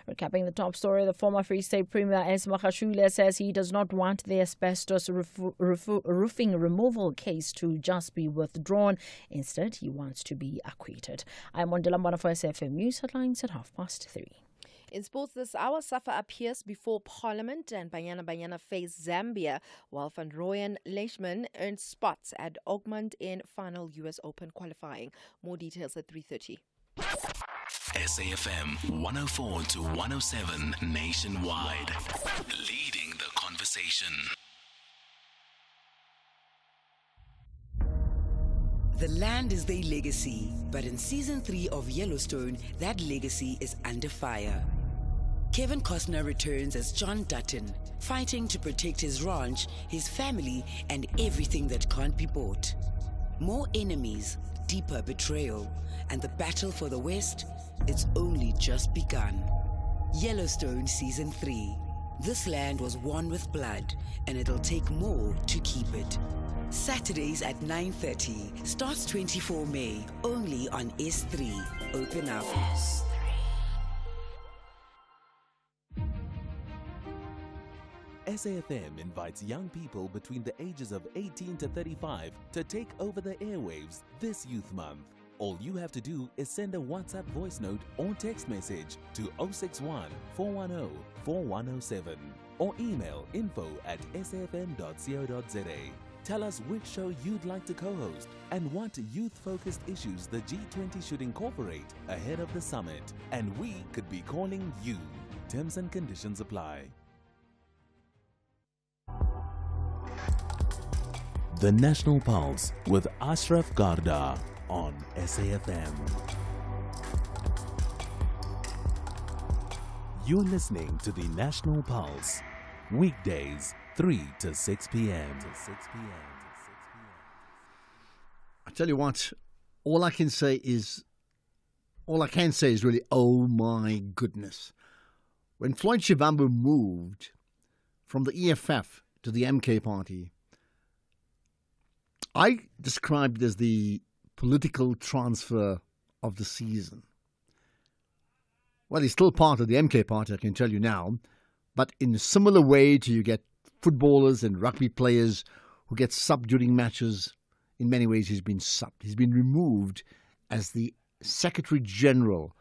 Recapping the top story, the former Free State Premier S. Magashule says he does not want the asbestos roofing removal case to just be withdrawn. Instead, he wants to be acquitted. I'm Wandela Mbana for SFM News Headlines at 3:30. In sports this hour, Safa appears before Parliament and Banyana face Zambia, while Van Rooyen Leishman earned spots at Oakmont in final US Open qualifying. More details at 3:30. SAFM 104 to 107 nationwide, leading the conversation. The land is their legacy, but in season 3 of Yellowstone, that legacy is under fire. Kevin Costner returns as John Dutton, fighting to protect his ranch, his family, and everything that can't be bought. More enemies, deeper betrayal, and the battle for the West, it's only just begun. Yellowstone Season 3. This land was won with blood, and it'll take more to keep it. Saturdays at 9:30. Starts 24 May, only on S3. Open up. SAFM invites young people between the ages of 18 to 35 to take over the airwaves this Youth Month. All you have to do is send a WhatsApp voice note or text message to 061 410 4107 or email info@safm.co.za. Tell us which show you'd like to co-host and what youth-focused issues the G20 should incorporate ahead of the summit. And we could be calling you. Terms and conditions apply. The National Pulse with Ashraf Garda on SAFM. You're listening to the National Pulse, weekdays 3 to 6 p.m. I tell you what, all I can say is really, oh my goodness. When Floyd Shivambu moved from the EFF to the MK party, I described it as the political transfer of the season. Well, he's still part of the MK party, I can tell you now, but in a similar way to you get footballers and rugby players who get subbed during matches, in many ways he's been subbed. He's been removed as the Secretary General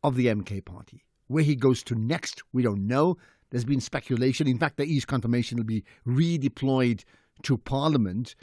of the MK party. Where he goes to next, we don't know. There's been speculation. In fact, there is confirmation he'll be redeployed to Parliament.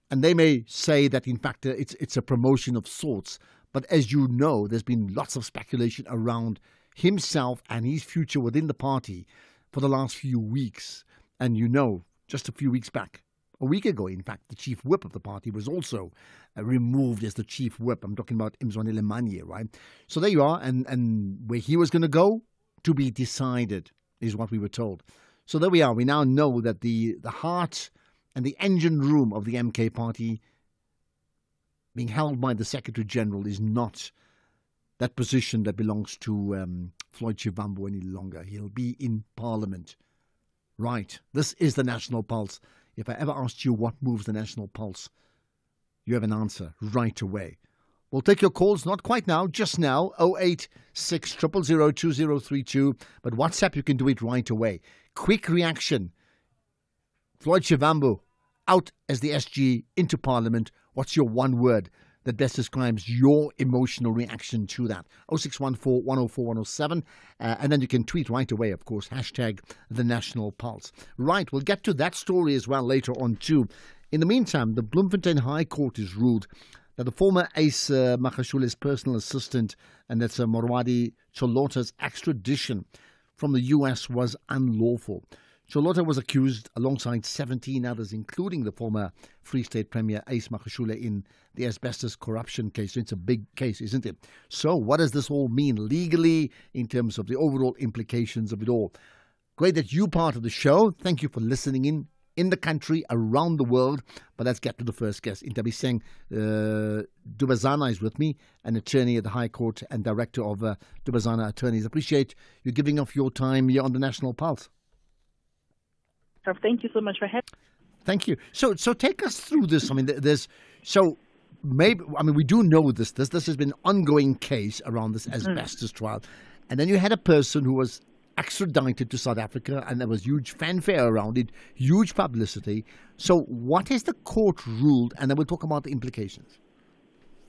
And they may say that, in fact, it's a promotion of sorts. But as you know, there's been lots of speculation around himself and his future within the party for the last few weeks. And you know, just a few weeks back, a week ago, in fact, the chief whip of the party was also removed as the chief whip. I'm talking about Mzwanele Manye, right? So there you are. And where he was going to go, to be decided, is what we were told. So there we are. We now know that the heart and the engine room of the MK party being held by the Secretary General is not that position that belongs to Floyd Shivambu any longer. He'll be in Parliament. Right. This is the National Pulse. If I ever asked you what moves the National Pulse, you have an answer right away. We'll take your calls, not quite now, just now, 086 000 2032. But WhatsApp, you can do it right away. Quick reaction. Floyd Shivambu out as the SG into Parliament. What's your one word that best describes your emotional reaction to that? 0614 104 107. And then you can tweet right away, of course, hashtag the National Pulse. Right, we'll get to that story as well later on too. In the meantime, the Bloemfontein High Court has ruled that the former Ace Magashule's personal assistant, and that's Morwadi Cholota's extradition from the US was unlawful. Cholota was accused alongside 17 others, including the former Free State Premier Ace Magashule, in the asbestos corruption case. So it's a big case, isn't it? So what does this all mean legally in terms of the overall implications of it all? Great that you're part of the show. Thank you for listening in the country, around the world. But let's get to the first guest. Intabi Singh Dubazana is with me, an attorney at the High Court and director of Dubazana Attorneys. Appreciate you giving up your time here on the National Pulse. Thank you so much for having me. Thank you. So take us through this. I mean, there's so maybe, I mean, we do know this. This has been an ongoing case around this asbestos trial. And then you had a person who was extradited to South Africa, and there was huge fanfare around it, huge publicity. So what has the court ruled? And then we'll talk about the implications.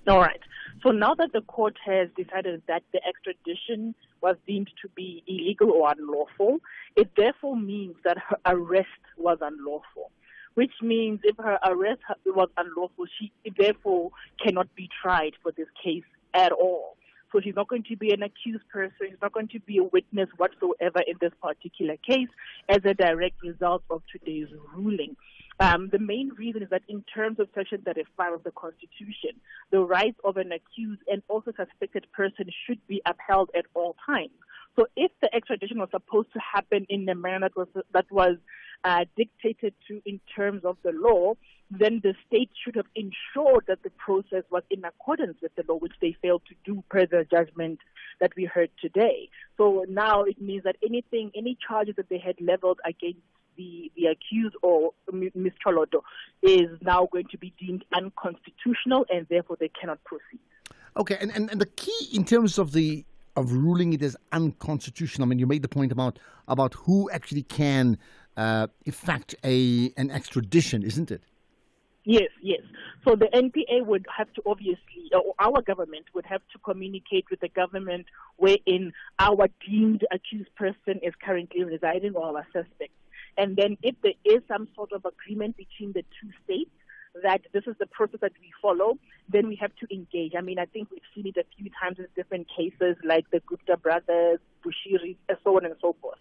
All right. So now that the court has decided that the extradition was deemed to be illegal or unlawful, it therefore means that her arrest was unlawful, which means if her arrest was unlawful, she therefore cannot be tried for this case at all. So she's not going to be an accused person. She's not going to be a witness whatsoever in this particular case as a direct result of today's ruling. The main reason is that in terms of Section 35 of the Constitution, the rights of an accused and also suspected person should be upheld at all times. So if the extradition was supposed to happen in a manner that was dictated to in terms of the law, then the state should have ensured that the process was in accordance with the law, which they failed to do per the judgment that we heard today. So now it means that any charges that they had leveled against the accused or Ms. Choloto is now going to be deemed unconstitutional, and therefore they cannot proceed. Okay, and the key in terms of ruling it as unconstitutional, I mean, you made the point about who actually can effect an extradition, isn't it? Yes. So the NPA would have to obviously, or our government would have to communicate with the government wherein our deemed accused person is currently residing or our suspect. And then if there is some sort of agreement between the two states that this is the process that we follow, then we have to engage. I mean, I think we've seen it a few times in different cases like the Gupta brothers, Bushiri, and so on and so forth.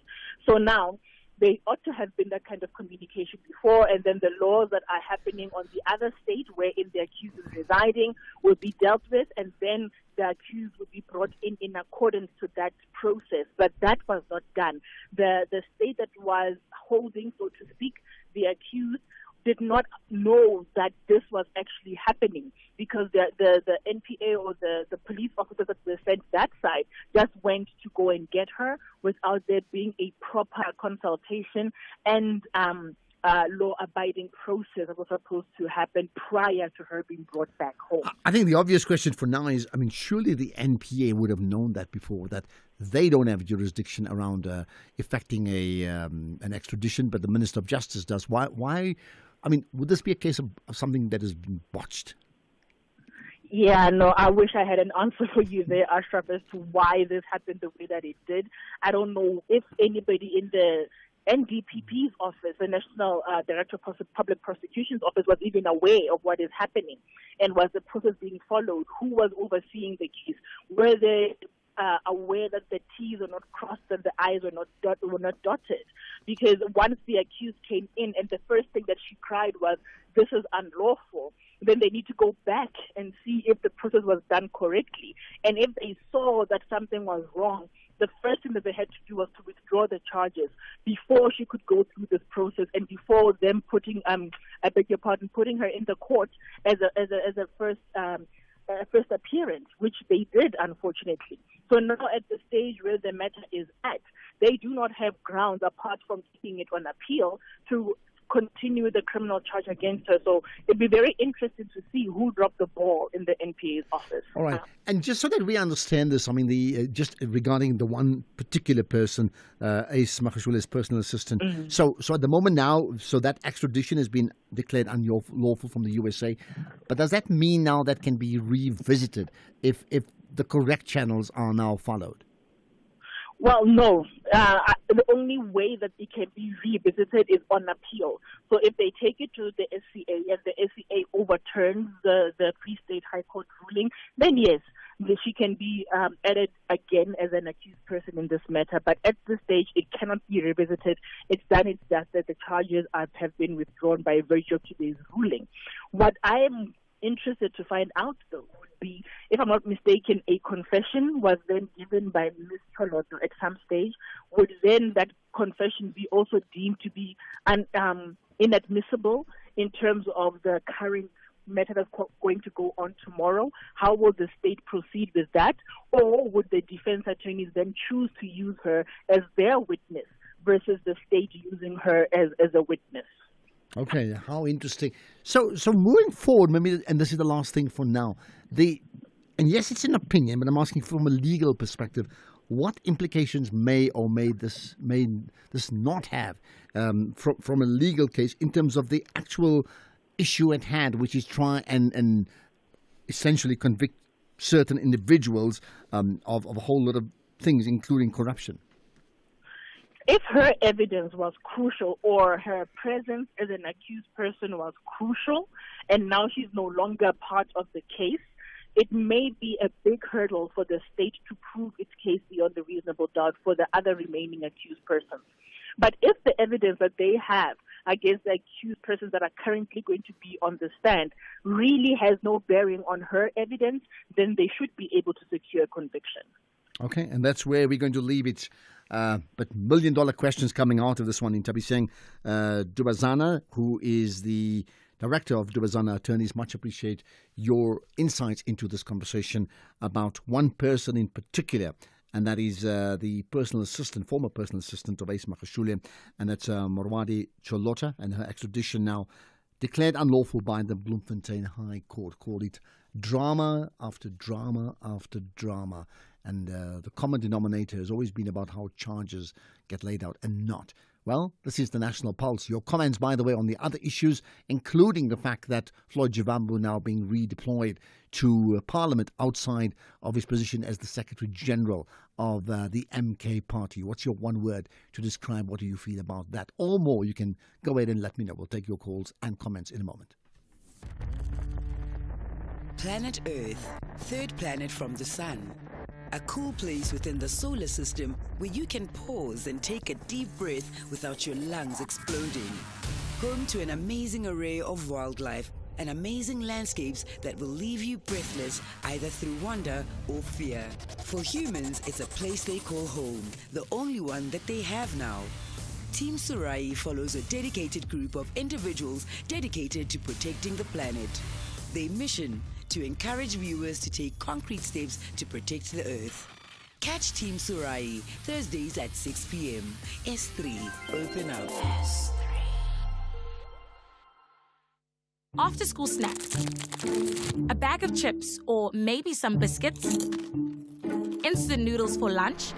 So now, there ought to have been that kind of communication before, and then the laws that are happening on the other state wherein the accused is residing will be dealt with, and then the accused will be brought in accordance to that process. But that was not done. The state that was holding, so to speak, the accused did not know that this was actually happening because the NPA or the police officers that were sent that side just went to go and get her without there being a proper consultation and law-abiding process that was supposed to happen prior to her being brought back home. I think the obvious question for now is, I mean, surely the NPA would have known that before, that they don't have jurisdiction around effecting an extradition, but the Minister of Justice does. Why? I mean, would this be a case of something that has been botched? Yeah, no, I wish I had an answer for you there, Ashraf, as to why this happened the way that it did. I don't know if anybody in the NDPP's office, the National Director of Public Prosecution's office, was even aware of what is happening and was the process being followed. Who was overseeing the case? Were they aware that the T's were not crossed and the I's were not dotted? Because once the accused came in and the first thing that she cried was, "This is unlawful," then they need to go back and see if the process was done correctly. And if they saw that something was wrong, the first thing that they had to do was to withdraw the charges before she could go through this process and before them putting her in the court as a first appearance, which they did, unfortunately. So now at the stage where the matter is at, they do not have grounds apart from taking it on appeal to continue the criminal charge against her. So it'd be very interesting to see who dropped the ball in the NPA's office. All right. And just so that we understand this, I mean, just regarding the one particular person, Ace Magashula's personal assistant. Mm-hmm. So at the moment now, so that extradition has been declared unlawful from the USA. But does that mean now that can be revisited if the correct channels are now followed? Well, no. The only way that it can be revisited is on appeal. So if they take it to the SCA and the SCA overturns the Free State High Court ruling, then yes, she can be added again as an accused person in this matter. But at this stage, it cannot be revisited. It's done its just that the charges have been withdrawn by virtue of today's ruling. What I am interested to find out, though, would be, if I'm not mistaken, a confession was then given by Ms. Choloto at some stage. Would then that confession be also deemed to be inadmissible in terms of the current matter that's going to go on tomorrow? How will the state proceed with that? Or would the defense attorneys then choose to use her as their witness versus the state using her as a witness? Okay, how interesting. So moving forward, maybe, and this is the last thing for now. And yes, it's an opinion, but I'm asking from a legal perspective. What implications may this not have from a legal case in terms of the actual issue at hand, which is try and essentially convict certain individuals of a whole lot of things, including corruption? If her evidence was crucial or her presence as an accused person was crucial and now she's no longer part of the case, it may be a big hurdle for the state to prove its case beyond a reasonable doubt for the other remaining accused persons. But if the evidence that they have against the accused persons that are currently going to be on the stand really has no bearing on her evidence, then they should be able to secure conviction. Okay, and that's where we're going to leave it. But million-dollar questions coming out of this one. In Tabiseng Dubazana, who is the Director of Dubazana Attorneys, much appreciate your insights into this conversation about one person in particular, and that is the former personal assistant of Ace Magashule, and that's Morwadi Cholota, and her extradition now declared unlawful by the Bloemfontein High Court. Called it drama after drama after drama. And the common denominator has always been about how charges get laid out and not. Well, this is the National Pulse. Your comments, by the way, on the other issues, including the fact that Floyd Javambu now being redeployed to Parliament outside of his position as the Secretary General of the MK Party. What's your one word to describe what do you feel about that? Or more, you can go ahead and let me know. We'll take your calls and comments in a moment. Planet Earth, third planet from the sun. A cool place within the solar system where you can pause and take a deep breath without your lungs exploding. Home to an amazing array of wildlife and amazing landscapes that will leave you breathless either through wonder or fear. For humans, it's a place they call home, the only one that they have now. Team Surai follows a dedicated group of individuals dedicated to protecting the planet. Their mission: to encourage viewers to take concrete steps to protect the Earth. Catch Team Surai Thursdays at 6 p.m. S3, open up. After school snacks, a bag of chips or maybe some biscuits, instant noodles for lunch.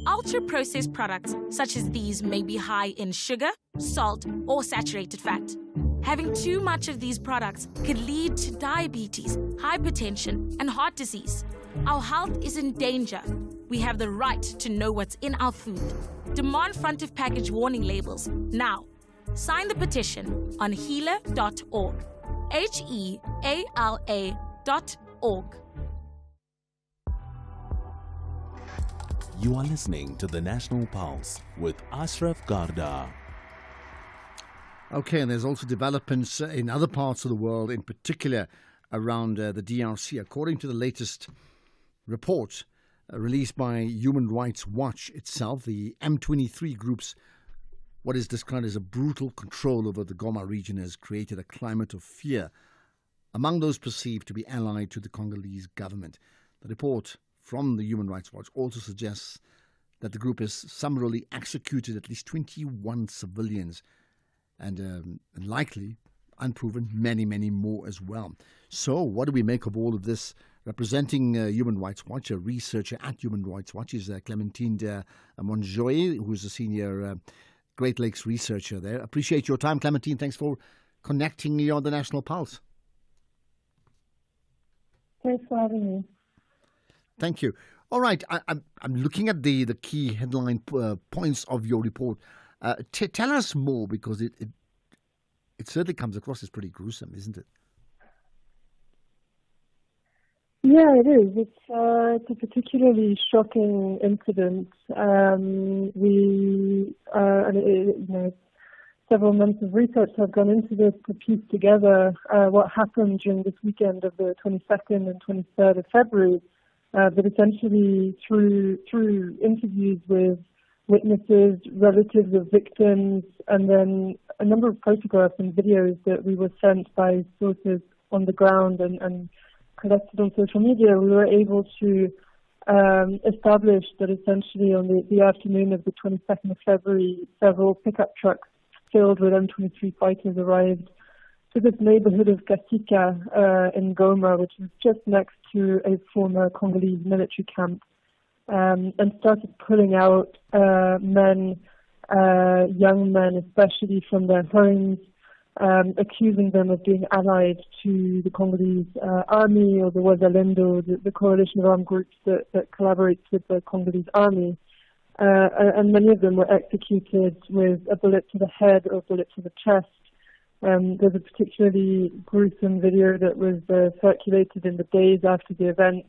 Ultra-processed products such as these may be high in sugar, salt, or saturated fat. Having too much of these products could lead to diabetes, hypertension, and heart disease. Our health is in danger. We have the right to know what's in our food. Demand front of package warning labels now. Sign the petition on heala.org. HEALA.org. You are listening to the National Pulse with Ashraf Garda. Okay, and there's also developments in other parts of the world, in particular around the DRC. According to the latest report released by Human Rights Watch itself, the M23 group's what is described as a brutal control over the Goma region has created a climate of fear among those perceived to be allied to the Congolese government. The report from the Human Rights Watch also suggests that the group has summarily executed at least 21 civilians and likely, unproven, many, many more as well. So what do we make of all of this? Representing Human Rights Watch, a researcher at Human Rights Watch is Clementine Monjoy, who is a senior Great Lakes researcher there. Appreciate your time, Clementine. Thanks for connecting me on the National Pulse. Thanks for having me. Thank you. All right, I'm looking at the key headline points of your report. Tell us more, because it certainly comes across as pretty gruesome, isn't it? Yeah, it is. It's a particularly shocking incident. Several months of research have gone into this to piece together what happened during this weekend of the 22nd and 23rd of February. But essentially, through interviews with witnesses, relatives of victims, and then a number of photographs and videos that we were sent by sources on the ground and collected on social media, we were able to establish that essentially on the afternoon of the 22nd of February, several pickup trucks filled with M23 fighters arrived to this neighborhood of Kasika in Goma, which is just next to a former Congolese military camp, and started pulling out men, young men especially, from their homes, accusing them of being allied to the Congolese army or the Wazalendo, the coalition of armed groups that collaborates with the Congolese army. And many of them were executed with a bullet to the head or a bullet to the chest. There's a particularly gruesome video that was circulated in the days after the event,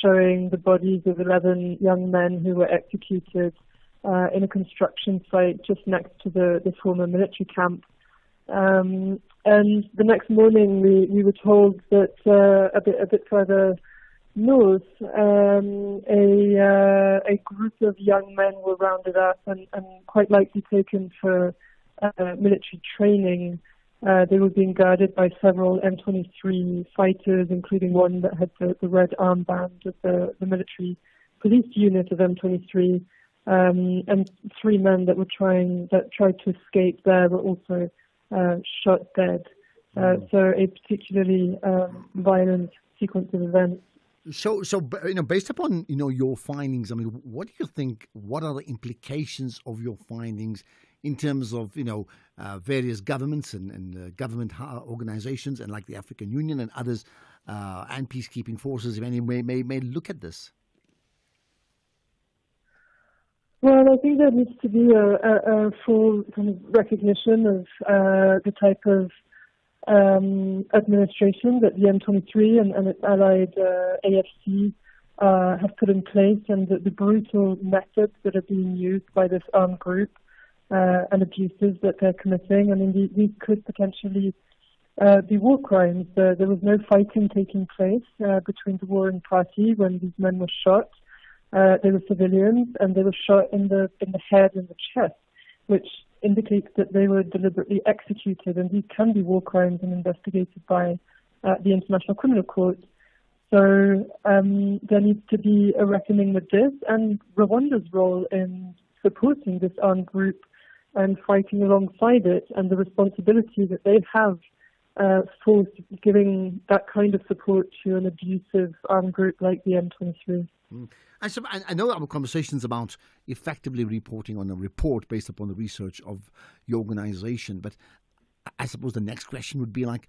showing the bodies of 11 young men who were executed in a construction site just next to the former military camp. And the next morning, we were told that a bit further north, a group of young men were rounded up and quite likely taken for military training. They were being guarded by several M23 fighters, including one that had the red armband of the military police unit of M23, and 3 men that tried to escape there were also shot dead. So a particularly violent sequence of events. So based upon your findings, I mean, what do you think? What are the implications of your findings in terms of various governments and government organizations, and like the African Union and others, and peacekeeping forces, if any may look at this? Well, I think there needs to be a full kind of recognition of the type of administration that the M23 and its allied AFC have put in place, and the brutal methods that are being used by this armed group and abuses that they're committing. I mean, these could potentially be war crimes. There was no fighting taking place between the warring party when these men were shot. They were civilians, and they were shot in the head and the chest, which indicates that they were deliberately executed, and these can be war crimes and investigated by the International Criminal Court. So there needs to be a reckoning with this, and Rwanda's role in supporting this armed group and fighting alongside it, and the responsibility that they have for giving that kind of support to an abusive armed group like the M23. I know our conversations about effectively reporting on a report based upon the research of your organization, but I suppose the next question would be like,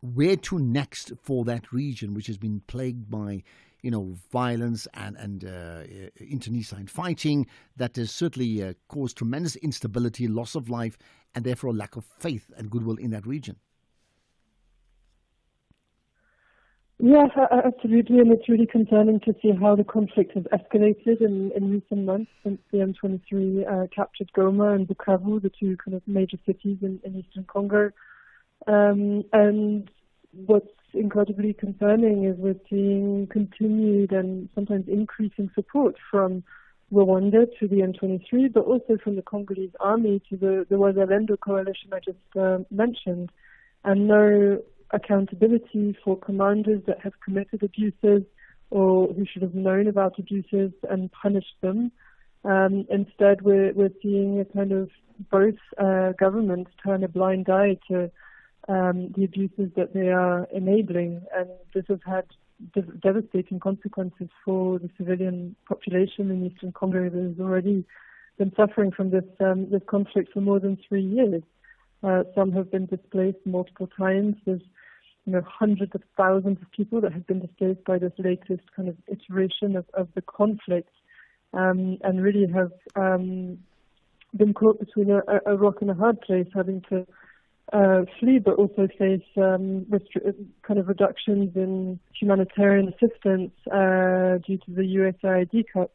where to next for that region, which has been plagued by, violence and internecine fighting that has certainly caused tremendous instability, loss of life, and therefore a lack of faith and goodwill in that region. Yes, absolutely, and it's really concerning to see how the conflict has escalated in recent months since the M23 captured Goma and Bukavu, the 2 kind of major cities in eastern Congo. And what's incredibly concerning is we're seeing continued and sometimes increasing support from Rwanda to the M23, but also from the Congolese army to the Wazalendo coalition I just mentioned, and no accountability for commanders that have committed abuses or who should have known about abuses and punished them. Instead, we're seeing a kind of both governments turn a blind eye to the abuses that they are enabling, and this has had devastating consequences for the civilian population in eastern Congo that has already been suffering from this conflict for more than 3 years. Some have been displaced multiple times. There's hundreds of thousands of people that have been displaced by this latest kind of iteration of the conflict, and really have been caught between a rock and a hard place, having to flee, but also face kind of reductions in humanitarian assistance due to the USAID cuts.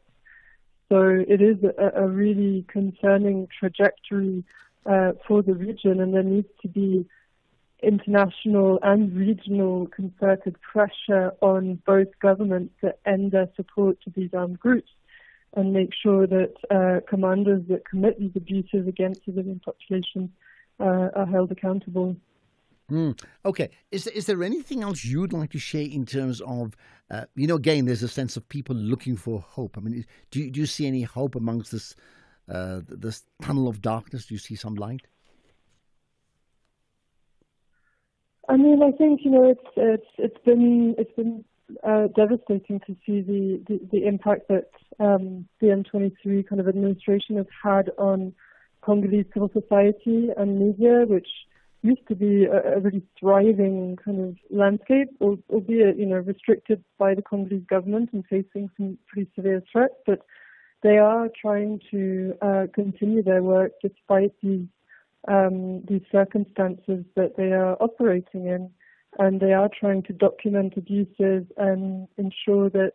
So it is a really concerning trajectory for the region, and there needs to be international and regional concerted pressure on both governments to end their support to these armed groups and make sure that commanders that commit these abuses against civilian populations are held accountable. Okay. Is there anything else you'd like to share in terms of, again, there's a sense of people looking for hope. I mean, do you see any hope amongst this this tunnel of darkness? Do you see some light? I mean, I think it's been devastating to see the impact that the M23 kind of administration has had on Congolese civil society and media, which used to be a really thriving kind of landscape, albeit restricted by the Congolese government and facing some pretty severe threats. But they are trying to continue their work despite these circumstances that they are operating in, and they are trying to document abuses and ensure that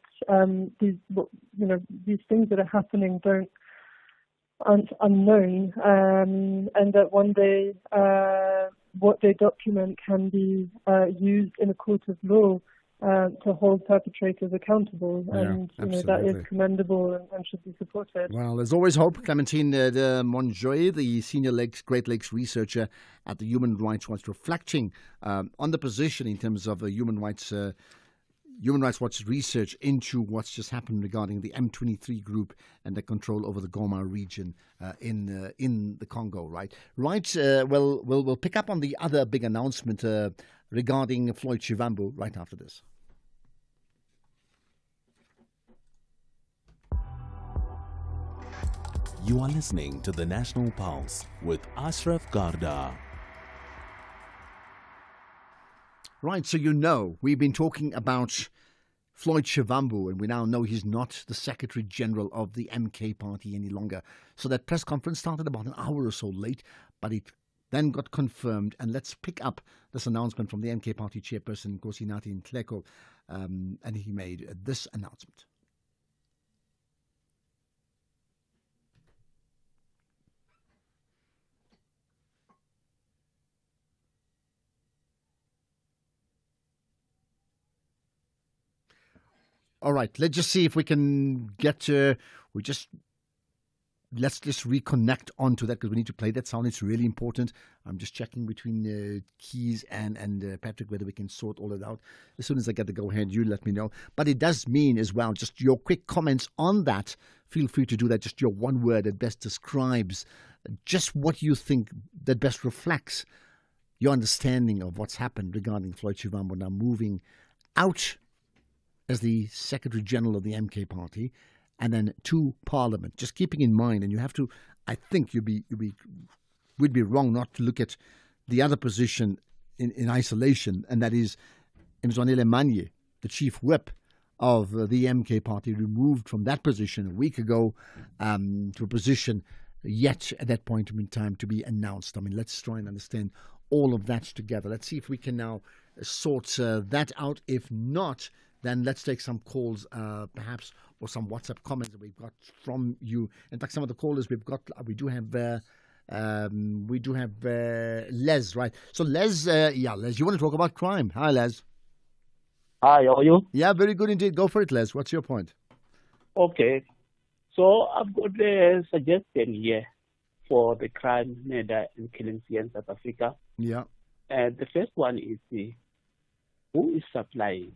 these things that are happening aren't unknown, and that one day what they document can be used in a court of law to hold perpetrators accountable, and that is commendable and should be supported. Well, there's always hope. Clementine de Monjoy, the senior Great Lakes researcher at the Human Rights Watch, reflecting on the position in terms of Human Rights Watch research into what's just happened regarding the M23 group and the control over the Goma region in the Congo. Right. Well, we'll pick up on the other big announcement regarding Floyd Shivambu right after this. You are listening to the National Pulse with Ashraf Garda. Right, so we've been talking about Floyd Shivambu, and we now know he's not the Secretary General of the MK Party any longer. So that press conference started about an hour or so late, but it then got confirmed. And let's pick up this announcement from the MK Party chairperson, Nkosinathi Nhleko, and he made this announcement. All right, let's just see if we can get let's just reconnect onto that, because we need to play that sound. It's really important. I'm just checking between Keys and Patrick whether we can sort all it out. As soon as I get the go-ahead, you let me know. But it does mean as well, just your quick comments on that. Feel free to do that. Just your one word that best describes just what you think that best reflects your understanding of what's happened regarding Floyd Shivambu now moving out as the Secretary General of the MK Party, and then to Parliament. Just keeping in mind, and you have to, I think we'd be wrong not to look at the other position in isolation, and that is Mzwanele Manye, the Chief Whip of the MK Party, removed from that position a week ago to a position yet at that point in time to be announced. I mean, let's try and understand all of that together. Let's see if we can now sort that out. If not, then let's take some calls, perhaps, or some WhatsApp comments that we've got from you. In fact, some of the callers we do have Les, right? So Les, Les, you want to talk about crime? Hi, Les. Hi, how are you? Yeah, very good indeed. Go for it, Les. What's your point? Okay. So I've got a suggestion here for the crime, murder, and killings here in South Africa. Yeah. The first one is who is supplying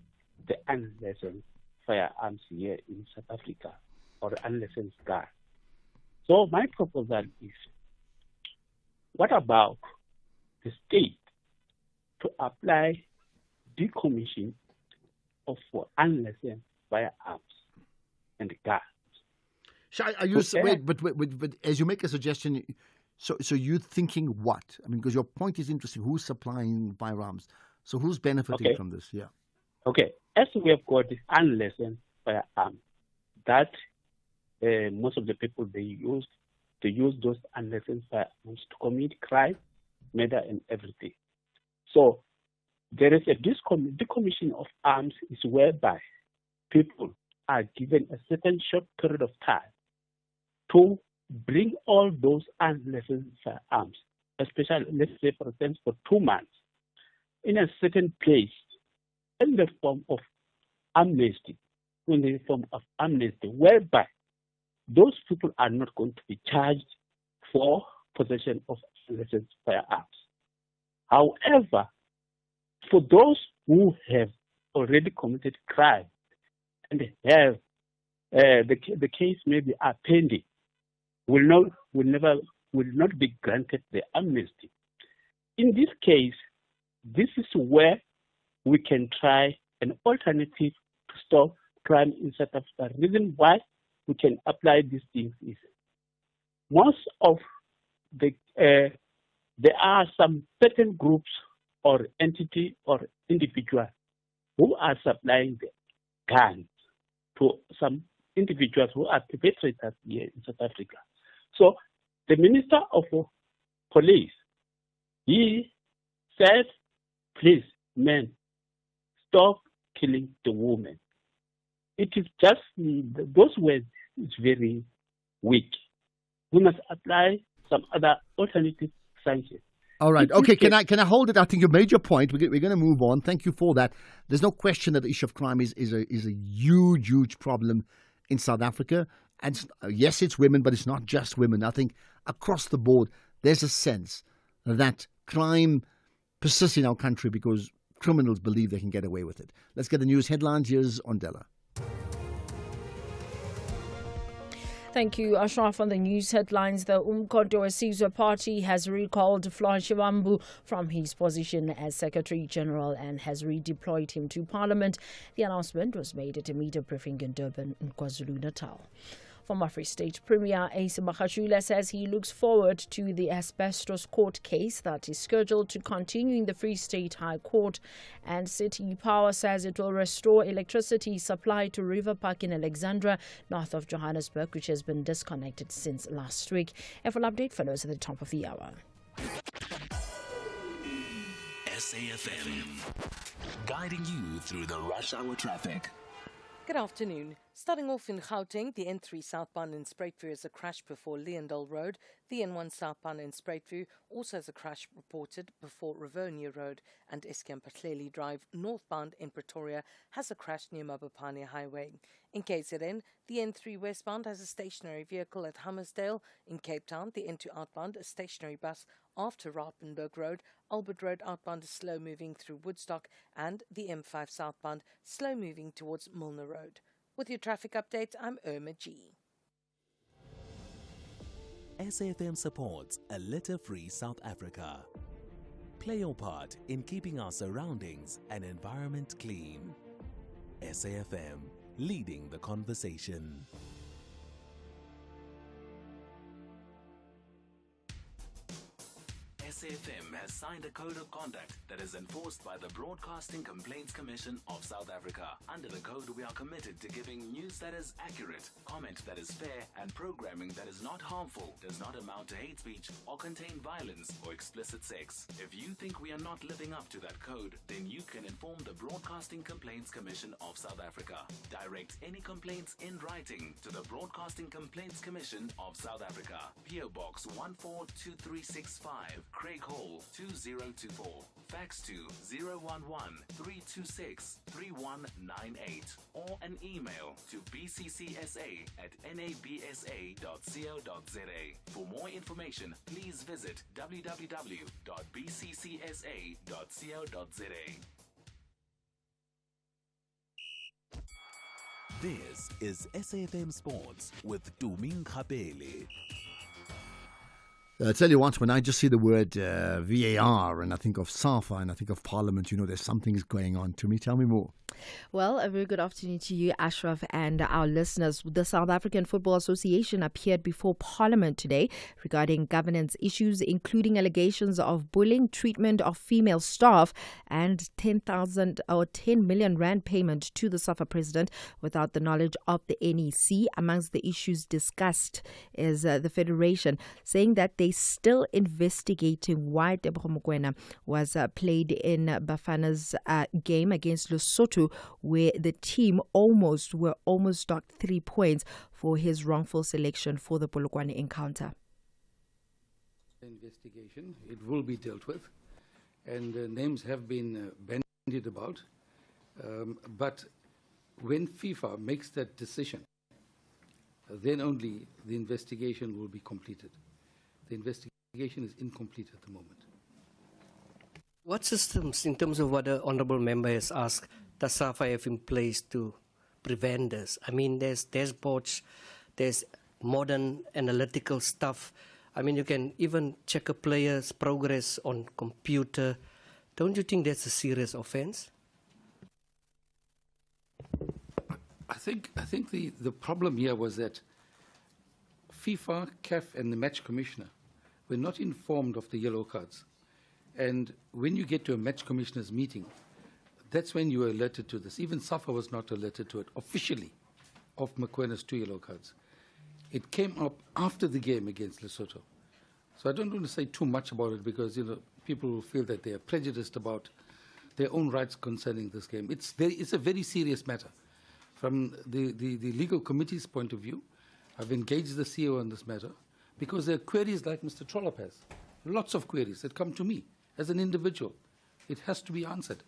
the unlicensed firearms here in South Africa, or unlicensed guns. So my proposal is, what about the state to apply decommission of unlicensed firearms and guns? Are you wait, but as you make a suggestion, so you're thinking what? I mean, because your point is interesting. Who's supplying firearms? So who's benefiting from this? Yeah. Okay. As we have got unlicensed firearms, that most of the people they use those unlicensed firearms to commit crime, murder, and everything. So there is a decommission of arms is whereby people are given a certain short period of time to bring all those unlicensed firearms, especially, let's say, for instance, for 2 months, in a certain place, in the form of amnesty, whereby those people are not going to be charged for possession of unlicensed firearms. However, for those who have already committed crime and have the case maybe are pending, will not be granted the amnesty. In this case, this is where we can try an alternative to stop crime in South Africa. The reason why we can apply these things is most of there are some certain groups or entity or individuals who are supplying the guns to some individuals who are perpetrators here in South Africa. So the Minister of Police, he said, please, men, stop killing the women. It is just, those words is very weak. We must apply some other alternative sanctions. All right. Okay. Can I hold it? I think you made your point. We're going to move on. Thank you for that. There's no question that the issue of crime is a huge problem in South Africa. And yes, it's women, but it's not just women. I think across the board, there's a sense that crime persists in our country because criminals believe they can get away with it. Let's get the news headlines. Here's Ondela. Thank you, Ashraf. On the news headlines, the Umkhonto weSizwe Party has recalled Florence Shivambu from his position as Secretary General and has redeployed him to Parliament. The announcement was made at a media briefing in Durban, in KwaZulu-Natal. Former Free State Premier Asa Magashule says he looks forward to the asbestos court case that is scheduled to continue in the Free State High Court. And City Power says it will restore electricity supply to River Park in Alexandra, north of Johannesburg, which has been disconnected since last week. A full update follows at the top of the hour. SAFM, guiding you through the rush hour traffic. Good afternoon. Starting off in Gauteng, the N3 southbound in Spruitview is a crash before Leondale Road. The N1 southbound in Spruitview also has a crash reported before Rivonia Road, and Eskampa-Hleli Drive northbound in Pretoria has a crash near Mabopane Highway. In KZN, the N3 westbound has a stationary vehicle at Hammersdale. In Cape Town, the N2 outbound, a stationary bus after Rautenburg Road. Albert Road outbound is slow moving through Woodstock, and the M5 southbound slow moving towards Milner Road. With your traffic update, I'm Irma G. SAFM supports a litter-free South Africa. Play your part in keeping our surroundings and environment clean. SAFM, leading the conversation. SAFM has signed a code of conduct that is enforced by the Broadcasting Complaints Commission of South Africa. Under the code, we are committed to giving news that is accurate, comment that is fair, and programming that is not harmful, does not amount to hate speech, or contain violence or explicit sex. If you think we are not living up to that code, then you can inform the Broadcasting Complaints Commission of South Africa. Direct any complaints in writing to the Broadcasting Complaints Commission of South Africa. PO Box 142365, Craig Hall 2024. Fax to 011-326-3198 or an email to bccsa@nabsa.co.za. For more information, please visit www.bccsa.co.za. This is SAFM Sports with Tuming Khapele. I tell you what, when I just see the word VAR and I think of SAFA and I think of Parliament, you know there's something is going on. To me, tell me more. Well, a very good afternoon to you, Ashraf, and our listeners. The South African Football Association appeared before Parliament today regarding governance issues, including allegations of bullying, treatment of female staff, and 10 million rand payment to the SAFA president without the knowledge of the NEC. Amongst the issues discussed is the Federation saying that they're still investigating why Tebogo Mokoena was played in Bafana's game against Lesotho, where the team were almost docked 3 points for his wrongful selection for the Polokwane encounter. Investigation, it will be dealt with, and names have been bandied about. But when FIFA makes that decision, then only the investigation will be completed. The investigation is incomplete at the moment. What systems, in terms of what the Honourable Member has asked, does SAFA have in place to prevent this? I mean, there's boards, there's modern analytical stuff. I mean, you can even check a player's progress on computer. Don't you think that's a serious offense? I think the problem here was that FIFA, CAF, and the match commissioner were not informed of the yellow cards. And when you get to a match commissioner's meeting, that's when you are alerted to this. Even SAFA was not alerted to it officially of Mokwena's 2 yellow cards. It came up after the game against Lesotho. So I don't want to say too much about it because, people will feel that they are prejudiced about their own rights concerning this game. It's a very serious matter. From the legal committee's point of view, I've engaged the CEO on this matter because there are queries like Mr. Trollop has. Lots of queries that come to me as an individual. It has to be answered.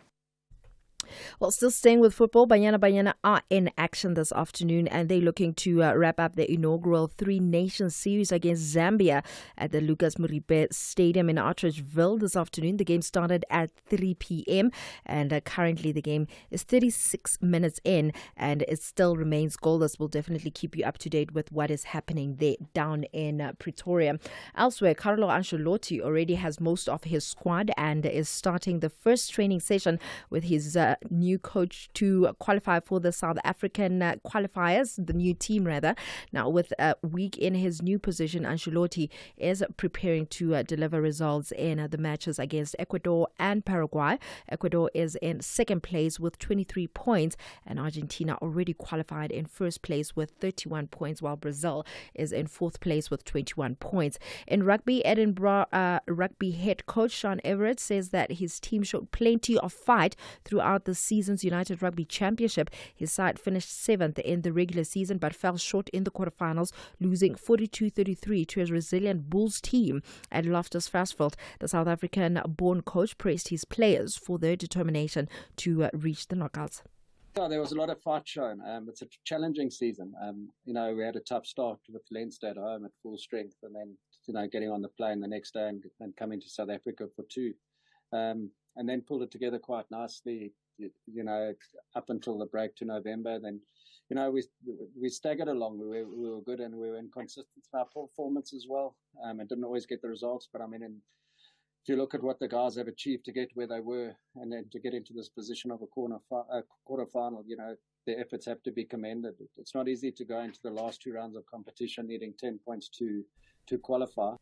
Well, still staying with football, Banyana are in action this afternoon and they're looking to wrap up the inaugural 3 Nations series against Zambia at the Lucas Muripe Stadium in Atteridgeville this afternoon. The game started at 3 p.m. and currently the game is 36 minutes in and it still remains goalless. We'll definitely keep you up to date with what is happening there down in Pretoria. Elsewhere, Carlo Ancelotti already has most of his squad and is starting the first training session with his new coach to qualify for the South African qualifiers, the new team rather. Now, with a week in his new position, Ancelotti is preparing to deliver results in the matches against Ecuador and Paraguay. Ecuador is in second place with 23 points and Argentina already qualified in first place with 31 points while Brazil is in fourth place with 21 points. In rugby, Edinburgh rugby head coach Sean Everett says that his team showed plenty of fight throughout the season's United Rugby Championship. His side finished 7th in the regular season but fell short in the quarterfinals, losing 42-33 to his resilient Bulls team at Loftus Versfeld. The South African-born coach praised his players for their determination to reach the knockouts. Yeah, there was a lot of fight shown. It's a challenging season. We had a tough start with Leinster at home at full strength and then, getting on the plane the next day and coming to South Africa for 2. And then pulled it together quite nicely, up until the break to November. Then, we staggered along. We were good and we were inconsistent in our performance as well. And didn't always get the results. But if you look at what the guys have achieved to get where they were and then to get into this position of a quarterfinal, their efforts have to be commended. It's not easy to go into the last 2 rounds of competition needing 10 points to qualify.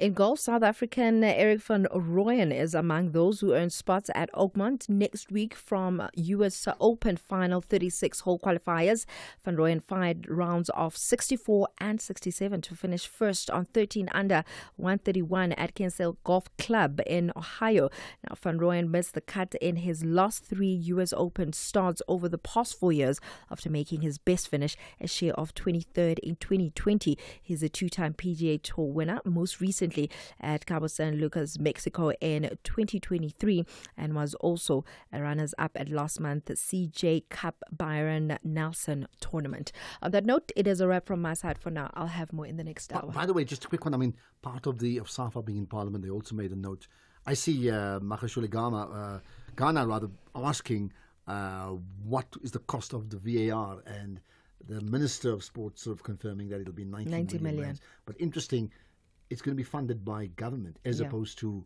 In golf, South African Erik van Rooyen is among those who earn spots at Oakmont next week from US Open Final 36-hole qualifiers. Van Rooyen fired rounds of 64 and 67 to finish first on 13 under 131 at Kinsale Golf Club in Ohio. Now, Van Rooyen missed the cut in his last 3 US Open starts over the past 4 years after making his best finish, a share of 23rd in 2020. He's a 2-time PGA Tour winner, most recently at Cabo San Lucas, Mexico in 2023, and was also a runners-up at last month's CJ Cup Byron Nelson tournament. On that note, it is a wrap from my side for now. I'll have more in the next hour. By the way, just a quick one. Part of SAFA being in Parliament, they also made a note. I see Makashule Ghana asking what is the cost of the VAR, and the Minister of Sports sort of confirming that it'll be 90 million. Rands. But interesting, it's going to be funded by government as opposed to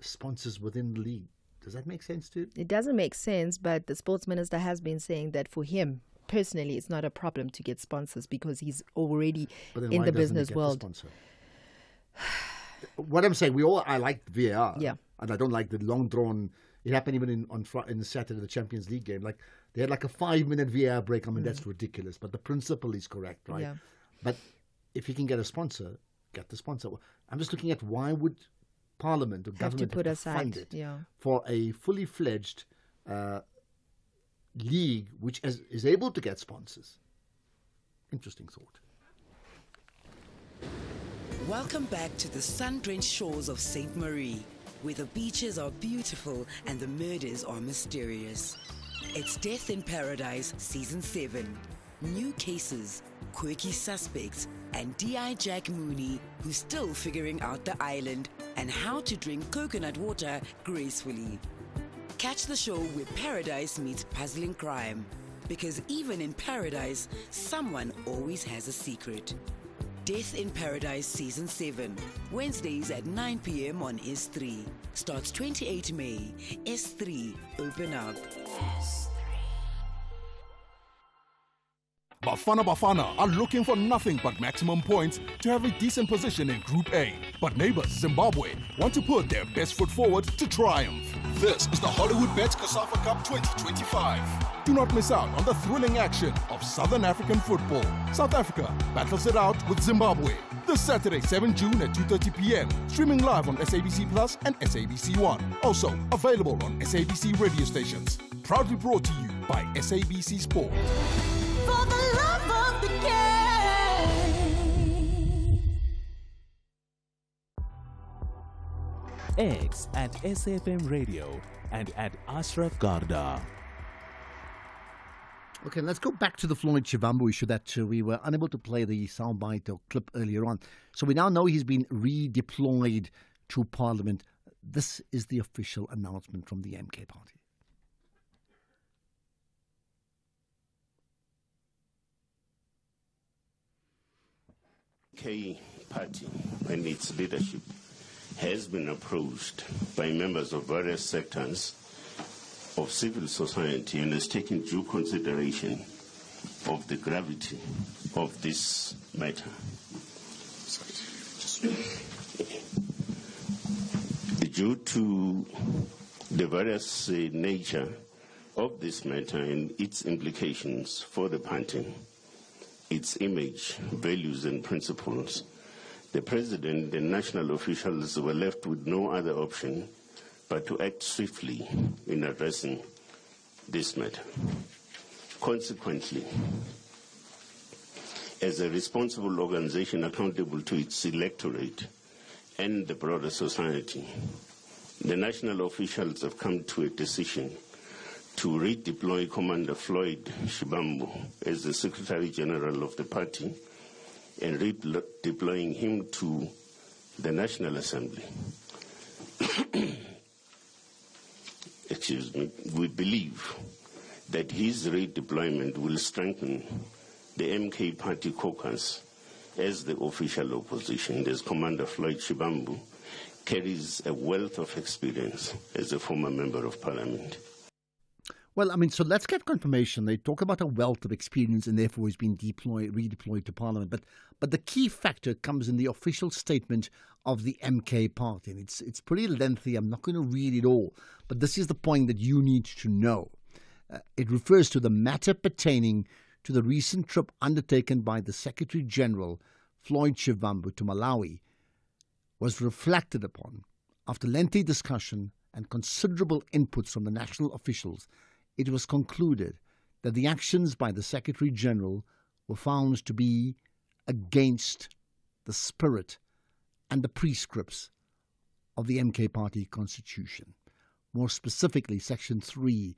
sponsors within the league. Does that make sense too? It doesn't make sense, but the sports minister has been saying that for him personally, it's not a problem to get sponsors because he's already in the business world. What I'm saying, I like VAR, and I don't like the long drawn. It happened even in the Saturday, the Champions League game. Like they had like a 5-minute VAR break. That's ridiculous. But the principle is correct, right? Yeah. But if you can get a sponsor, get the sponsor. I'm just looking at why would Parliament or government have to fund it for a fully fledged league which is able to get sponsors. Interesting thought. Welcome back to the sun-drenched shores of St. Marie, where the beaches are beautiful and the murders are mysterious. It's Death in Paradise Season 7. New cases, quirky suspects, and D.I. Jack Mooney, who's still figuring out the island and how to drink coconut water gracefully. Catch the show where paradise meets puzzling crime. Because even in paradise, someone always has a secret. Death in Paradise Season 7, Wednesdays at 9 p.m. on S3. Starts 28 May. S3, open up. Bafana are looking for nothing but maximum points to have a decent position in Group A. But neighbors Zimbabwe want to put their best foot forward to triumph. This is the Hollywood Bets COSAFA Cup 2025. Do not miss out on the thrilling action of Southern African football. South Africa battles it out with Zimbabwe. This Saturday, 7 June at 2:30 p.m. Streaming live on SABC Plus and SABC One. Also available on SABC radio stations. Proudly brought to you by SABC Sport. For the love of the game. X at SFM Radio and at Ashraf Garda. Okay, let's go back to the Floyd Shivambu issue that we were unable to play the soundbite or clip earlier on. So we now know he's been redeployed to Parliament. This is the official announcement from the MK party. MK party and its leadership has been approached by members of various sectors of civil society and has taken due consideration of the gravity of this matter. Due to the various nature of this matter and its implications for the party, its image, values and principles, the President and national officials were left with no other option but to act swiftly in addressing this matter. Consequently, as a responsible organization accountable to its electorate and the broader society, the national officials have come to a decision to redeploy Commander Floyd Shivambu as the Secretary General of the party and redeploying him to the National Assembly. Excuse me. We believe that his redeployment will strengthen the MK party caucus as the official opposition, as Commander Floyd Shivambu carries a wealth of experience as a former member of parliament. Well, I mean, so let's get confirmation. They talk about a wealth of experience and therefore he's been redeployed to Parliament. But the key factor comes in the official statement of the MK party. And it's pretty lengthy. I'm not going to read it all. But this is the point that you need to know. It refers to the matter pertaining to the recent trip undertaken by the Secretary General, Floyd Shivambu, to Malawi, was reflected upon after lengthy discussion and considerable inputs from the national officials. It was concluded that the actions by the Secretary General were found to be against the spirit and the prescripts of the MK Party Constitution. More specifically, Section 3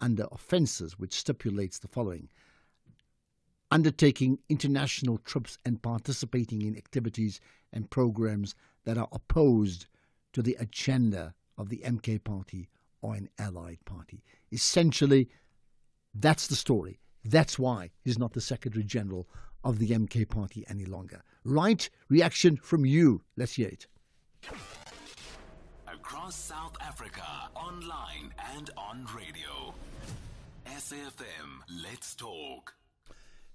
under offences, which stipulates the following: undertaking international trips and participating in activities and programs that are opposed to the agenda of the MK Party or an allied party. Essentially, that's the story. That's why he's not the Secretary General of the MK Party any longer. Right reaction from you. Let's hear it. Across South Africa, online and on radio. SAFM, let's talk.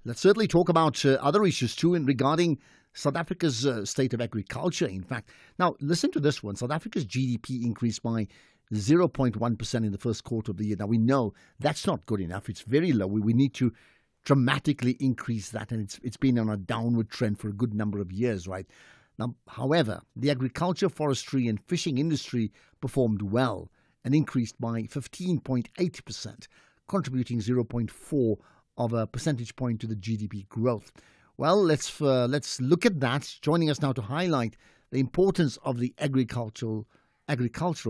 Let's certainly talk about other issues too regarding South Africa's state of agriculture, in fact. Now, listen to this one. South Africa's GDP increased by 0.1% in the first quarter of the year. Now, we know that's not good enough. It's very low. We need to dramatically increase that, and it's been on a downward trend for a good number of years, right? Now, however, the agriculture, forestry and fishing industry performed well and increased by 15.8%, contributing 0.4 of a percentage point to the GDP growth. Well, let's look at that. Joining us now to highlight the importance of the agricultural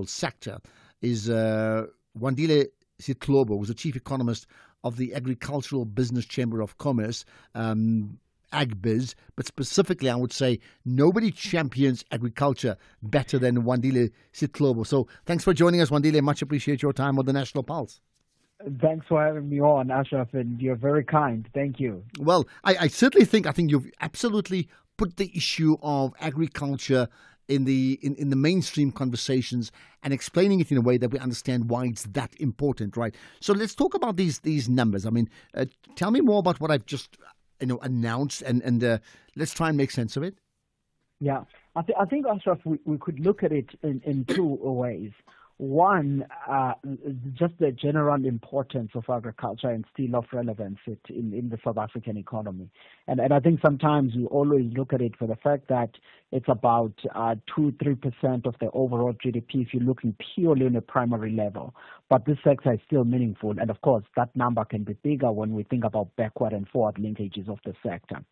sector is Wandile Sitlobo, who's the chief economist of the Agricultural Business Chamber of Commerce, AgBiz. But specifically, I would say nobody champions agriculture better than Wandile Sitlobo. So thanks for joining us, Wandile. Much appreciate your time on the National Pulse. Thanks for having me on, Ashraf, and you're very kind. Thank you. Well, I certainly think you've absolutely put the issue of agriculture in the mainstream conversations and explaining it in a way that we understand why it's that important, right? So let's talk about these numbers. I mean, tell me more about what I've just announced, and let's try and make sense of it. Yeah, I think, Ashraf, we could look at it in two ways. One, just the general importance of agriculture and still of relevance in the South African economy. And I think sometimes we always look at it for the fact that it's about 2-3% of the overall GDP if you're looking purely on a primary level. But this sector is still meaningful. And of course, that number can be bigger when we think about backward and forward linkages of the sector.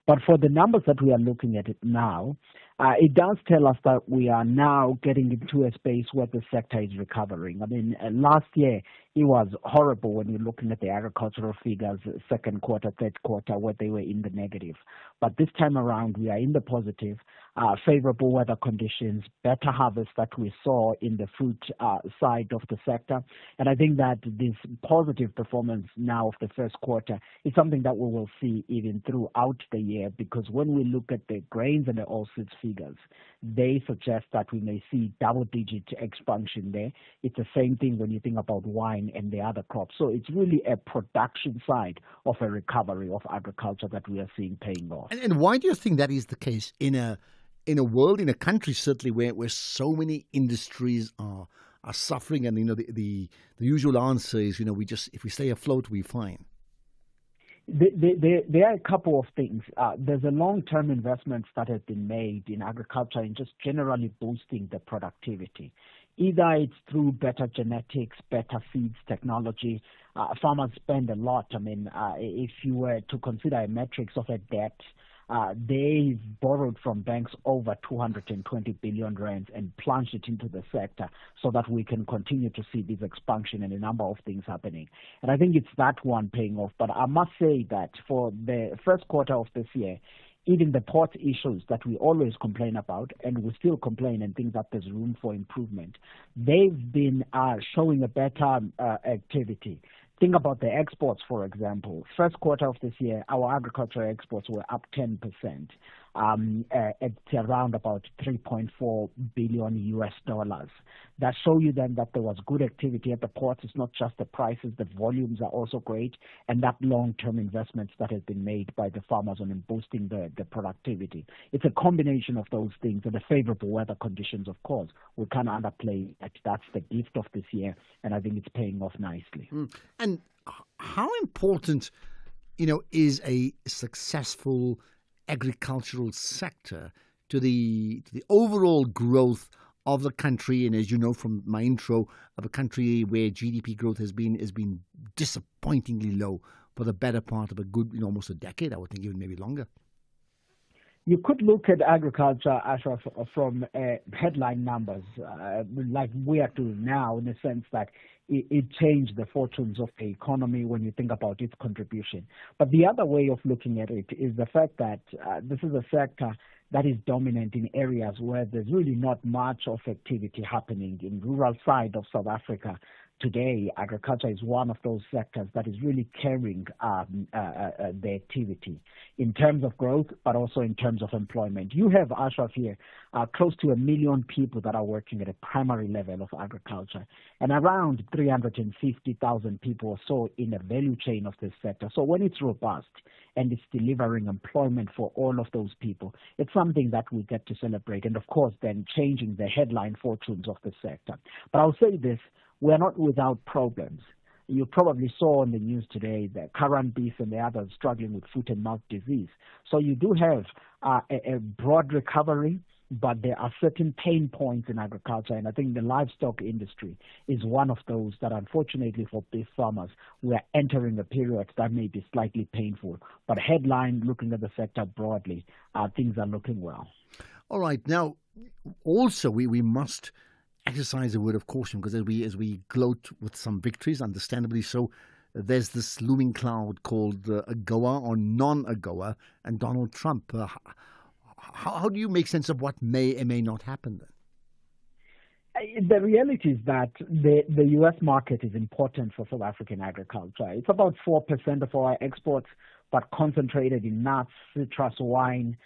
But for the numbers that we are looking at it now, it does tell us that we are now getting into a space where the sector is recovering. I mean, last year, it was horrible when you're looking at the agricultural figures, second quarter, third quarter, where they were in the negative. But this time around, we are in the positive, favorable weather conditions, better harvest that we saw in the fruit side of the sector. And I think that this positive performance now of the first quarter is something that we will see even throughout the year, because when we look at the grains and the oilseeds figures, they suggest that we may see double-digit expansion there. It's the same thing when you think about wine and the other crops. So it's really a production side of a recovery of agriculture that we are seeing paying off. And why do you think that is the case in a world, in a country certainly where so many industries are suffering, and the usual answer is if we stay afloat we're fine? There are a couple of things. There's a long-term investments that have been made in agriculture and just generally boosting the productivity. Either it's through better genetics, better seeds technology. Farmers spend a lot. I mean, if you were to consider a metrics of a debt, they've borrowed from banks over 220 billion rands and plunged it into the sector so that we can continue to see this expansion and a number of things happening. And I think it's that one paying off. But I must say that for the first quarter of this year, even the port issues that we always complain about, and we still complain and think that there's room for improvement, they've been showing a better activity. Think about the exports, for example. First quarter of this year, our agricultural exports were up 10%, at around about $3.4 billion. That show you then that there was good activity at the ports. It's not just the prices, the volumes are also great, and that long-term investments that has been made by the farmers on boosting the productivity. It's a combination of those things, and the favorable weather conditions, of course. We can't underplay that. That's the gift of this year, and I think it's paying off nicely. And how important, is a successful agricultural sector to the overall growth of the country? And as you know from my intro, of a country where GDP growth has been disappointingly low for the better part of a good, almost a decade, I would think, even maybe longer. You could look at agriculture, Ashraf, from headline numbers, like we are doing now, in the sense that it changed the fortunes of the economy when you think about its contribution. But the other way of looking at it is the fact that this is a sector that is dominant in areas where there's really not much of activity happening. In rural side of South Africa today, agriculture is one of those sectors that is really carrying the activity in terms of growth, but also in terms of employment. You have, Ashraf, here close to 1 million people that are working at a primary level of agriculture, and around 350,000 people or so in the value chain of this sector. So when it's robust and it's delivering employment for all of those people, it's something that we get to celebrate, and of course then changing the headline fortunes of the sector. But I'll say this, we're not without problems. You probably saw on the news today that currant beef and the others struggling with foot and mouth disease. So you do have a broad recovery, but there are certain pain points in agriculture, and I think the livestock industry is one of those that, unfortunately for beef farmers, we are entering a period that may be slightly painful. But headline, looking at the sector broadly, things are looking well. All right. Now, also, we must exercise a word of caution, because as we gloat with some victories, understandably so, there's this looming cloud called AGOA or non-AGOA and Donald Trump. How do you make sense of what may or may not happen then? The reality is that the U.S. market is important for South African agriculture. It's about 4% of our exports, but concentrated in nuts, citrus, wine,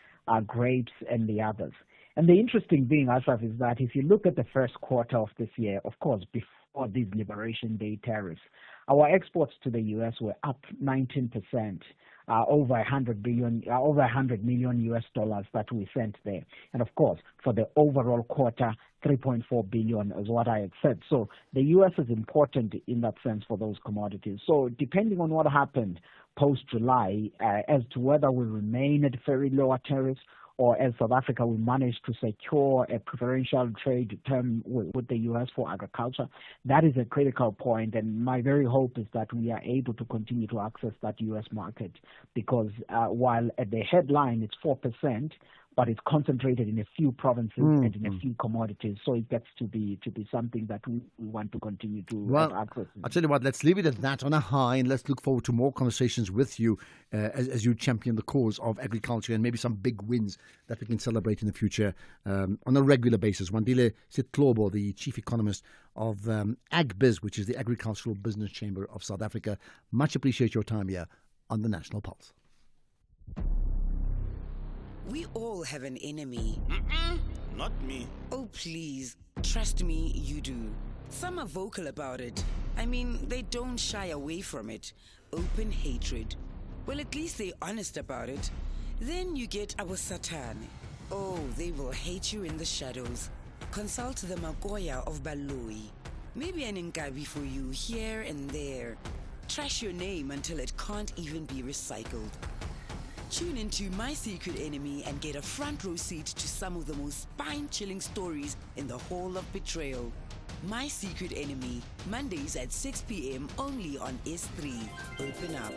grapes, and the others. And the interesting thing, Ashraf, is that if you look at the first quarter of this year, of course, before these Liberation Day tariffs, our exports to the U.S. were up 19%. Over 100 million US dollars that we sent there. And of course, for the overall quarter, 3.4 billion is what I had said. So the US is important in that sense for those commodities. So depending on what happened post-July, as to whether we remain at very lower tariffs or as South Africa, we managed to secure a preferential trade term with the U.S. for agriculture. That is a critical point, and my very hope is that we are able to continue to access that U.S. market because while at the headline it's 4%, but it's concentrated in a few provinces and in a few commodities, so it gets to be something that we want to continue to access. I'll tell you what, let's leave it at that on a high, and let's look forward to more conversations with you as you champion the cause of agriculture and maybe some big wins that we can celebrate in the future on a regular basis. Wandile Sitlobo, the chief economist of AgBiz, which is the Agricultural Business Chamber of South Africa. Much appreciate your time here on the National Pulse. We all have an enemy. Not me. Oh, please. Trust me, you do. Some are vocal about it. I mean, they don't shy away from it. Open hatred. Well, at least they're honest about it. Then you get our Satan. Oh, they will hate you in the shadows. Consult the Magoya of Baloi. Maybe an Nkabi for you here and there. Trash your name until it can't even be recycled. Tune into My Secret Enemy and get a front row seat to some of the most spine-chilling stories in the whole of betrayal. My Secret Enemy, Mondays at 6 p.m. only on S3. Open up.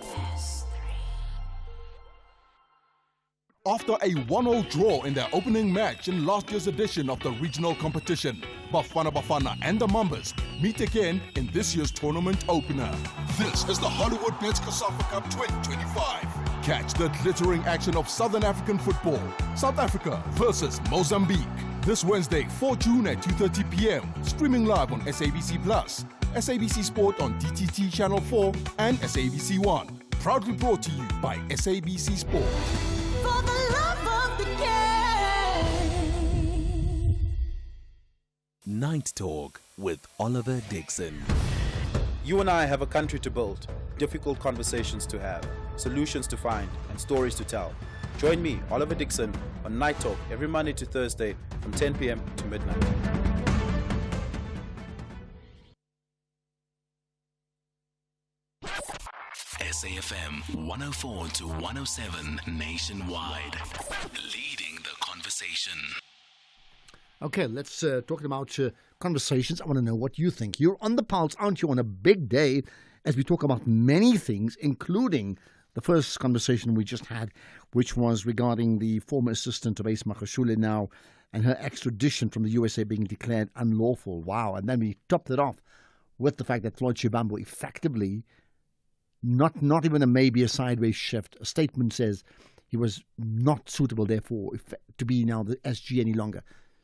After a 1-0 draw in their opening match in last year's edition of the regional competition, Bafana Bafana and the Mambas meet again in this year's tournament opener. This is the Hollywood Bets COSAFA Cup 2025. Catch the glittering action of Southern African football. South Africa versus Mozambique. This Wednesday, 4 June at 2:30 p.m. Streaming live on SABC+, SABC Sport on DTT Channel 4 and SABC 1. Proudly brought to you by SABC Sport. For the love of the game. Night Talk with Oliver Dixon. You and I have a country to build, difficult conversations to have, solutions to find, and stories to tell. Join me, Oliver Dixon, on Night Talk every Monday to Thursday from 10 p.m. to midnight. SAFM 104 to 107 nationwide, leading the conversation. Okay, let's talk about conversations. I want to know what you think. You're on the pulse, aren't you, on a big day as we talk about many things, including the first conversation we just had, which was regarding the former assistant of Ace Magashule now and her extradition from the USA being declared unlawful. Wow. And then we topped it off with the fact that Floyd Shivambu effectively, not even a maybe a sideways shift, a statement says he was not suitable, therefore, to be now the SG any longer.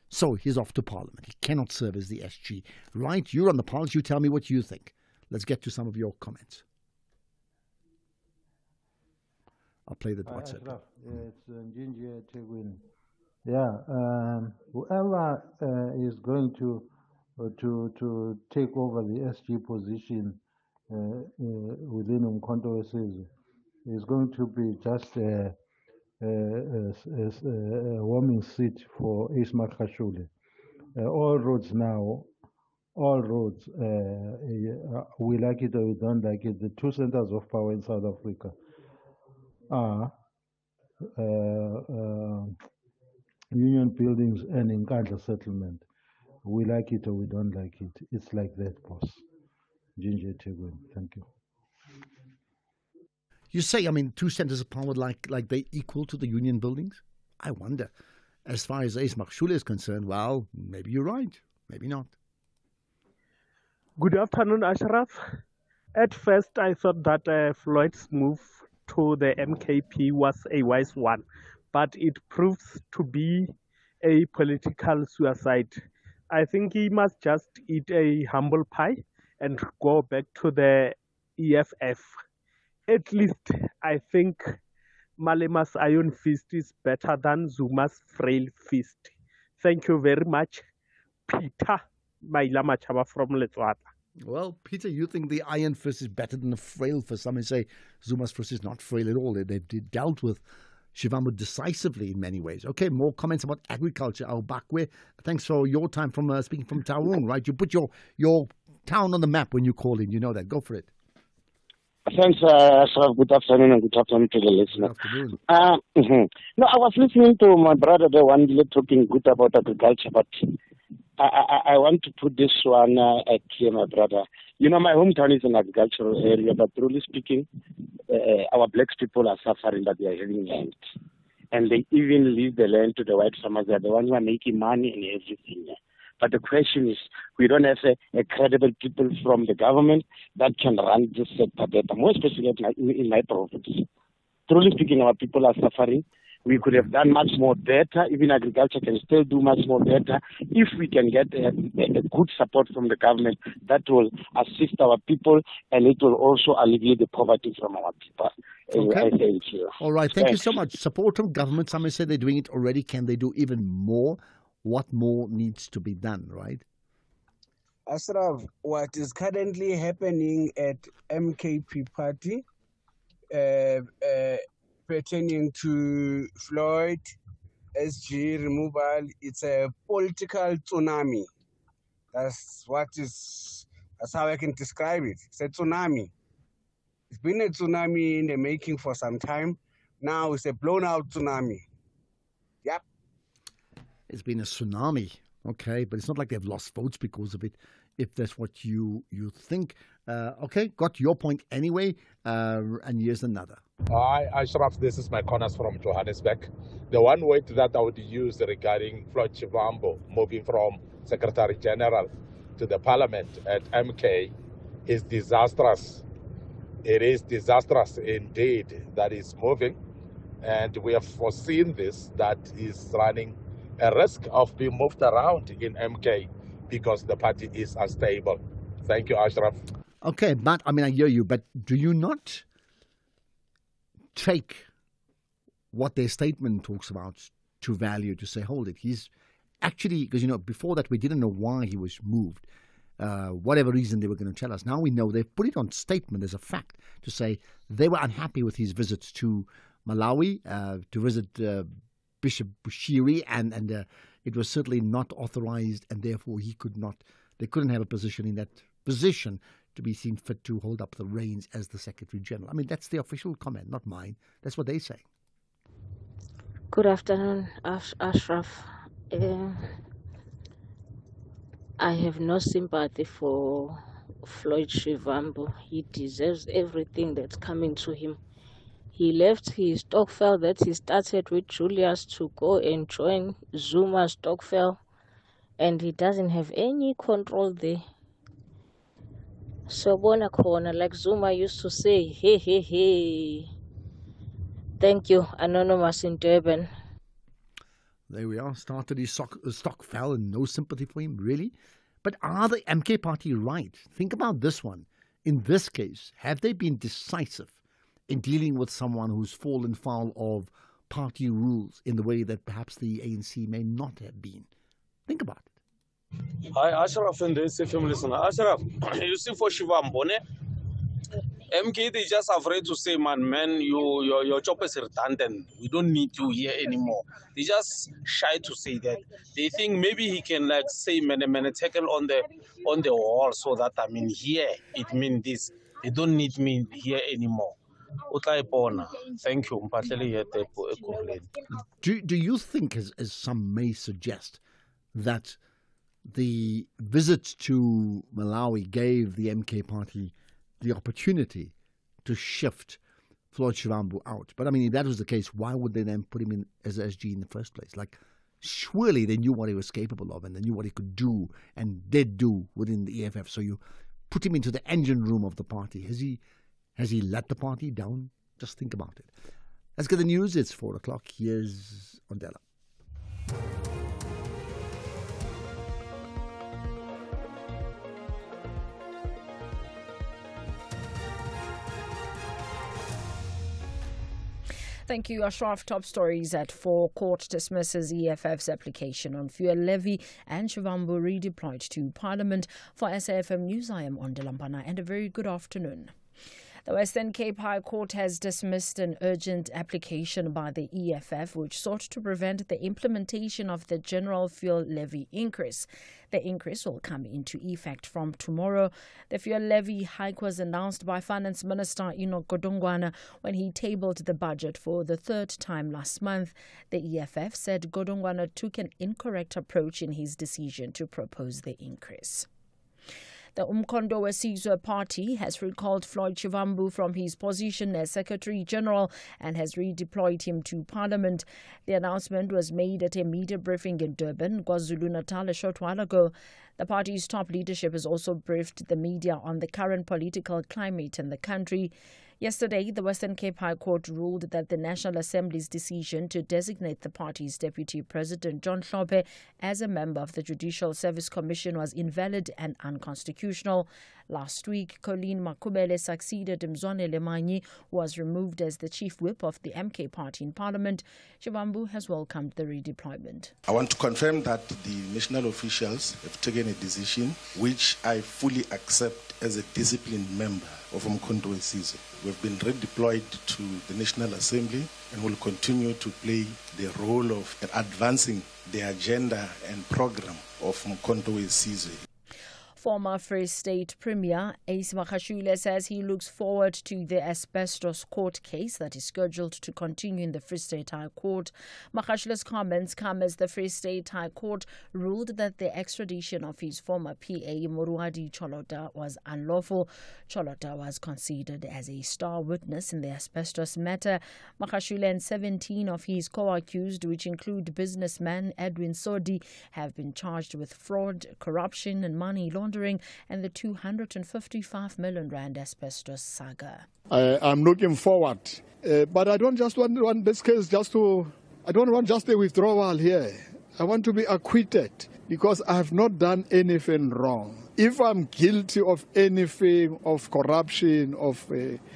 So he's off to Parliament. He cannot serve as the SG. Right? You're on the pulse. You tell me what you think. Let's get to some of your comments. I'll play the WhatsApp. It's Njinji Tegwin. Yeah, whoever is going to take over the SG position within Umkhonto weSizwe is going to be just a warming seat for Ace Magashule. All roads, we like it or we don't like it, the two centers of power in South Africa are union buildings and Nkandla settlement. We like it or we don't like it. It's like that, boss. Ginger Tegwin, thank you. You say, I mean, two centers of power like they equal to the union buildings? I wonder. As far as Ace Magashule is concerned, well, maybe you're right. Maybe not. Good afternoon, Ashraf. At first, I thought that Floyd's move to the MKP was a wise one, but it proves to be a political suicide. I think he must just eat a humble pie and go back to the EFF. At least I think Malema's iron fist is better than Zuma's frail fist. Thank you very much, Peter Maila Machaba from Letswata. Well, Peter, you think the iron fist is better than the frail fist. Some may say Zuma's fist is not frail at all. They've dealt with Shivambu decisively in many ways. Okay, more comments about agriculture. Al Bakwe, thanks for your time from speaking from Taurung, right? You put your town on the map when you call in. You know that. Go for it. Thanks, Ashraf. Good afternoon and good afternoon to the listener. Good afternoon. No, I was listening to my brother, the one talking good about agriculture, but I want to put this one clear, my brother. You know, my hometown is an agricultural area, but truly speaking, our black people are suffering that they are having land. And they even leave the land to the white farmers. They are the ones who are making money and everything. But the question is, we don't have a credible people from the government that can run this sector better, more especially in my province. Truly speaking, our people are suffering. We could have done much more better. Even agriculture can still do much more better if we can get a good support from the government that will assist our people, and it will also alleviate the poverty from our people. Okay. All right. Thank you so much. Support from government. Some may say they're doing it already. Can they do even more? What more needs to be done, right? Ashraf, what is currently happening at MKP party pertaining to Floyd SG removal, it's a political tsunami. That's how I can describe it. It's a tsunami. It's been a tsunami in the making for some time. Now it's a blown out tsunami. Yep. It's been a tsunami, okay, but it's not like they've lost votes because of it, if that's what you think. Okay, got your point anyway, and here's another. Hi, Ashraf, this is my corners from Johannesburg. The one word that I would use regarding Floyd Shivambu moving from Secretary General to the Parliament at MK is disastrous. It is disastrous indeed that is moving, and we have foreseen this, that is running a risk of being moved around in MK because the party is unstable. Thank you, Ashraf. Okay, but I hear you, but do you not take what their statement talks about to value, to say, hold it, he's actually, because, before that we didn't know why he was moved, whatever reason they were going to tell us. Now we know they've put it on statement as a fact to say they were unhappy with his visits to Malawi, to visit Bishop Bushiri, and it was certainly not authorized, and therefore they couldn't have a position in that position to be seen fit to hold up the reins as the Secretary General. That's the official comment, not mine. That's what they say. Good afternoon, Ashraf. I have no sympathy for Floyd Shivambu. He deserves everything that's coming to him. He left his Stokvel that he started with Julius to go and join Zuma's Stokvel, and he doesn't have any control there. So bona corner, like Zuma used to say, hey, hey, hey. Thank you, Anonymous in Durban. There we are. Started his Stokvel and no sympathy for him, really? But are the MK party right? Think about this one. In this case, have they been decisive in dealing with someone who's fallen foul of party rules in the way that perhaps the ANC may not have been? Think about it. Hi, Ashraf and the SFM listener. Ashraf, you see for Shivambu, MK, they just afraid to say, man, your job is redundant. We don't need you here anymore. They just shy to say that. They think maybe he can say tackle on the wall so that here it means this. They don't need me here anymore. Thank you. Do you think, as some may suggest, that the visit to Malawi gave the MK party the opportunity to shift Floyd Shivambu out? But if that was the case, why would they then put him in as SG in the first place? Surely they knew what he was capable of, and they knew what he could do and did do within the EFF. So you put him into the engine room of the party. Has he let the party down? Just think about it. Let's get the news. It's 4:00. Here's Ondela. Thank you, Ashraf. Top stories at 4. Court dismisses EFF's application on fuel levy and Shivambu redeployed to Parliament. For SAFM News, I am Ondelampana, and a very good afternoon. The Western Cape High Court has dismissed an urgent application by the EFF which sought to prevent the implementation of the general fuel levy increase. The increase will come into effect from tomorrow. The fuel levy hike was announced by Finance Minister Enoch Godongwana when he tabled the budget for the third time last month. The EFF said Godongwana took an incorrect approach in his decision to propose the increase. The Umkhonto weSizwe Party has recalled Floyd Shivambu from his position as Secretary General and has redeployed him to Parliament. The announcement was made at a media briefing in Durban, KwaZulu-Natal, a short while ago. The party's top leadership has also briefed the media on the current political climate in the country. Yesterday, the Western Cape High Court ruled that the National Assembly's decision to designate the party's Deputy President John Hlophe as a member of the Judicial Service Commission was invalid and unconstitutional. Last week, Colleen Makubele succeeded Mzwane Lemanyi, who was removed as the chief whip of the MK party in Parliament. Shivambu has welcomed the redeployment. I want to confirm that the national officials have taken a decision which I fully accept as a disciplined member of Umkhonto weSizwe. We've been redeployed to the National Assembly and will continue to play the role of advancing the agenda and program of Umkhonto weSizwe. Former Free State Premier Ace Magashule says he looks forward to the asbestos court case that is scheduled to continue in the Free State High Court. Magashule's comments come as the Free State High Court ruled that the extradition of his former PA Muruadi Cholota was unlawful. Cholota was considered as a star witness in the asbestos matter. Magashule and 17 of his co-accused, which include businessman Edwin Sodi, have been charged with fraud, corruption and money laundering and the 255 million rand asbestos saga. I'm looking forward, but I don't just want this case I don't want just a withdrawal here. I want to be acquitted because I have not done anything wrong. If I'm guilty of anything, of corruption, of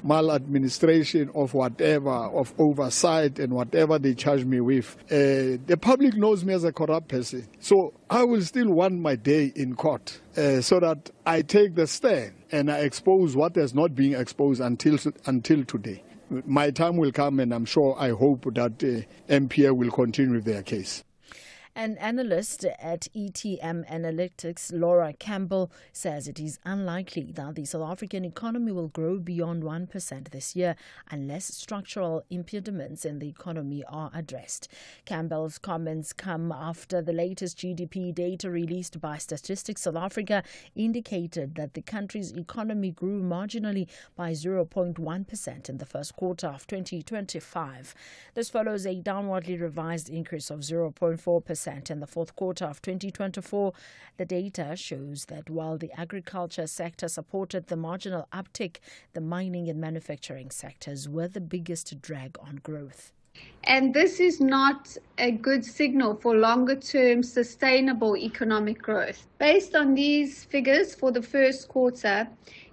maladministration, of whatever, of oversight and whatever they charge me with, the public knows me as a corrupt person. So I will still want my day in court so that I take the stand and I expose what has not been exposed until today. My time will come and I'm sure, I hope that MPA will continue with their case. An analyst at ETM Analytics, Laura Campbell, says it is unlikely that the South African economy will grow beyond 1% this year unless structural impediments in the economy are addressed. Campbell's comments come after the latest GDP data released by Statistics South Africa indicated that the country's economy grew marginally by 0.1% in the first quarter of 2025. This follows a downwardly revised increase of 0.4% in the fourth quarter of 2024. The data shows that while the agriculture sector supported the marginal uptick, the mining and manufacturing sectors were the biggest drag on growth. And this is not a good signal for longer-term sustainable economic growth. Based on these figures for the first quarter,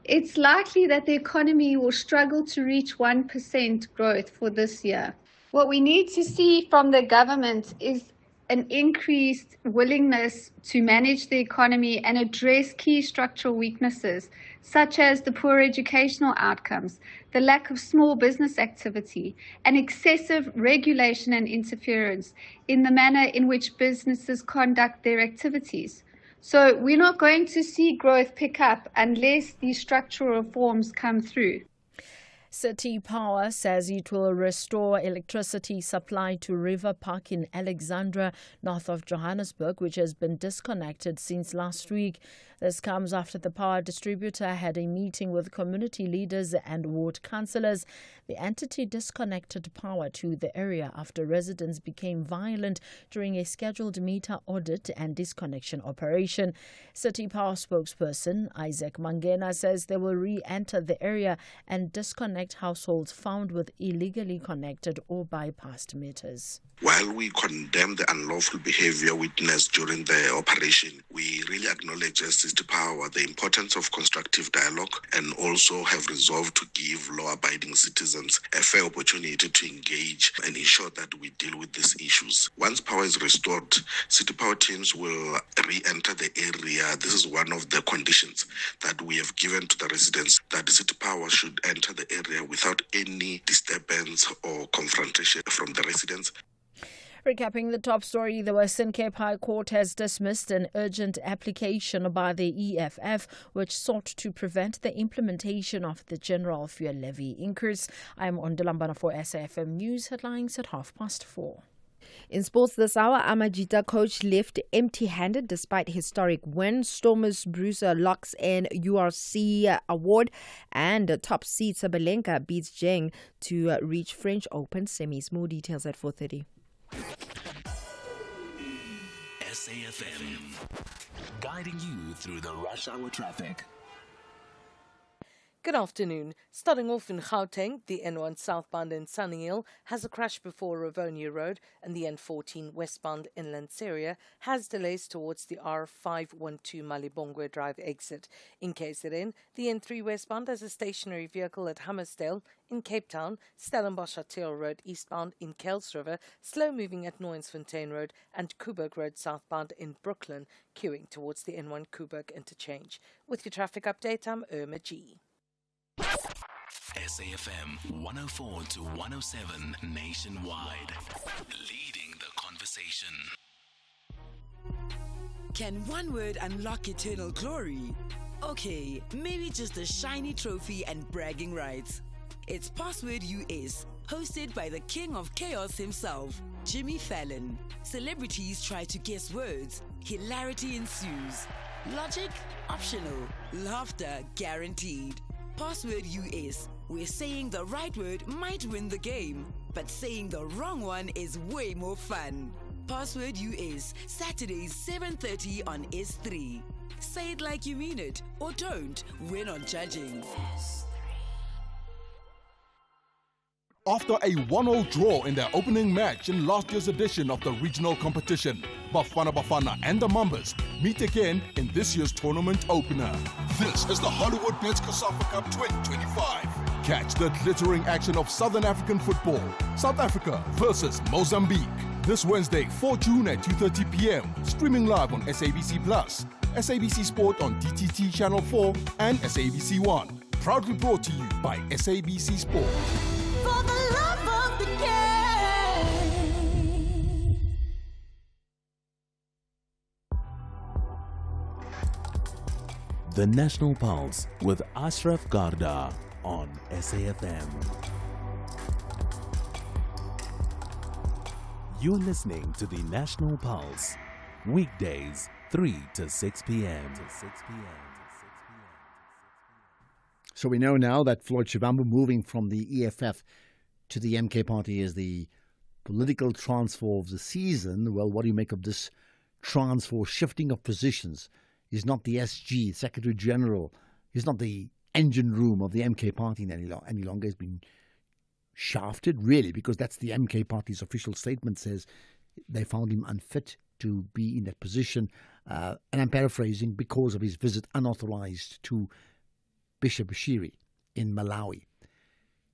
it's likely that the economy will struggle to reach 1% growth for this year. What we need to see from the government is an increased willingness to manage the economy and address key structural weaknesses, such as the poor educational outcomes, the lack of small business activity, and excessive regulation and interference in the manner in which businesses conduct their activities. So we're not going to see growth pick up unless these structural reforms come through. City Power says it will restore electricity supply to River Park in Alexandra, north of Johannesburg, which has been disconnected since last week. This comes after the power distributor had a meeting with community leaders and ward councillors. The entity disconnected power to the area after residents became violent during a scheduled meter audit and disconnection operation. City Power spokesperson Isaac Mangena says they will re-enter the area and disconnect disconnect households found with illegally connected or bypassed meters. While we condemn the unlawful behavior witnessed during the operation, we really acknowledge as City Power the importance of constructive dialogue and also have resolved to give law-abiding citizens a fair opportunity to engage and ensure that we deal with these issues. Once power is restored, City Power teams will re-enter the area. This is one of the conditions that we have given to the residents, that the City Power should enter the area without any disturbance or confrontation from the residents. Recapping the top story, the Western Cape High Court has dismissed an urgent application by the EFF which sought to prevent the implementation of the general fuel levy increase. I am on Delambana for SAFM News headlines at 4:30. In sports this hour, Amajita coach left empty-handed despite historic win. Stormers Bruiser locks in URC award, and top seed Sabalenka beats Zheng to reach French Open semis. More details at 4:30. SAFM, guiding you through the rush hour traffic. Good afternoon. Starting off in Gauteng, the N1 southbound in Sunninghill has a crash before Rivonia Road, and the N14 westbound in Lanseria has delays towards the R512 Malibongwe Drive exit. In KZN, the N3 westbound has a stationary vehicle at Hammersdale. In Cape Town, Stellenbosch Hotel Road eastbound in Kells River, slow moving at Noyensfontein Road, and Coburg Road southbound in Brooklyn, queuing towards the N1 Coburg interchange. With your traffic update, I'm Irma G. SAFM 104 to 107 nationwide, leading the conversation. Can one word unlock eternal glory? Okay, maybe just a shiny trophy and bragging rights. It's Password US, hosted by the king of chaos himself, Jimmy Fallon. Celebrities try to guess words. Hilarity ensues. Logic? Optional. Laughter guaranteed. Password US, where saying the right word might win the game, but saying the wrong one is way more fun. Password US, Saturdays 7:30 on S3. Say it like you mean it, or don't. We're not judging. After a 1-0 draw in their opening match in last year's edition of the regional competition, Bafana Bafana and the Mambas meet again in this year's tournament opener. This is the Hollywood Bets COSAFA Cup 2025. Catch the glittering action of Southern African football. South Africa versus Mozambique. This Wednesday, 4 June at 2:30 p.m. Streaming live on SABC Plus, SABC Sport on DTT Channel 4 and SABC 1. Proudly brought to you by SABC Sport. For the love of the game. The National Pulse with Ashraf Garda on SAFM. You're listening to the National Pulse, weekdays 3 to 6 p.m. So we know now that Floyd Shivambu moving from the EFF to the MK party is the political transfer of the season. Well, what do you make of this transfer, shifting of positions? He's not the SG, Secretary General. He's not the engine room of the MK party any longer. He's been shafted, really, because that's the MK party's official statement says they found him unfit to be in that position. And I'm paraphrasing, because of his visit unauthorized to Bishop Bashiri in Malawi.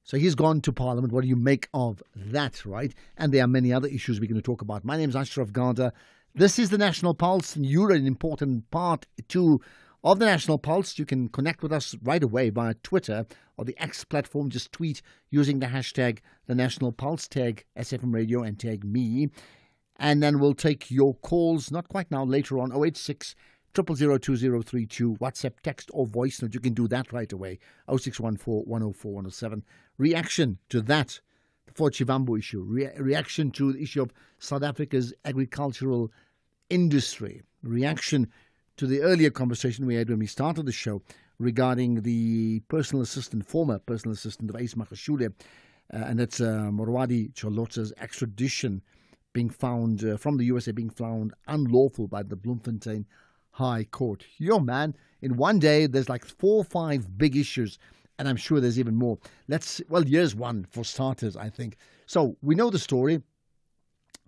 So he's gone to Parliament. What do you make of that, right? And there are many other issues we're going to talk about. My name is Ashraf Garda. This is the National Pulse, and you're an important part too of the National Pulse. You can connect with us right away via Twitter or the X platform. Just tweet using the hashtag The National Pulse, tag SFM Radio and tag me. And then we'll take your calls, not quite now, later on, 086 0002032, WhatsApp, text or voice note. You can do that right away, 0614 104 107. Reaction to that, the Floyd Shivambu issue, reaction to the issue of South Africa's agricultural industry, reaction to the earlier conversation we had when we started the show regarding the former personal assistant of Ace Magashule, and that's Morwadi Cholota's extradition being found from the USA being found unlawful by the Bloemfontein High Court. Yo, man, in one day, there's like 4 or 5 big issues and I'm sure there's even more. Here's one for starters, I think. So we know the story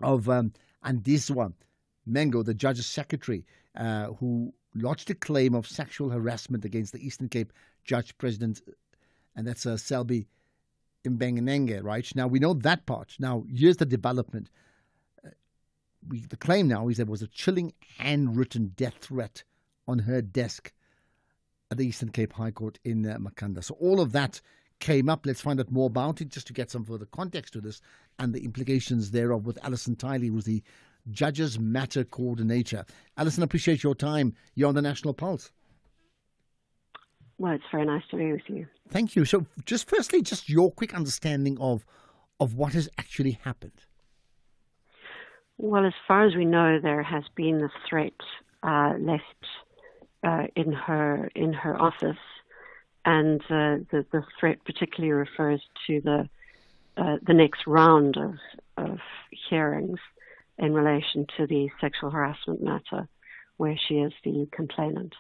of Andiswa Mengo, the judge's secretary, who lodged a claim of sexual harassment against the Eastern Cape judge president, and that's Selby Mbengenenge, right? Now, we know that part. Now, here's the development. The claim now is there was a chilling handwritten death threat on her desk at the Eastern Cape High Court in Makanda. So all of that came up. Let's find out more about it just to get some further context to this and the implications thereof with Alison Tiley, who's the Judges Matter Coordinator. Alison, appreciate your time. You're on the National Pulse. Well, it's very nice to be with you. Thank you. So just firstly, just your quick understanding of what has actually happened. Well, as far as we know, there has been this threat left in her office, and the threat particularly refers to the next round of hearings in relation to the sexual harassment matter, where she is the complainant.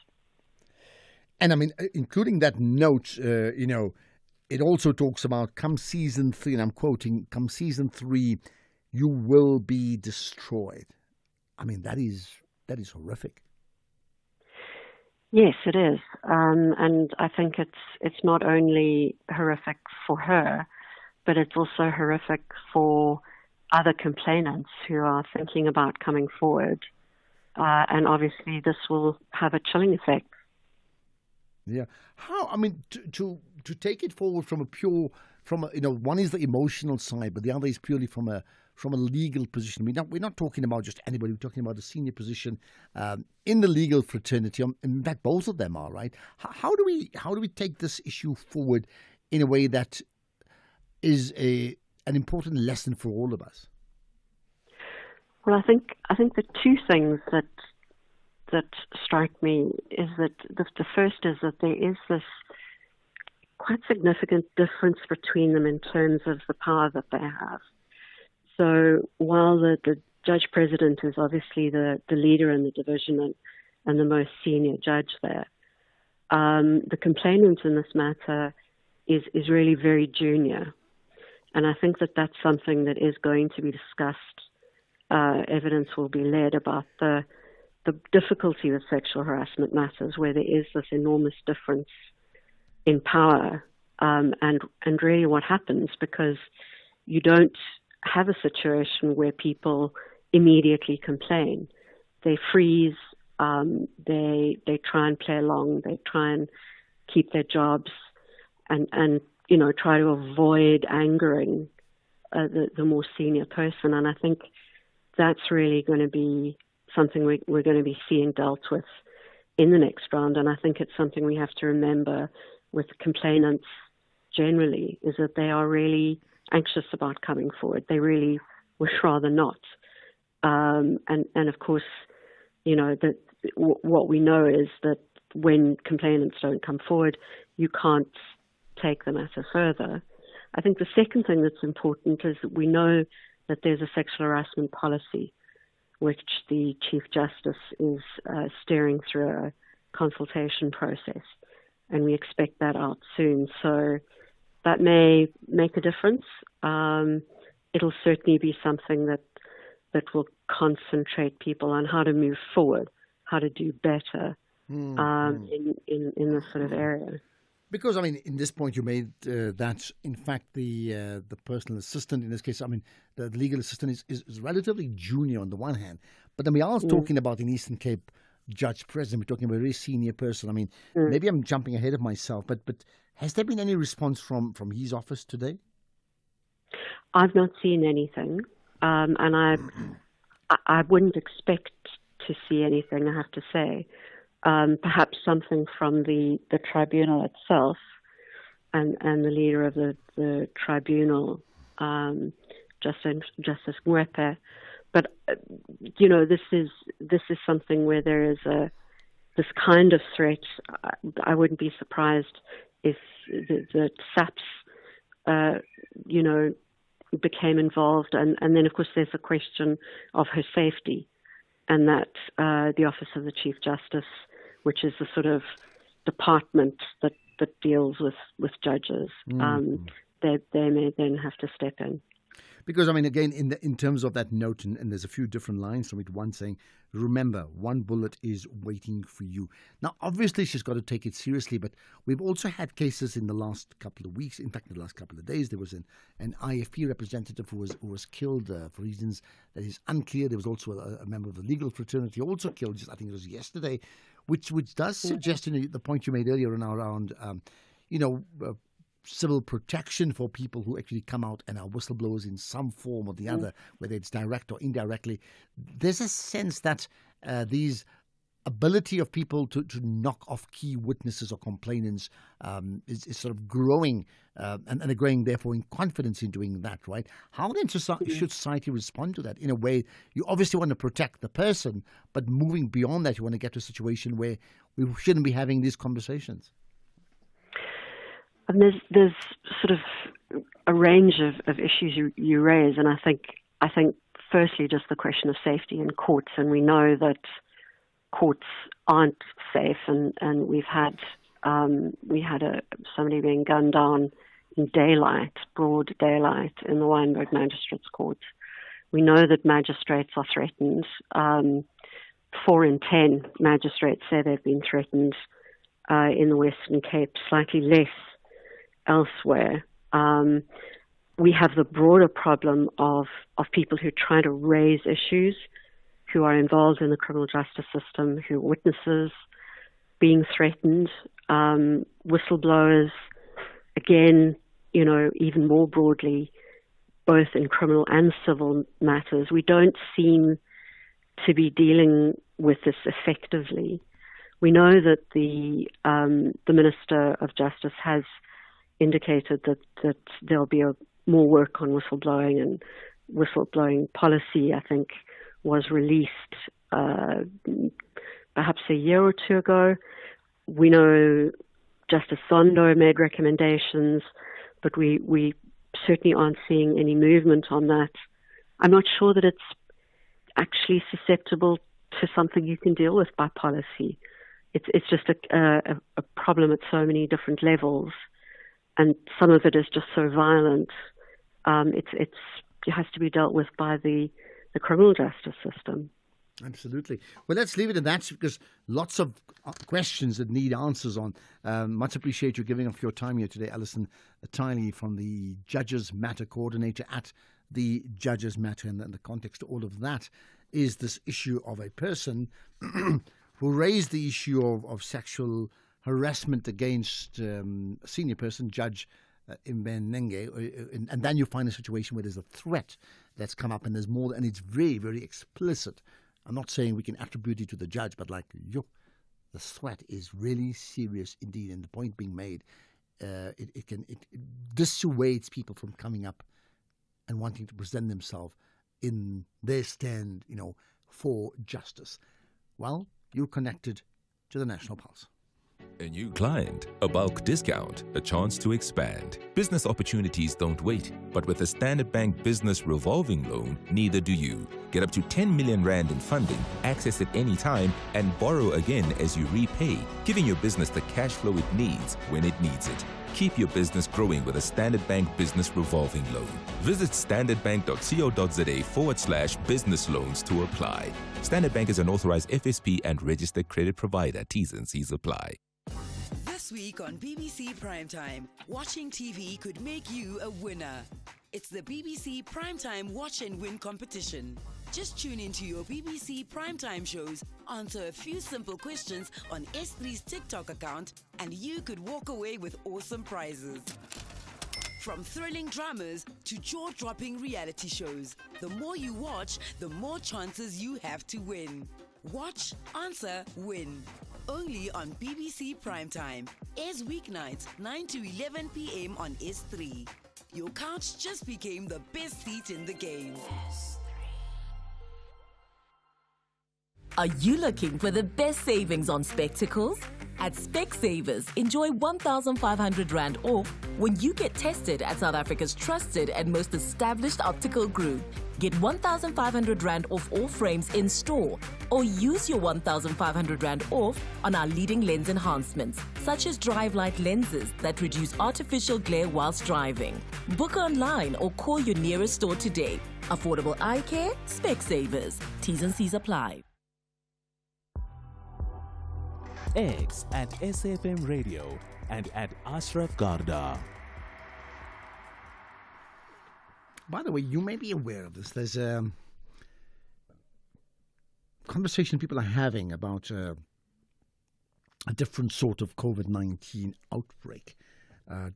And I mean, including that note, it also talks about come season 3, and I'm quoting, come season 3, you will be destroyed. I mean, that is horrific. Yes, it is. And I think it's not only horrific for her, but it's also horrific for other complainants who are thinking about coming forward. And obviously this will have a chilling effect. Yeah. How, I mean, to take it forward from one is the emotional side, but the other is purely from a legal position. We're not talking about just anybody. We're talking about a senior position in the legal fraternity. In fact, both of them are, right. How do we take this issue forward in a way that is an important lesson for all of us? Well, I think the two things that strike me is that the first is that there is this quite significant difference between them in terms of the power that they have. So while the judge president is obviously the leader in the division and the most senior judge there, the complainant in this matter is really very junior. And I think that that's something that is going to be discussed. Evidence will be led about the difficulty with sexual harassment matters, where there is this enormous difference in power, and really what happens, because you don't have a situation where people immediately complain. They freeze, they try and play along, they try and keep their jobs, and try to avoid angering the more senior person. And I think that's really going to be something we're going to be seeing dealt with in the next round. And I think it's something we have to remember with complainants generally, is that they are really anxious about coming forward. They really would rather not. And of course, that what we know is that when complainants don't come forward, you can't take the matter further. I think the second thing that's important is that we know that there's a sexual harassment policy, which the Chief Justice is steering through a consultation process, and we expect that out soon. So that may make a difference. It'll certainly be something that will concentrate people on how to move forward, how to do better in this sort of area. Because, I mean, in this point you made that, in fact, the personal assistant, in this case, I mean, the legal assistant is relatively junior on the one hand. But then we are talking about an Eastern Cape judge president. We're talking about a very senior person. I mean, maybe I'm jumping ahead of myself, but has there been any response from his office today? I've not seen anything. And I wouldn't expect to see anything, I have to say. Perhaps something from the tribunal itself and the leader of the tribunal, Justice Ngwepe. But this is something where there is this kind of threat. I wouldn't be surprised if the SAPS, became involved, and then of course there's a question of her safety, and that the Office of the Chief Justice, which is the sort of department that deals with judges. They may then have to step in. Because, I mean, again, in terms of that note, and there's a few different lines from it, one saying, remember, one bullet is waiting for you. Now, obviously, she's got to take it seriously, but we've also had cases in the last couple of weeks. In fact, in the last couple of days, there was an IFP representative who was killed for reasons that is unclear. There was also a member of the legal fraternity also killed, I think it was yesterday, which does suggest, the point you made earlier around, civil protection for people who actually come out and are whistleblowers in some form or the other, whether it's direct or indirectly. There's a sense that these ability of people to knock off key witnesses or complainants is sort of growing, and they're growing, therefore, in confidence in doing that, right? How then should society respond to that? In a way, you obviously want to protect the person, but moving beyond that, you want to get to a situation where we shouldn't be having these conversations. And there's sort of a range of issues you raise, and I think firstly just the question of safety in courts, and we know that courts aren't safe, and we had somebody being gunned down in broad daylight in the Wynberg Magistrates Court. We know that magistrates are threatened. 4 in 10 magistrates say they've been threatened in the Western Cape, slightly less elsewhere. We have the broader problem of people who try to raise issues, who are involved in the criminal justice system, who are witnesses being threatened, whistleblowers, again, even more broadly, both in criminal and civil matters. We don't seem to be dealing with this effectively. We know that the Minister of Justice has indicated that there'll be more work on whistleblowing, and whistleblowing policy, I think, was released perhaps a year or two ago. We know Justice Zondo made recommendations, but we certainly aren't seeing any movement on that. I'm not sure that it's actually susceptible to something you can deal with by policy. It's just a problem at so many different levels, and some of it is just so violent. It has to be dealt with by the criminal justice system. Absolutely. Well, let's leave it at that, because lots of questions that need answers on. Much appreciate you giving up your time here today, Alison Tiley from the Judges Matter Coordinator at the Judges Matter. And the context to all of that is this issue of a person who raised the issue of sexual harassment against a senior person, Judge Mbenenge, and then you find a situation where there's a threat that's come up, and there's more, and it's very, very explicit. I'm not saying we can attribute it to the judge, but the threat is really serious indeed. And the point being made, it dissuades people from coming up and wanting to present themselves in their stand, for justice. Well, you're connected to the National Pulse. A new client, a bulk discount, a chance to expand. Business opportunities don't wait, but with the Standard Bank Business Revolving Loan, neither do you. Get up to 10 million Rand in funding, access it anytime, and borrow again as you repay, giving your business the cash flow it needs when it needs it. Keep your business growing with a Standard Bank Business Revolving Loan. Visit standardbank.co.za/business loans to apply. Standard Bank is an authorized FSP and registered credit provider. T's and C's apply. This week on BBC Primetime, watching TV could make you a winner. It's the BBC Primetime Watch and Win competition. Just tune into your BBC Primetime shows, answer a few simple questions on S3's TikTok account, and you could walk away with awesome prizes. From thrilling dramas to jaw-dropping reality shows, the more you watch, the more chances you have to win. Watch, answer, win. Only on BBC Primetime. Airs weeknights 9 to 11 p.m. on S3. Your couch just became the best seat in the game. Are you looking for the best savings on spectacles? At Specsavers, enjoy 1,500 Rand off when you get tested at South Africa's trusted and most established optical group. Get 1,500 Rand off all frames in store, or use your 1,500 Rand off on our leading lens enhancements, such as drive light lenses that reduce artificial glare whilst driving. Book online or call your nearest store today. Affordable eye care, Specsavers. T's and C's apply. X at SFM Radio and at Ashraf Garda. By the way, you may be aware of this. There's a conversation people are having about a different sort of COVID-19 outbreak,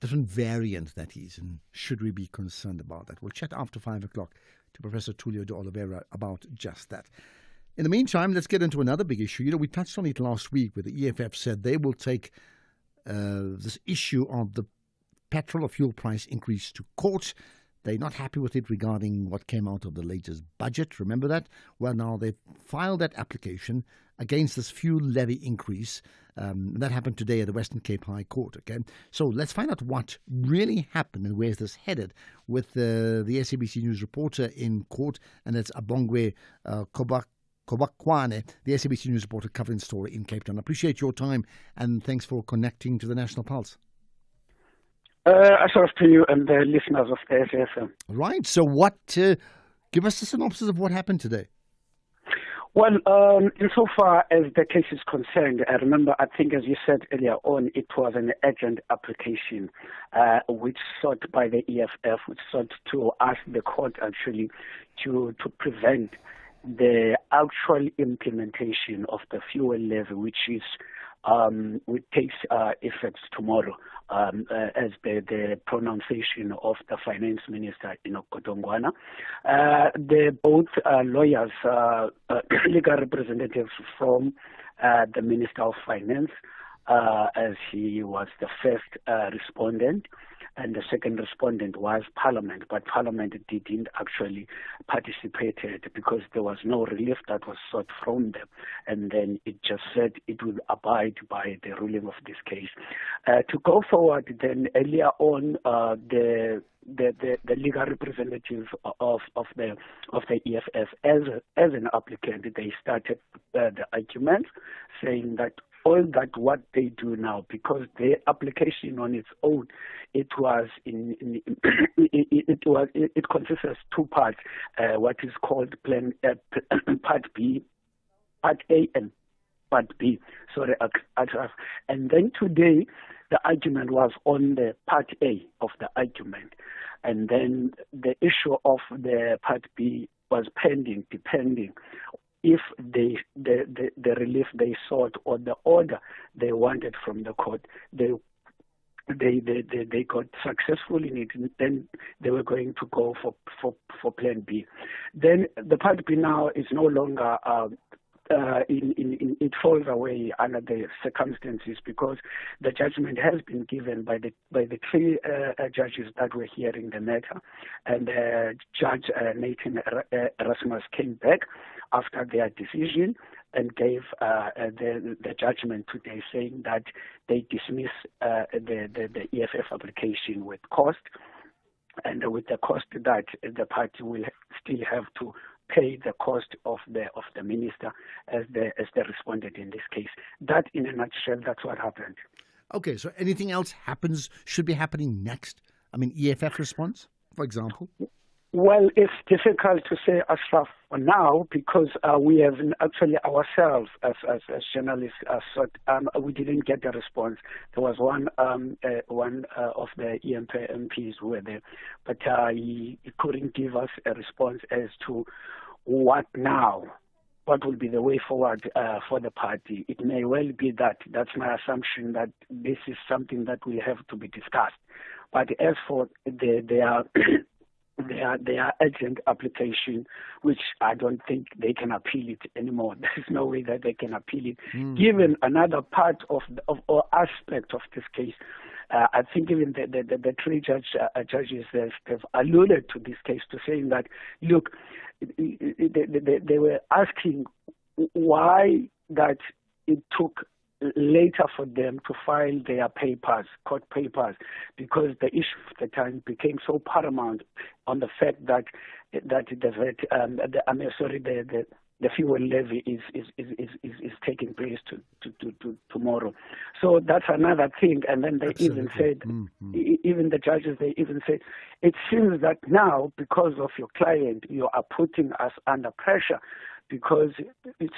different variant that is, and should we be concerned about that? We'll chat after 5 o'clock to Professor Tulio de Oliveira about just that. In the meantime, let's get into another big issue. We touched on it last week where the EFF said they will take this issue of the petrol or fuel price increase to court. They're not happy with it regarding what came out of the latest budget. Remember that? Well, now they've filed that application against this fuel levy increase. That happened today at the Western Cape High Court. Okay, so let's find out what really happened and where's this headed with the SABC News reporter in court, and that's Abongwe Kobakwane, the SABC News reporter covering the story in Cape Town. I appreciate your time and thanks for connecting to the National Pulse. Ashraf, to you and the listeners of the SFM. Right. So what, give us a synopsis of what happened today. Well, insofar as the case is concerned, I remember, I think as you said earlier on, it was an urgent application which sought by the EFF, which sought to ask the court actually to prevent the actual implementation of the fuel levy, which takes effect tomorrow, as the pronunciation of the finance minister, Godongwana. Both lawyers, legal representatives from the Minister of Finance, as he was the first respondent, and the second respondent was Parliament, but Parliament didn't actually participate because there was no relief that was sought from them, and then it just said it will abide by the ruling of this case. To go forward, then earlier on, the legal representative of the EFF as an applicant, they started the argument saying that all that what they do now, because the application on its own, it consists of two parts, what is called Plan Part B, Part A and Part B. Sorry, and then today the argument was on the Part A of the argument, and then the issue of the Part B was pending, depending if the relief they sought or the order they wanted from the court, they got successful in it, and then they were going to go for Plan B. Then the Part B now is no longer it falls away under the circumstances because the judgment has been given by the three judges that were hearing the matter, and Judge Nathan Erasmus came back after their decision and gave the judgment today, saying that they dismiss the EFF application with cost, and with the cost that the party will still have to pay the cost of the minister as the respondent in this case. That, in a nutshell, that's what happened. Okay, so anything else should be happening next? I mean, EFF response, for example? Well, it's difficult to say, Ashraf, for now, because we have actually ourselves, as journalists, we didn't get a response. There was one of the EMP MPs who were there, but he couldn't give us a response as to what now. What will be the way forward for the party? It may well be that's my assumption, that this is something that will have to be discussed. But as for their urgent application, which I don't think they can appeal it anymore. There's no way that they can appeal it. Given another part of or aspect of this case, I think even the three judges have alluded to this case to saying that, look, they were asking why that it took later for them to file their papers, court papers, because the issue at the time became so paramount on the fact that the fuel levy is taking place to tomorrow. So that's another thing. And then they even said, even the judges, they even said, it seems that now, because of your client, you are putting us under pressure, because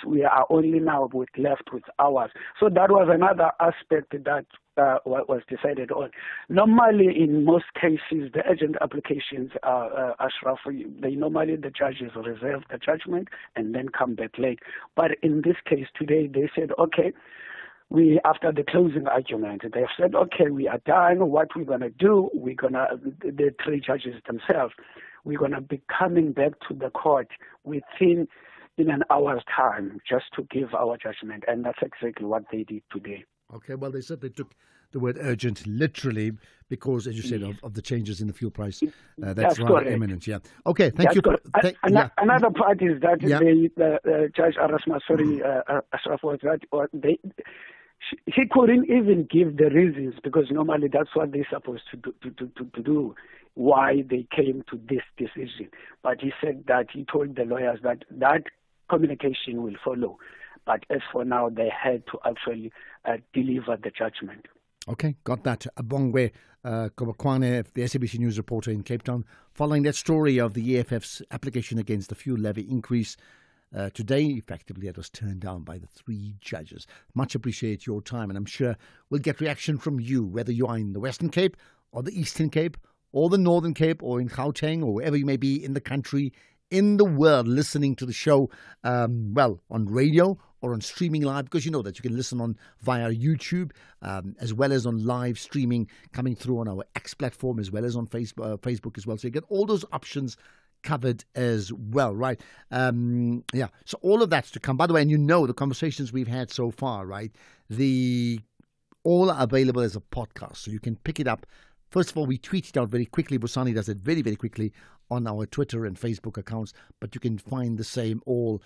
we are only now left with hours. So that was another aspect that was decided on. Normally, in most cases, the urgent applications are, Ashraf, normally the judges reserve the judgment and then come back late. But in this case today, they said, okay, after the closing argument, they've said, okay, we are done. What we're going to do, the three judges themselves, we're going to be coming back to the court in an hour's time, just to give our judgment. And that's exactly what they did today. Okay, well, they said they took the word urgent literally because, as you said, of the changes in the fuel price. That's rather correct. imminent, yeah. Okay, thank you. Another part is that the Judge Ashraf was that he couldn't even give the reasons, because normally that's what they're supposed to do, why they came to this decision. But he said that he told the lawyers that communication will follow. But as for now, they had to actually deliver the judgment. Okay, got that. Abongwe Kobakwane, the SABC News reporter in Cape Town, following that story of the EFF's application against the fuel levy increase. Today, effectively, it was turned down by the three judges. Much appreciate your time, and I'm sure we'll get reaction from you, whether you are in the Western Cape or the Eastern Cape or the Northern Cape or in Gauteng or wherever you may be in the country, in the world, listening to the show, on radio or on streaming live, because you know that you can listen on via YouTube, as well as on live streaming coming through on our X platform, as well as on Facebook as well. So you get all those options covered as well, right? So all of that's to come. By the way, and you know the conversations we've had so far, right? All are available as a podcast, so you can pick it up. First of all, we tweet it out very quickly. Busani does it very, very quickly on our Twitter and Facebook accounts, but you can find the same all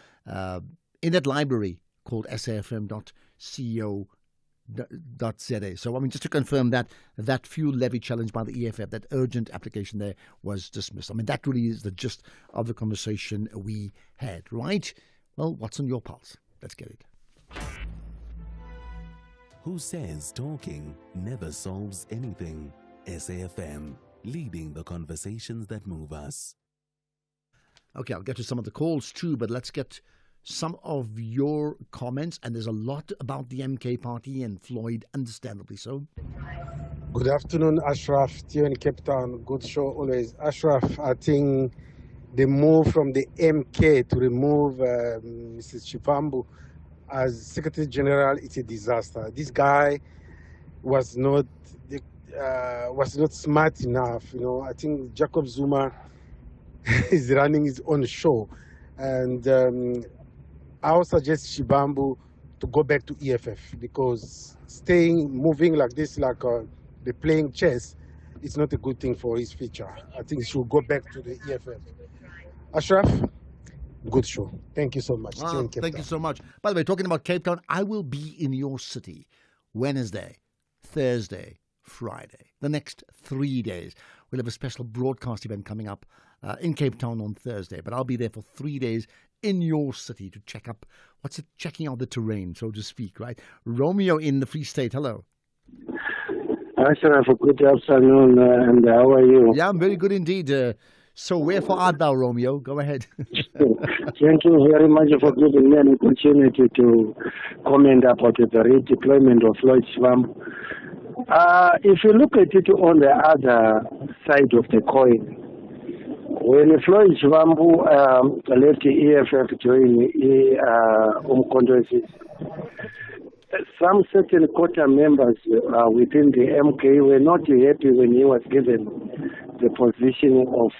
in that library called safm.co.za. So, just to confirm that fuel levy challenge by the EFF, that urgent application there was dismissed. That really is the gist of the conversation we had, right? Well, what's on your pulse? Let's get it. Who says talking never solves anything? SAFM, leading the conversations that move us. Okay, I'll get to some of the calls too, but let's get some of your comments. And there's a lot about the MK party and Floyd, understandably so. Good afternoon, Ashraf. Theo in Cape Town. Good show always. Ashraf, I think the move from the MK to remove Mrs. Shivambu as Secretary General, it's a disaster. This guy was not smart enough. I think Jacob Zuma is running his own show, and I would suggest Shivambu to go back to EFF, because moving like this, like they're playing chess, it's not a good thing for his future. I think he should go back to the EFF. Ashraf, good show. Thank you so much. Thank you so much. By the way, talking about Cape Town, I will be in your city Wednesday, Thursday, Friday. The next 3 days. We'll have a special broadcast event coming up in Cape Town on Thursday, but I'll be there for 3 days in your city to checking out the terrain, so to speak, right? Romeo in the Free State, hello. Ashraf, good afternoon, and how are you? Yeah, I'm very good indeed. So wherefore art thou, Romeo? Go ahead. Thank you very much for giving me an opportunity to comment about the redeployment of Floyd Shivambu. If you look at it on the other side of the coin, when Floyd Shivambu left the EFF to join Umkhonto, some certain quota members within the MK were not happy when he was given the position of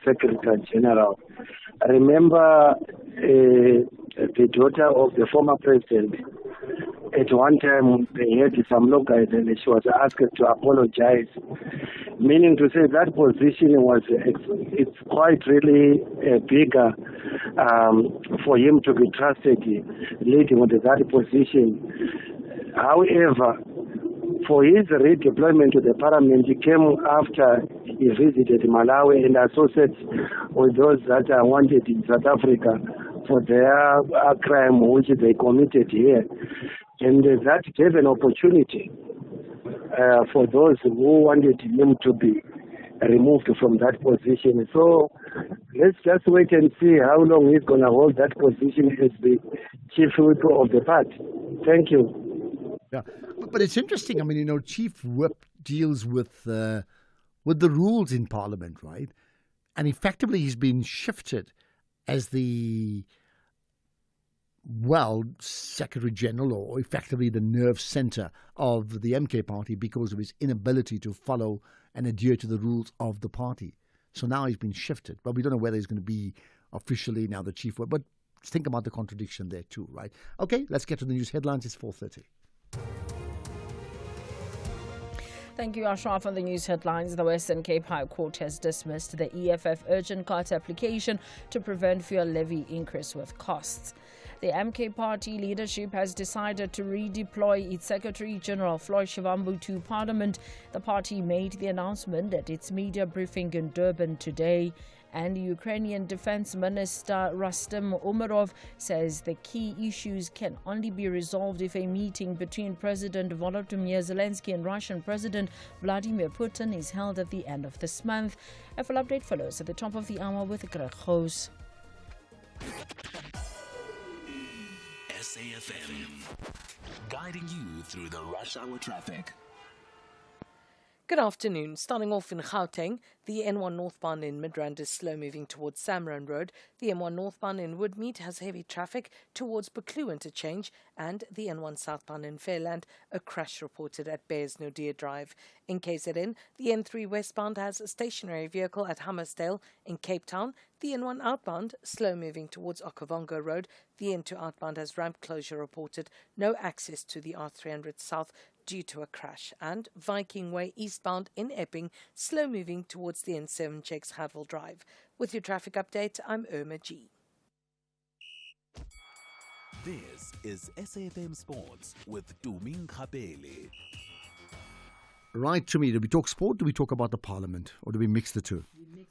Secretary General. I remember the daughter of the former president. At one time, they had some local, and she was asked to apologize, meaning to say that position it's quite really bigger for him to be trusted leading on that position. However, for his redeployment to the parliament, he came after he visited Malawi and associates with those that are wanted in South Africa for their crime which they committed here. And that gave an opportunity for those who wanted him to be removed from that position. So let's just wait and see how long he's going to hold that position as the chief whip of the party. Thank you. Yeah, but it's interesting. I mean, Chief Whip deals with the rules in Parliament, right? And effectively, he's been shifted as the Secretary General, or effectively the nerve center of the MK party, because of his inability to follow and adhere to the rules of the party. So now he's been shifted, but we don't know whether he's going to be officially now the chief whip. But think about the contradiction there too, right? Okay, let's get to the news headlines. It's 4:30. Thank you, Ashraf. On the news headlines, the Western Cape High Court has dismissed the EFF urgent cut application to prevent fuel levy increase with costs. The MK party leadership has decided to redeploy its Secretary General Floyd Shivambu to Parliament. The party made the announcement at its media briefing in Durban today. And Ukrainian Defense Minister Rustem Umerov says the key issues can only be resolved if a meeting between President Volodymyr Zelensky and Russian President Vladimir Putin is held at the end of this month. A full update follows at the top of the hour with Greg Hoos. SAFM, guiding you through the rush hour traffic. Good afternoon. Starting off in Gauteng, the N1 northbound in Midrand is slow moving towards Samron Road. The M1 northbound in Woodmead has heavy traffic towards Buccleuch interchange, and the N1 southbound in Fairland, a crash reported at Bears Nodia Drive. In KZN, the N3 westbound has a stationary vehicle at Hammersdale. In Cape Town, the N1 outbound slow moving towards Okavango Road. The N2 outbound has ramp closure reported, no access to the R300 south due to a crash. And Viking Way eastbound in Epping, slow moving towards the N7 checks Hadwell Drive. With your traffic update, I'm Irma G. This is SAFM Sports with Tuming Kapele. Right, to me, do we talk sport? Do we talk about the parliament? Or do we mix the two?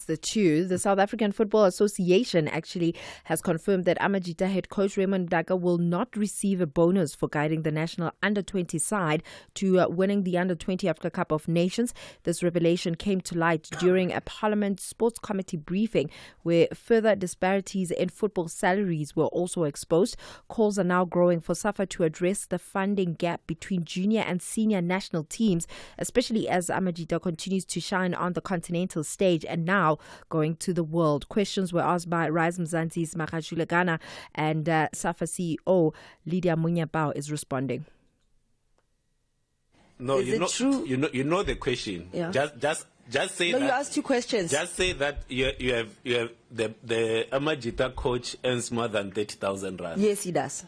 The two. The South African Football Association actually has confirmed that Amajita head coach Raymond Mdaka will not receive a bonus for guiding the national under-20 side to winning the Under-20 Africa Cup of Nations. This revelation came to light during a Parliament Sports Committee briefing where further disparities in football salaries were also exposed. Calls are now growing for SAFA to address the funding gap between junior and senior national teams, especially as Amajita continues to shine on the continental stage and now going to the world. Questions were asked by Rise Mzansi's Makashulegana, and SAFA CEO Lydia Munyapao is responding. No, Is it true? You know the question. Yeah. Just say No, that. you asked two questions. Just say that you have the Amajita coach earns more than 30,000 rand. Yes, he does.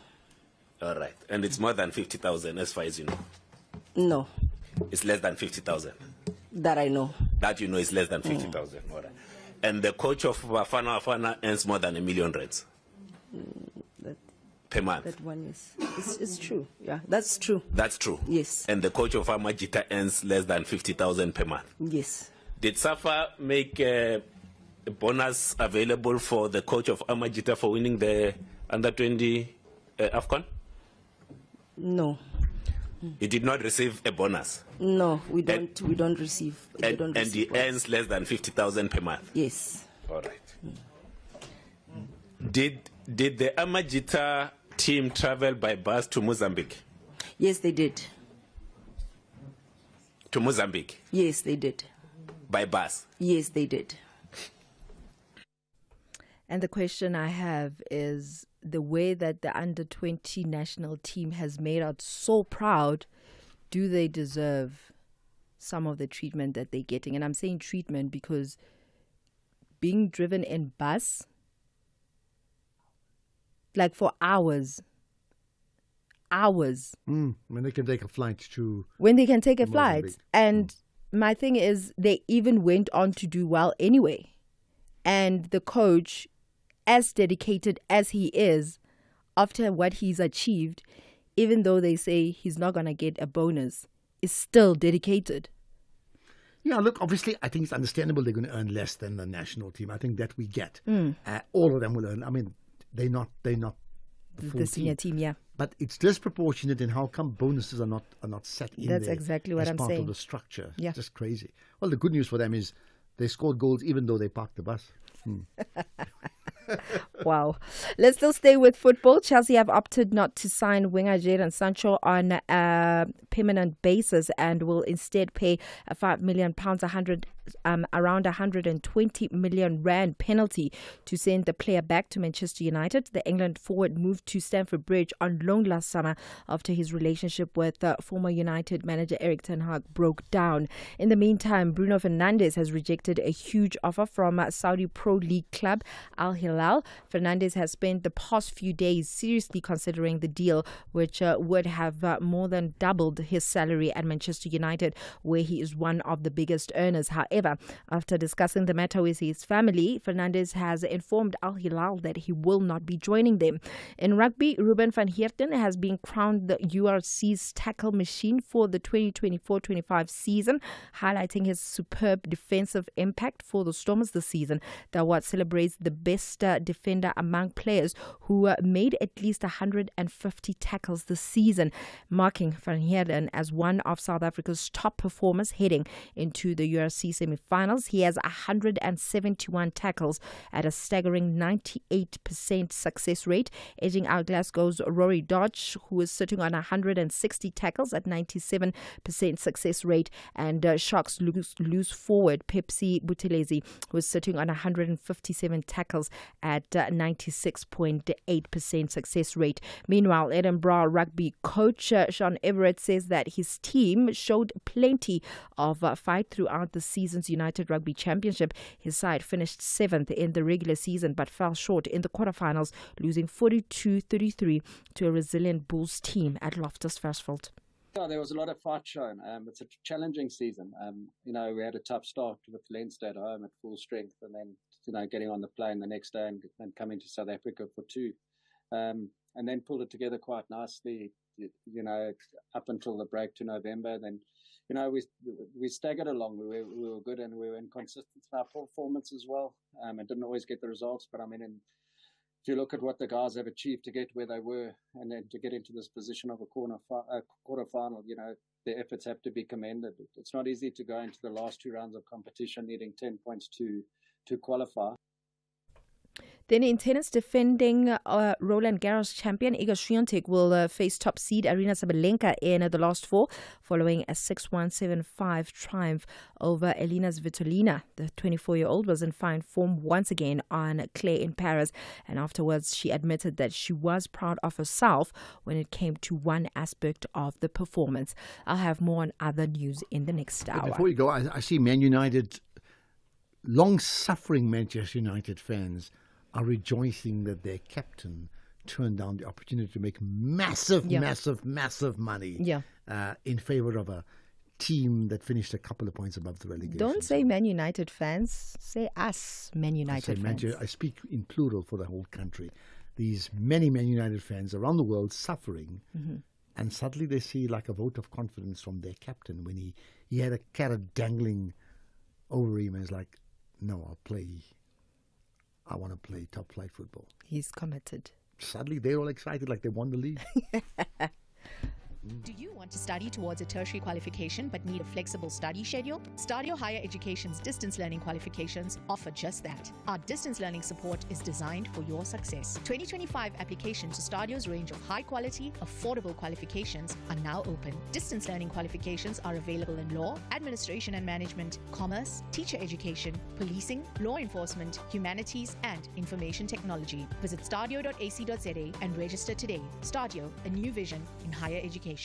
All right, and it's more than 50,000 as far as you know. No, It's less than 50,000. that I know. That you know is less than 50,000. All right. And the coach of Bafana earns more than 1 million rands per month. That one it's true. Yeah, that's true. That's true. Yes. And the coach of Amajita earns less than 50,000 per month. Yes. Did SAFA make a bonus available for the coach of Amajita for winning the Under-20 AFCON? No. He did not receive a bonus. No, we don't. We don't receive. And he earns less than 50,000 per month. Yes. All right. Did the Amajita team travel by bus to Mozambique? Yes, they did. To Mozambique? Yes, they did. By bus? Yes, they did. And the question I have is the way that the under-20 national team has made out so proud, do they deserve some of the treatment that they're getting? And I'm saying treatment because being driven in bus, like for hours. When they can take a flight to... When they can take a Mozambique. flight. And my thing is, they even went on to do well anyway. And the coach, as dedicated as he is, after what he's achieved, even though they say he's not going to get a bonus, is still dedicated. Yeah, look, obviously, I think it's understandable they're going to earn less than the national team. I think that we get. Mm. All of them will earn. I mean, they're not the full senior team, yeah. But it's disproportionate in how come bonuses are not set in That's there exactly what as I'm part saying. of the structure. Yeah. It's just crazy. Well, the good news for them is they scored goals even though they parked the bus. Wow. Let's still stay with football. Chelsea have opted not to sign winger Jadon Sancho on a permanent basis and will instead pay a £5 million, around 120 million rand penalty to send the player back to Manchester United. The England forward moved to Stamford Bridge on loan last summer after his relationship with former United manager Erik ten Hag broke down. In the meantime, Bruno Fernandes has rejected a huge offer from Saudi Pro League club Al Hilal. Fernandes has spent the past few days seriously considering the deal, which would have more than doubled his salary at Manchester United, where he is one of the biggest earners. However, after discussing the matter with his family, Fernandes has informed Al Hilal that he will not be joining them. In rugby, Ruben van Heerden has been crowned the URC's tackle machine for the 2024-25 season, highlighting his superb defensive impact for the Stormers this season. The award celebrates the best defender among players who made at least 150 tackles this season, marking Van Heerden as one of South Africa's top performers heading into the URC semi-finals. He has 171 tackles at a staggering 98% success rate, edging out Glasgow's Rory Dodge, who is sitting on 160 tackles at 97% success rate, and Sharks loose forward Pepsi Buthelezi, who is sitting on 157 tackles at 96.8% success rate. Meanwhile, Edinburgh rugby coach Sean Everett says that his team showed plenty of fight throughout the season's United Rugby Championship. His side finished 7th in the regular season but fell short in the quarterfinals, losing 42-33 to a resilient Bulls team at Loftus Versfeld. Oh, there was a lot of fight shown. It's a challenging season. We had a tough start with Leinster at home at full strength, and then getting on the plane the next day and coming to South Africa for 2, and then pulled it together quite nicely. Up until the break to November, then we staggered along. We were good and we were inconsistent in our performance as well. And didn't always get the results, but if you look at what the guys have achieved to get where they were and then to get into this position of a quarterfinal, their efforts have to be commended. It's not easy to go into the last 2 rounds of competition needing 10 points to qualify. Then in tennis, defending Roland Garros champion Iga Swiatek will face top seed Aryna Sabalenka in the last 4 following a 6-1, 7-5 triumph over Elina Svitolina. The 24-year-old was in fine form once again on clay in Paris, and afterwards she admitted that she was proud of herself when it came to one aspect of the performance. I'll have more on other news in the next hour. Before you go, I see Man United, long-suffering Manchester United fans are rejoicing that their captain turned down the opportunity to make massive money in favour of a team that finished a couple of points above the relegation. Don't say Man United fans, say us Man United fans. I speak in plural for the whole country. These many Man United fans around the world suffering, and suddenly they see like a vote of confidence from their captain when he had a carrot dangling over him and is like, no, I want to play top flight football. He's committed. Suddenly they're all excited like they won the league. Do you want to study towards a tertiary qualification but need a flexible study schedule? Stadio Higher Education's distance learning qualifications offer just that. Our distance learning support is designed for your success. 2025 applications to Stadio's range of high-quality, affordable qualifications are now open. Distance learning qualifications are available in law, administration and management, commerce, teacher education, policing, law enforcement, humanities, and information technology. Visit stadio.ac.za and register today. Stadio, a new vision in higher education.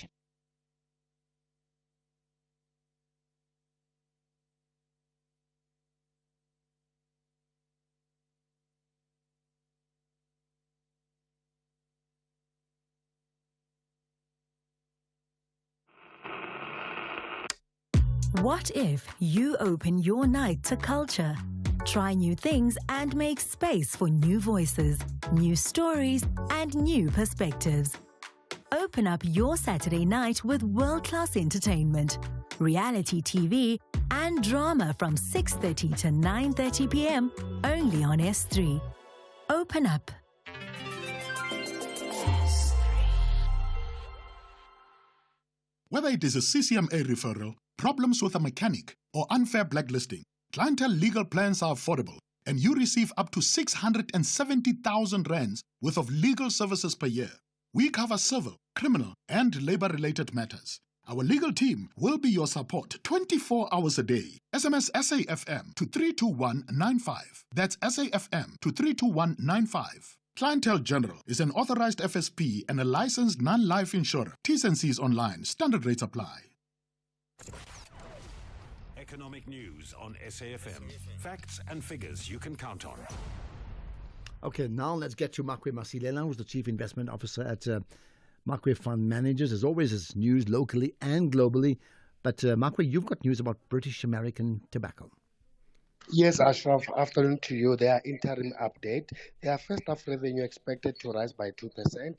What if you open your night to culture? Try new things and make space for new voices, new stories, and new perspectives. Open up your Saturday night with world-class entertainment, reality TV, and drama from 6:30 to 9:30 p.m. only on S3. Open up. Whether it is a CCMA referral, problems with a mechanic, or unfair blacklisting, Clientele legal plans are affordable, and you receive up to 670,000 rands worth of legal services per year. We cover civil, criminal, and labor-related matters. Our legal team will be your support 24 hours a day. SMS SAFM to 32195. That's SAFM to 32195. Clientele General is an authorized FSP and a licensed non-life insurer. T's and C's online. Standard rates apply. Economic news on SAFM. Facts and figures you can count on. Okay, now let's get to Makwe Masilela, who's the Chief Investment Officer at Makwe Fund Managers. As always, it's news locally and globally. But Makwe, you've got news about British American tobacco. Yes, Ashraf, afternoon to you. Their interim update. Their first half revenue expected to rise by 2%,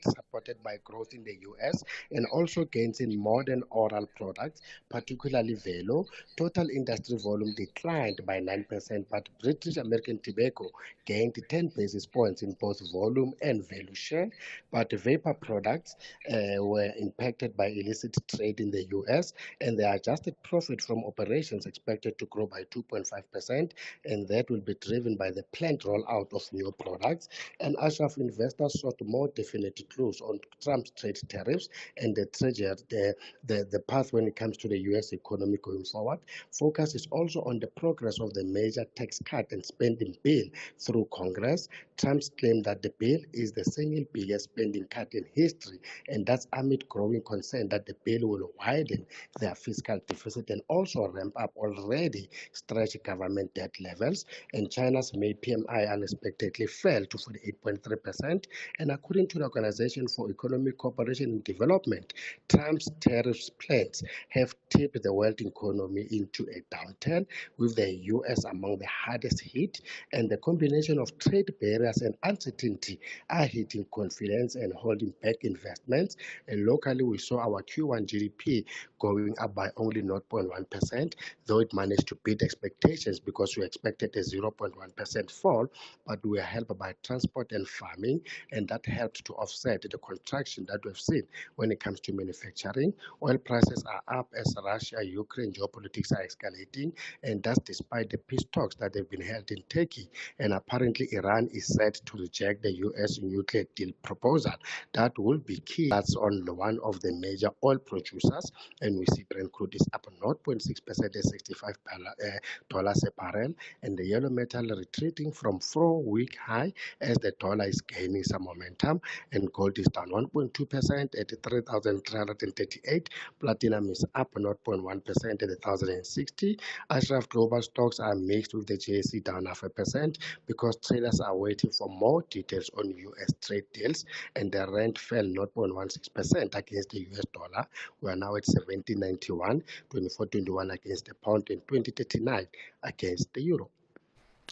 supported by growth in the US and also gains in modern oral products, particularly Velo. Total industry volume declined by 9%, but British American Tobacco gained 10 basis points in both volume and value share. But vapor products were impacted by illicit trade in the US, and the adjusted profit from operations expected to grow by 2.5%. And that will be driven by the planned rollout of new products. And Ashraf, investors sought more definite clues on Trump's trade tariffs and the path when it comes to the U.S. economy going forward. Focus is also on the progress of the major tax cut and spending bill through Congress. Trump's claim that the bill is the single biggest spending cut in history, and that's amid growing concern that the bill will widen their fiscal deficit and also ramp up already stretched government debt levels. And China's May PMI unexpectedly fell to 48.3%. And according to the Organization for Economic Cooperation and Development, Trump's tariffs plans have tipped the world economy into a downturn, with the U.S. among the hardest hit. And the combination of trade barriers and uncertainty are hitting confidence and holding back investments. And locally, we saw our Q1 GDP going up by only 0.1%, though it managed to beat expectations because we expected a 0.1% fall, but we were helped by transport and farming, and that helped to offset the contraction that we've seen when it comes to manufacturing. Oil prices are up as Russia-Ukraine geopolitics are escalating, and that's despite the peace talks that have been held in Turkey. And apparently Iran is set to reject the U.S. nuclear deal proposal. That will be key. That's on one of the major oil producers, and we see Brent crude is up 0.6% at $65 a barrel, and the yellow metal retreating from 4-week high as the dollar is gaining some momentum, and gold is down 1.2% at 3,338. Platinum is up 0.1% at 1,060. Ashraf global stocks are mixed, with the JSE down 0.5% because traders are waiting for more details on U.S. trade deals, and the rand fell 0.16% against the U.S. dollar. We are now at 17.91, 24.21 against the pound, and 20.39 against the euro.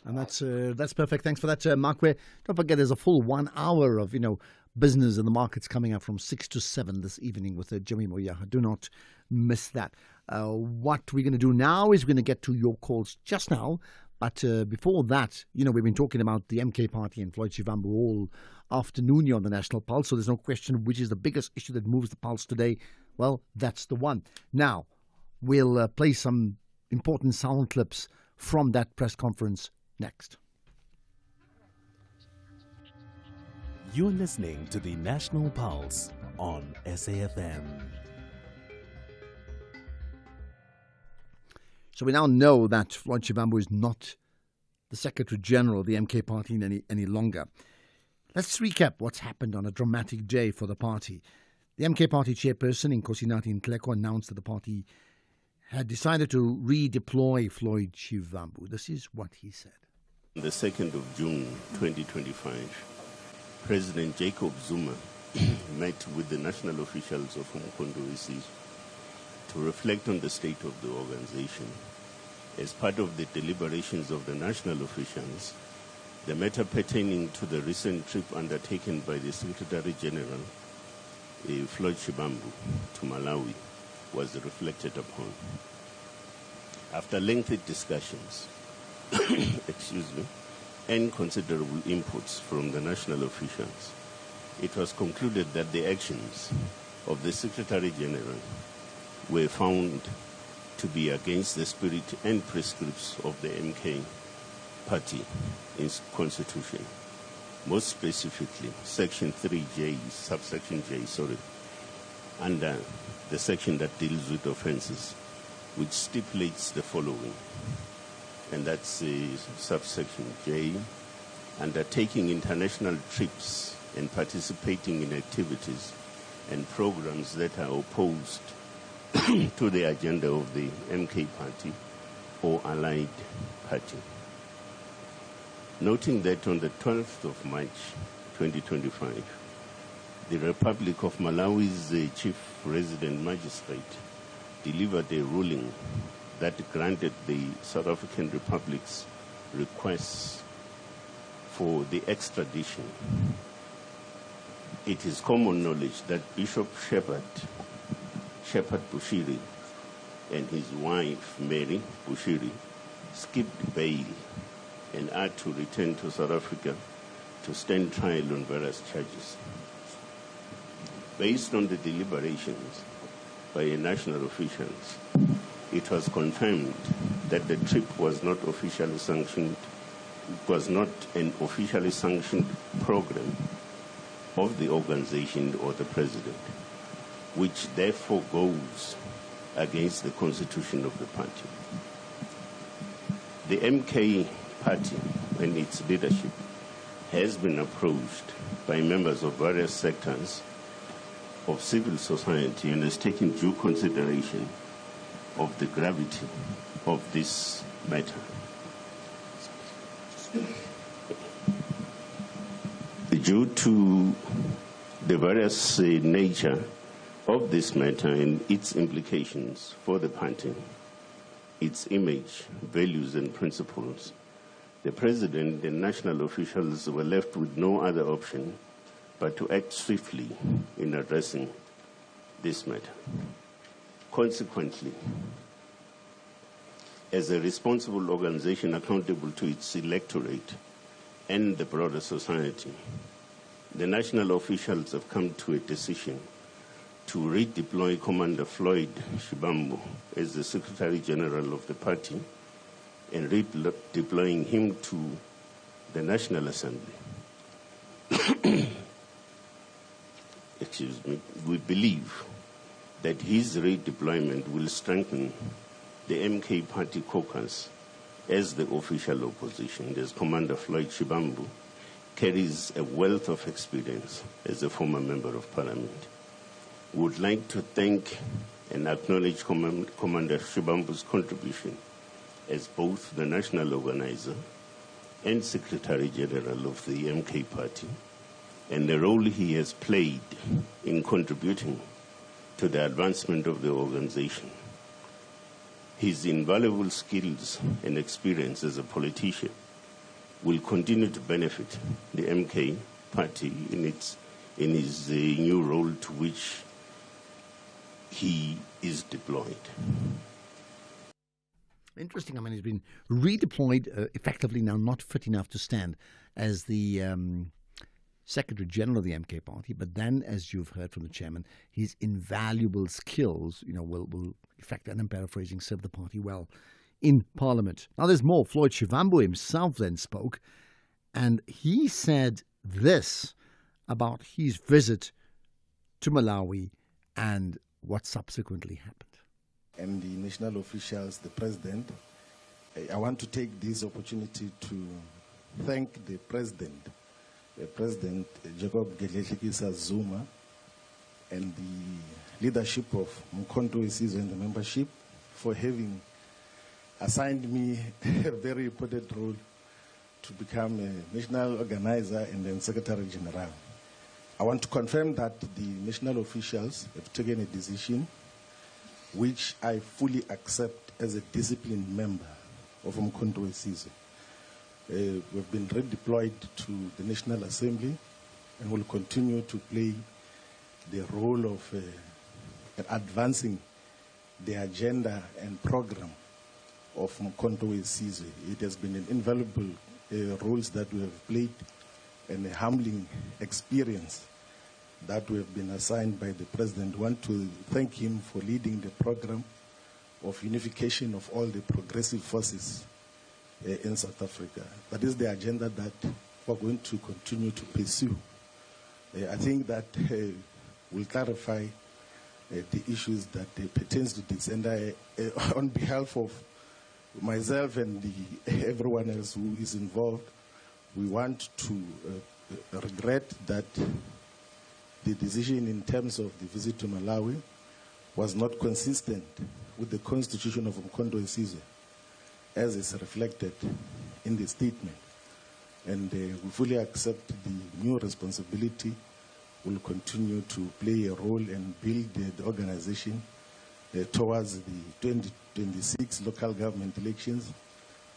And that's perfect. Thanks for that, Makwe. Don't forget, there's a full 1 hour of business in the markets coming up from 6 to 7 this evening with Jimmy Moya. Do not miss that. What we're going to do now is we're going to get to your calls just now. But before that, we've been talking about the MK Party and Floyd Shivambu all afternoon here on the National Pulse. So there's no question which is the biggest issue that moves the pulse today. Well, that's the one. Now, we'll play some important sound clips from that press conference next. You're listening to the National Pulse on SAFM. So we now know that Floyd Shivambu is not the Secretary General of the MK Party any longer. Let's recap what's happened on a dramatic day for the party. The MK Party chairperson, Nkosinathi Nhleko, announced that the party had decided to redeploy Floyd Shivambu. This is what he said. On the 2nd of June 2025, President Jacob Zuma met with the national officials of Umkhonto we to reflect on the state of the organization. As part of the deliberations of the national officials, the matter pertaining to the recent trip undertaken by the Secretary General Floyd Shibambu to Malawi was reflected upon. After lengthy discussions, and considerable inputs from the national officials, it was concluded that the actions of the Secretary General were found to be against the spirit and prescripts of the MK party in constitution. Most specifically, Section 3J, subsection J, under the section that deals with offences, which stipulates the following, and that's subsection J, undertaking international trips and participating in activities and programs that are opposed to the agenda of the MK party or allied party. Noting that on the 12th of March 2025, the Republic of Malawi's Chief Resident Magistrate delivered a ruling that granted the South African Republic's requests for the extradition. It is common knowledge that Bishop Shepherd Bushiri and his wife, Mary Bushiri, skipped bail and are to return to South Africa to stand trial on various charges. Based on the deliberations by national officials, it was confirmed that the trip was not officially sanctioned, was not an officially sanctioned program of the organization or the president, which therefore goes against the constitution of the party. The MK party and its leadership has been approached by members of various sectors of civil society and has taken due consideration of the gravity of this matter. Due to the various nature of this matter and its implications for the party, its image, values, and principles, the President and national officials were left with no other option but to act swiftly in addressing this matter. Consequently, as a responsible organization accountable to its electorate and the broader society, the national officials have come to a decision to redeploy Commander Floyd Shibambu as the Secretary General of the party and redeploying him to the National Assembly. We believe that his redeployment will strengthen the MK party caucus as the official opposition, as Commander Floyd Shibambu carries a wealth of experience as a former member of parliament. We would like to thank and acknowledge Commander Shibambu's contribution as both the national organizer and Secretary General of the MK party, and the role he has played in contributing to the advancement of the organization. His invaluable skills and experience as a politician will continue to benefit the MK party in his new role to which he is deployed. Interesting. I mean, he's been redeployed effectively now, not fit enough to stand as the Secretary General of the MK party. But then, as you've heard from the chairman, his invaluable skills, will in fact, and I'm paraphrasing, serve the party well in Parliament. Now, there's more. Floyd Shibambu himself then spoke, and he said this about his visit to Malawi and what subsequently happened. And the national officials, the president, I want to take this opportunity to thank the president, President Jacob Gedleyihlekisa Zuma, and the leadership of Umkhonto weSizwe and the membership for having assigned me a very important role to become a national organizer and then Secretary General. I want to confirm that the national officials have taken a decision which I fully accept as a disciplined member of Umkhonto weSizwe. We've been redeployed to the National Assembly and will continue to play the role of advancing the agenda and program of Mkhonto weSizwe. It has been an invaluable roles that we have played and a humbling experience that we have been assigned by the President. I want to thank him for leading the program of unification of all the progressive forces in South Africa. That is the agenda that we're going to continue to pursue. I think that will clarify the issues that pertains to this. And I, on behalf of myself and everyone else who is involved, we want to regret that the decision in terms of the visit to Malawi was not consistent with the constitution of Mkhonto weSizwe, as is reflected in the statement. And we fully accept the new responsibility. Will continue to play a role and build the organization towards the 2026 local government elections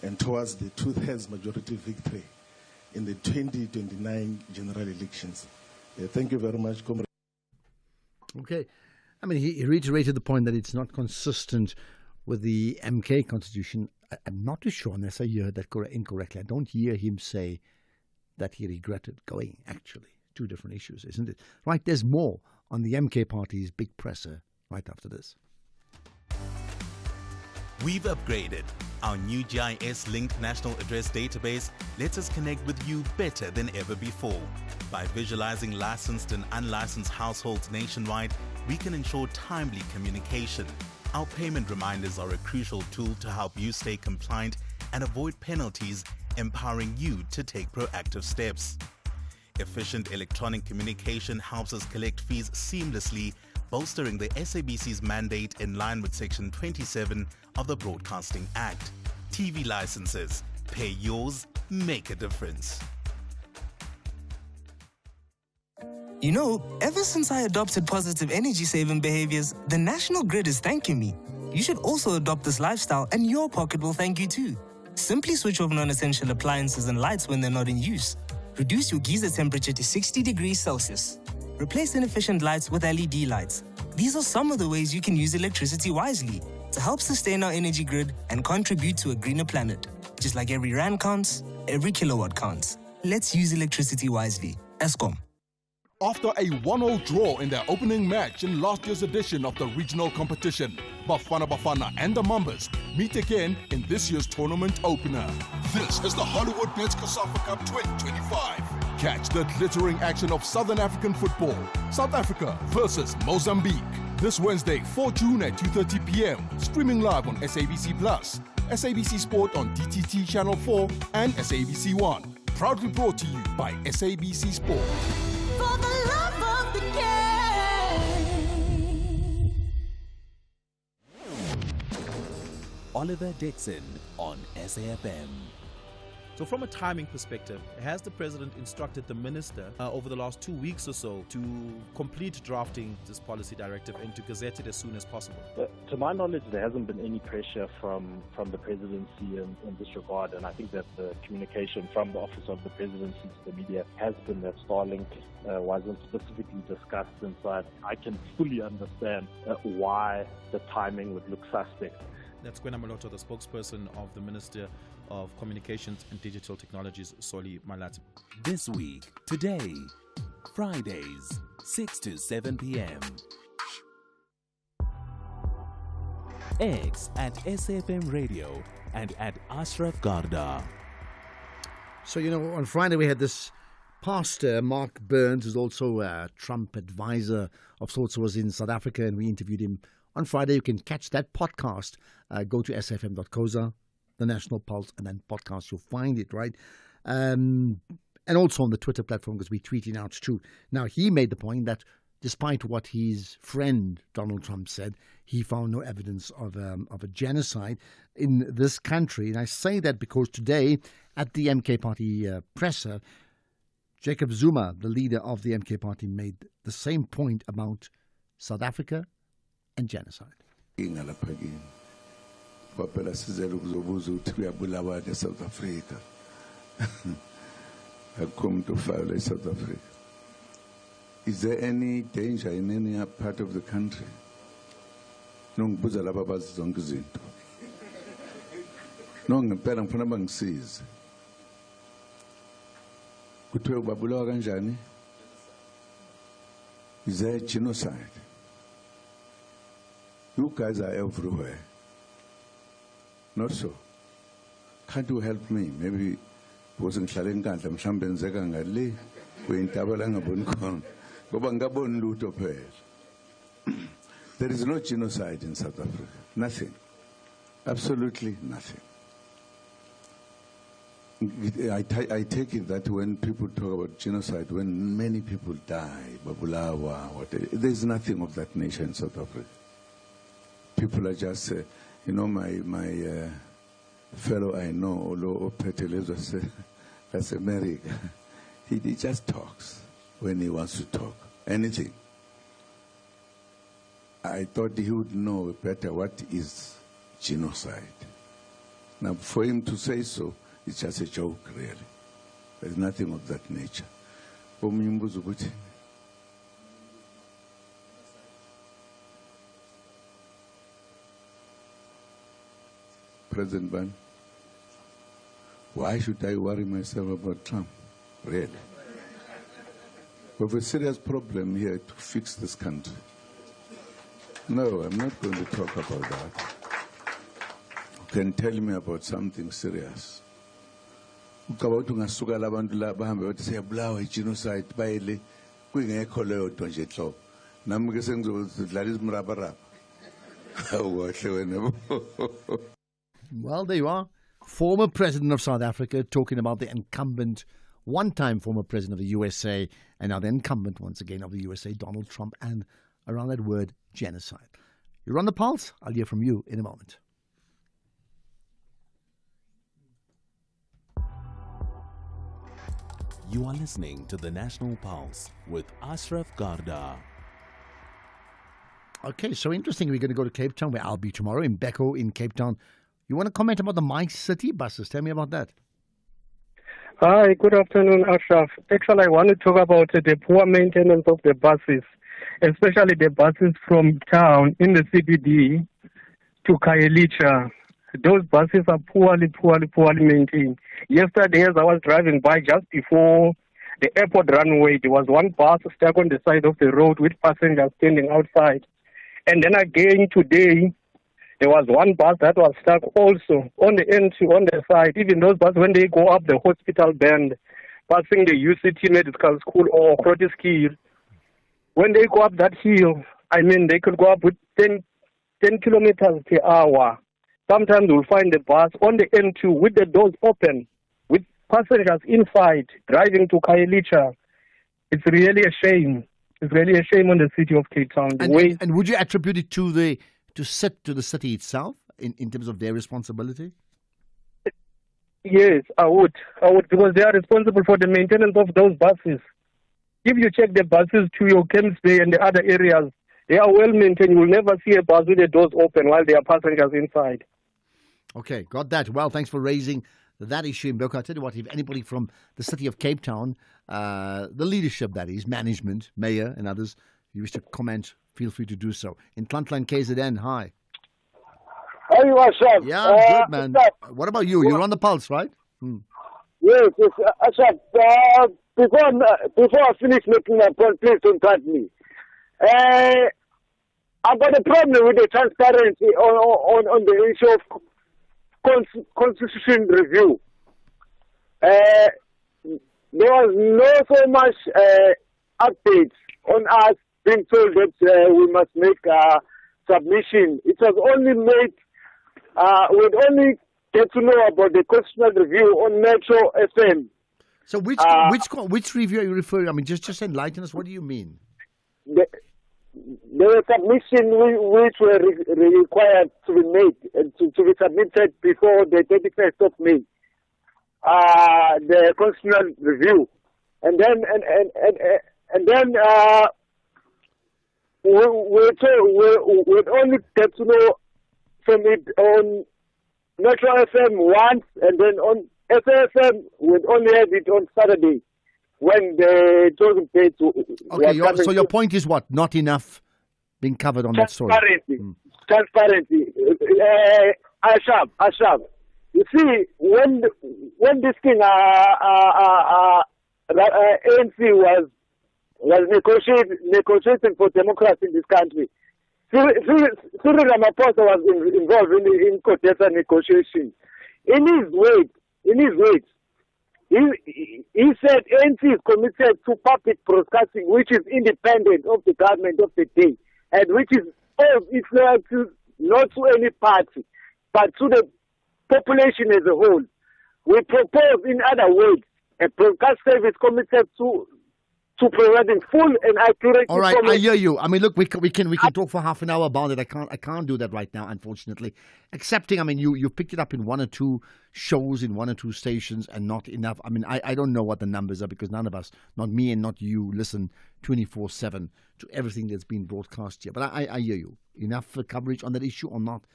and towards the 2/3 majority victory in the 2029 general elections. Thank you very much, Comrade. Okay. I mean, he reiterated the point that it's not consistent with the MK constitution. I'm not too sure unless I heard that incorrectly. I don't hear him say that he regretted going, actually. Two different issues, isn't it? Right, there's more on the MK Party's big presser right after this. We've upgraded. Our new GIS-linked national address database lets us connect with you better than ever before. By visualizing licensed and unlicensed households nationwide, we can ensure timely communication. Our payment reminders are a crucial tool to help you stay compliant and avoid penalties, empowering you to take proactive steps. Efficient electronic communication helps us collect fees seamlessly, bolstering the SABC's mandate in line with Section 27 of the Broadcasting Act. TV licenses. Pay yours, make a difference. You know, ever since I adopted positive energy-saving behaviors, the National Grid is thanking me. You should also adopt this lifestyle and your pocket will thank you too. Simply switch off non-essential appliances and lights when they're not in use. Reduce your geyser temperature to 60 degrees Celsius. Replace inefficient lights with LED lights. These are some of the ways you can use electricity wisely to help sustain our energy grid and contribute to a greener planet. Just like every rand counts, every kilowatt counts. Let's use electricity wisely. Eskom. After a 1-0 draw in their opening match in last year's edition of the regional competition, Bafana Bafana and the Mambas meet again in this year's tournament opener. This is the Hollywood Bets COSAFA Cup 2025. Catch the glittering action of Southern African football. South Africa versus Mozambique. This Wednesday, 4 June at 2:30 p.m. Streaming live on SABC+, SABC Sport on DTT Channel 4 and SABC 1. Proudly brought to you by SABC Sport. For the love of the game. Oliver Dixon on SAFM. So from a timing perspective, has the president instructed the minister over the last 2 weeks or so to complete drafting this policy directive and to gazette it as soon as possible? To my knowledge, there hasn't been any pressure from the presidency in this regard, and I think that the communication from the office of the presidency to the media has been that Starlink wasn't specifically discussed, and so I can fully understand why the timing would look suspect. That's Gwena Moloto, the spokesperson of the Minister of Communications and Digital Technologies, Solly Malatsi. This week, today, Fridays, 6 to 7 p.m. X at SAFM Radio and at Ashraf Garda. So, you know, on Friday we had this pastor, Mark Burns, who's also a Trump advisor of sorts, was in South Africa, and we interviewed him on Friday. You can catch that podcast. Go to sfm.coza, the National Pulse, and then podcast. You'll find it, right? And also on the Twitter platform, because we're tweeting out too. Now, he made the point that despite what his friend Donald Trump said, he found no evidence of a genocide in this country. And I say that because today at the MK Party presser, Jacob Zuma, the leader of the MK Party, made the same point about South Africa and genocide. South Africa. Akho umuntu ofayela eSouth Africa. Is there any danger in any part of the country? Nongibuza laba abazi zonke izinto. Ngempela ngifuna bangisize. Kuthiwe babulawa kanjani? Is there genocide? You guys are everywhere. Not so. Can't you help me? Maybe because ngihlala enkandla mhlambe ngenzeka ngale kwintaba la ngaboni khona. Ngoba ngaboni lutho phela. There is no genocide in South Africa. Nothing. Absolutely nothing. I take it that when people talk about genocide, when many people die, Babulawa, whatever, there's nothing of that nature in South Africa. People are just, my fellow I know, Olo Opetele, that's America. He just talks when he wants to talk. Anything. I thought he would know better what is genocide. Now, for him to say so, it's just a joke, really. There's nothing of that nature. President Ban, why should I worry myself about Trump? Really? We have a serious problem here to fix this country. No, I'm not going to talk about that. You can tell me about something serious. Genocide bayele kungekho leyo nto nje hlobo nami ke sengizodlala izimrabaraba. Well, there you are. Former President of South Africa talking about the incumbent, one-time former President of the USA, and now the incumbent once again of the USA, Donald Trump, and around that word, genocide. You're on the pulse. I'll hear from you in a moment. You are listening to the National Pulse with Ashraf Garda. Okay, so interesting. We're going to go to Cape Town, where I'll be tomorrow, in Becco in Cape Town. You want to comment about the My City buses? Tell me about that. Hi, good afternoon, Ashraf. Actually, I want to talk about the poor maintenance of the buses, especially the buses from town in the CBD to Khayelitsha. Those buses are poorly maintained. Yesterday, as I was driving by just before the airport runway, there was one bus stuck on the side of the road with passengers standing outside. And then again today, there was one bus that was stuck also on the end, on the side. Even those buses, when they go up the hospital bend, passing the UCT Medical School or Grooteskiel, when they go up that hill, they could go up with 10 kilometers per hour. Sometimes you'll find the bus on the N2 with the doors open, with passengers inside, driving to Khayelitsha. It's really a shame. It's really a shame on the city of Cape Town. And would you attribute it to the city itself in terms of their responsibility? Yes, I would, because they are responsible for the maintenance of those buses. If you check the buses to your Camps Bay and the other areas, they are well maintained. You will never see a bus with the doors open while there are passengers inside. Okay, got that. Well, thanks for raising that issue in Becco. I tell you what, if anybody from the city of Cape Town, the leadership that is, management, mayor and others, you wish to comment, feel free to do so. In Klantline KZN, hi. How you are, Ashraf? Yeah, I'm good, man. What about you? You're on the pulse, right? Yes, Ashraf. Before I finish making my point, please don't cut me. I've got a problem with the transparency on the issue of constitution review. There was no so much updates on us being told that we must make a submission. It was only made, we'd only get to know about the constitutional review on Metro FM. So which review are you referring to? I mean, just enlighten us. What do you mean? There were submissions which were required to be made, to be submitted before the 31st of May, the constitutional review. And then we'd only get to know from it on Metro FM once, and then on SAFM we'd only have it on Saturday. when the talking page Okay, so your point is what? Not enough being covered on that story. Transparency. Ashraf. You see, when this thing ANC was negotiating for democracy in this country, Cyril Ramaphosa was involved in CODESA negotiations. In his words, he said ANC is committed to public broadcasting, which is independent of the government of the day, and which is not to any party, but to the population as a whole. We propose, in other words, a broadcast service committed to providing full and accurate All right, information. I hear you. I mean, look, we can talk for half an hour about it. I can't do that right now, unfortunately. Accepting, I mean, you picked it up in one or two shows in one or two stations and not enough. I mean, I don't know what the numbers are because none of us, not me and not you, listen 24/7 to everything that's been broadcast here. But I hear you. Enough coverage on that issue or not?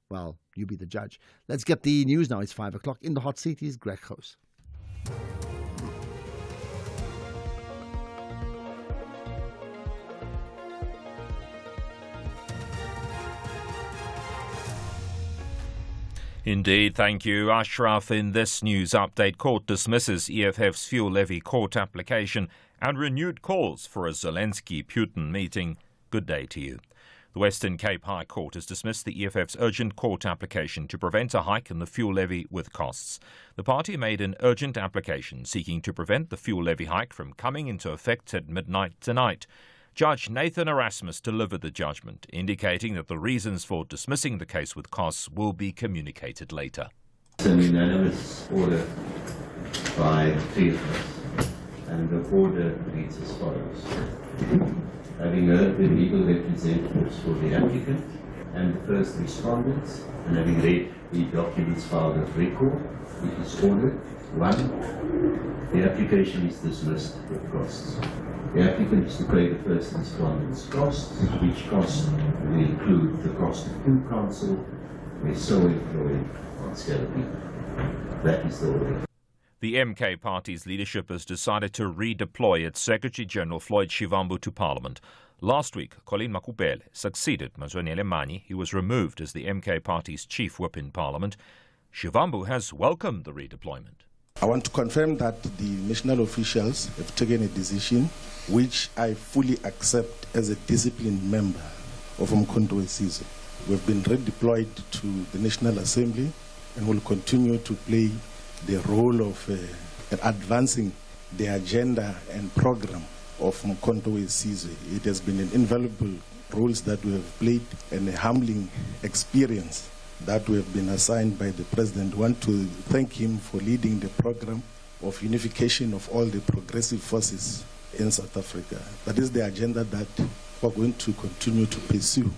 Well, you be the judge. Let's get the news now. It's 5 o'clock. In the hot seat is Greg House. Indeed, thank you, Ashraf. In this news update, court dismisses EFF's fuel levy court application and renewed calls for a Zelensky-Putin meeting. Good day to you. The Western Cape High Court has dismissed the EFF's urgent court application to prevent a hike in the fuel levy with costs. The party made an urgent application seeking to prevent the fuel levy hike from coming into effect at midnight tonight. Judge Nathan Erasmus delivered the judgment, indicating that the reasons for dismissing the case with costs will be communicated later. It's an unanimous order by three of us, and the order reads as follows. Having heard the legal representatives for the applicant and the first respondents, and having read the documents filed of record, it is ordered: 1. The application is dismissed with costs. The applicant is to pay the first respondent's costs, which cost will include the cost of two counsel, where so employed on scale. That is the order. The MK Party's leadership has decided to redeploy its Secretary-General Floyd Shivambu to Parliament. Last week, Colleen Makubele succeeded Mazwanele Manyi, who was removed as the MK Party's chief whip in Parliament. Shivambu has welcomed the redeployment. I want to confirm that the national officials have taken a decision which I fully accept as a disciplined member of Umkhonto we Sizwe. We've been redeployed to the National Assembly and will continue to play the role of advancing the agenda and program of Umkhonto we Sizwe. It has been an invaluable role that we have played and a humbling experience that we have been assigned by the President. I want to thank him for leading the program of unification of all the progressive forces in South Africa. That is the agenda that we're going to continue to pursue.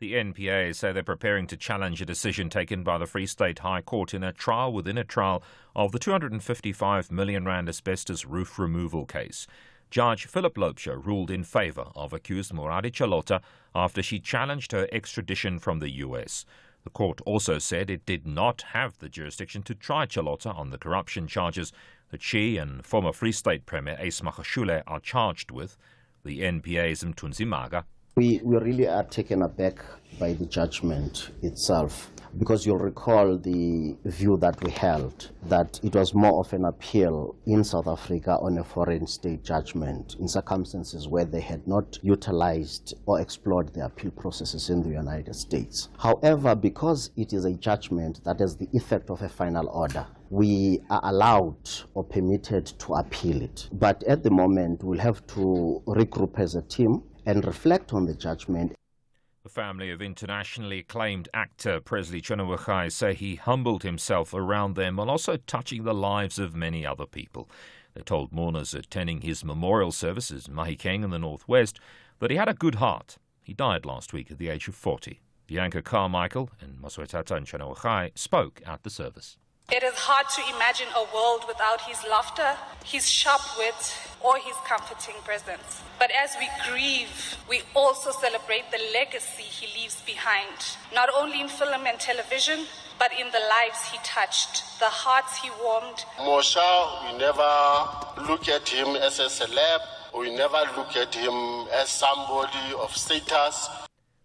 The NPA say they're preparing to challenge a decision taken by the Free State High Court in a trial within a trial of the 255 million rand asbestos roof removal case. Judge Philip Loubser ruled in favour of accused Murari Chalota after she challenged her extradition from the US. The court also said it did not have the jurisdiction to try Chalota on the corruption charges that she and former Free State Premier Ace Magashule are charged with. The NPA's Mthunzi Maga. We really are taken aback by the judgment itself, because you'll recall the view that we held, that it was more of an appeal in South Africa on a foreign state judgment in circumstances where they had not utilized or explored the appeal processes in the United States. However, because it is a judgment that has the effect of a final order, we are allowed or permitted to appeal it. But at the moment, we'll have to regroup as a team and reflect on the judgment. The family of internationally acclaimed actor Presley Chonowuchai say he humbled himself around them while also touching the lives of many other people. They told mourners attending his memorial services in Mahikeng in the northwest that he had a good heart. He died last week at the age of 40. Bianca Carmichael and Maswetata and Chonowuchai spoke at the service. It is hard to imagine a world without his laughter, his sharp wit, or his comforting presence. But as we grieve, we also celebrate the legacy he leaves behind, not only in film and television, but in the lives he touched, the hearts he warmed. Mosha, we never look at him as a celeb. We never look at him as somebody of status.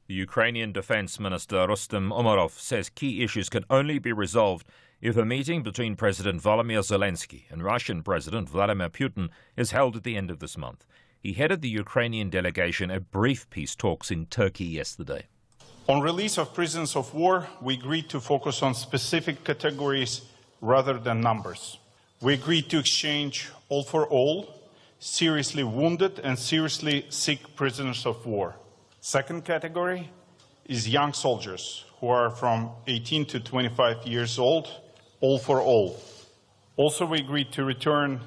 The Ukrainian Defense Minister Rustem Umerov says key issues can only be resolved if a meeting between President Volodymyr Zelensky and Russian President Vladimir Putin is held at the end of this month. He headed the Ukrainian delegation at brief peace talks in Turkey yesterday. On release of prisoners of war, we agreed to focus on specific categories rather than numbers. We agreed to exchange all for all, seriously wounded and seriously sick prisoners of war. Second category is young soldiers who are from 18 to 25 years old, all for all. Also, we agreed to return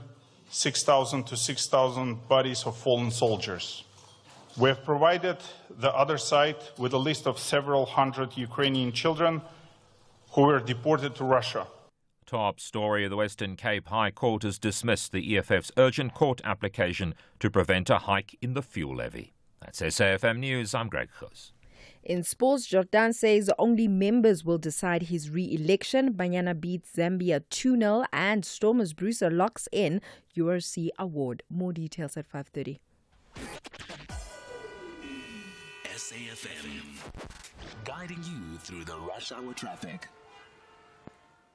6,000 to 6,000 bodies of fallen soldiers. We have provided the other side with a list of several hundred Ukrainian children who were deported to Russia. Top story: the Western Cape High Court has dismissed the EFF's urgent court application to prevent a hike in the fuel levy. That's SAFM News. I'm Greg Goos. In sports, Jordan says only members will decide his re-election. Banyana beats Zambia 2-0 and Stormers Brucer locks in URC award. More details at 5:30. SAFM, guiding you through the rush hour traffic.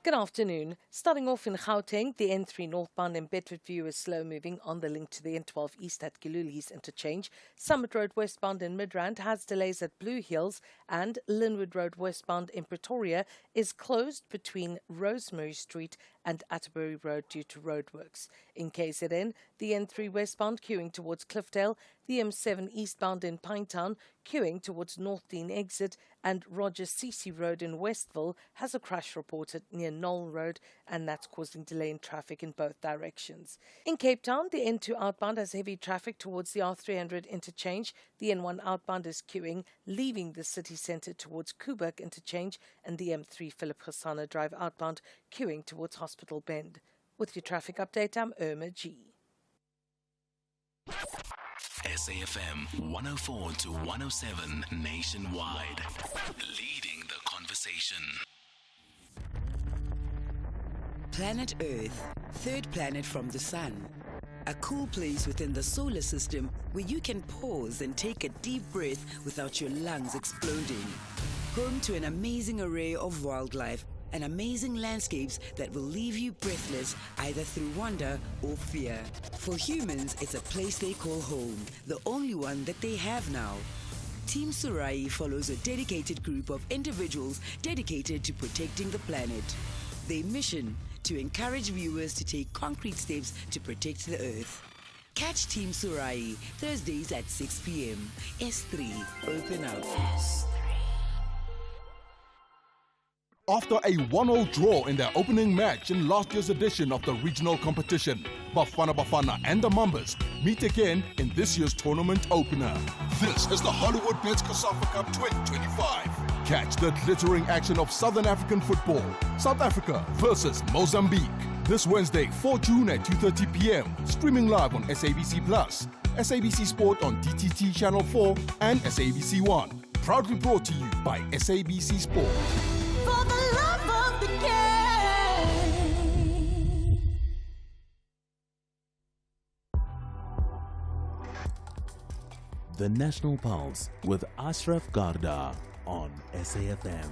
Good afternoon. Starting off in Gauteng, the N3 northbound in Bedford View is slow moving on the link to the N12 east at Giluli's interchange. Summit Road westbound in Midrand has delays at Blue Hills, and Linwood Road westbound in Pretoria is closed between Rosemary Street and Atterbury Road due to roadworks. In KZN, the N3 westbound queuing towards Cliffdale, the M7 eastbound in Pinetown queuing towards North Dean exit, and Roger Cece Road in Westville has a crash reported near Knoll Road, and that's causing delay in traffic in both directions. In Cape Town, the N2 outbound has heavy traffic towards the R300 interchange. The N1 outbound is queuing, leaving the city centre towards Kuburg interchange, and the M3 Philip Hassana Drive outbound queuing towards Hospital Bend. With your traffic update, I'm Irma G. SAFM 104 to 107 nationwide, leading the conversation. Planet Earth, third planet from the sun. A cool place within the solar system where you can pause and take a deep breath without your lungs exploding. Home to an amazing array of wildlife and amazing landscapes that will leave you breathless either through wonder or fear. For humans, it's a place they call home, the only one that they have now. Team Surai follows a dedicated group of individuals dedicated to protecting the planet. Their mission: to encourage viewers to take concrete steps to protect the Earth. Catch Team Surai Thursdays at 6 p.m. S3, open up. After a 1-0 draw in their opening match in last year's edition of the regional competition, Bafana Bafana and the Mambas meet again in this year's tournament opener. This is the Hollywood Bets COSAFA Cup 2025. Catch the glittering action of Southern African football. South Africa versus Mozambique. This Wednesday, 4 June at 2:30 p.m. Streaming live on SABC Plus, SABC Sport on DTT Channel 4 and SABC 1. Proudly brought to you by SABC Sport. For the love of the game. The National Pulse with Ashraf Garda on SAFM.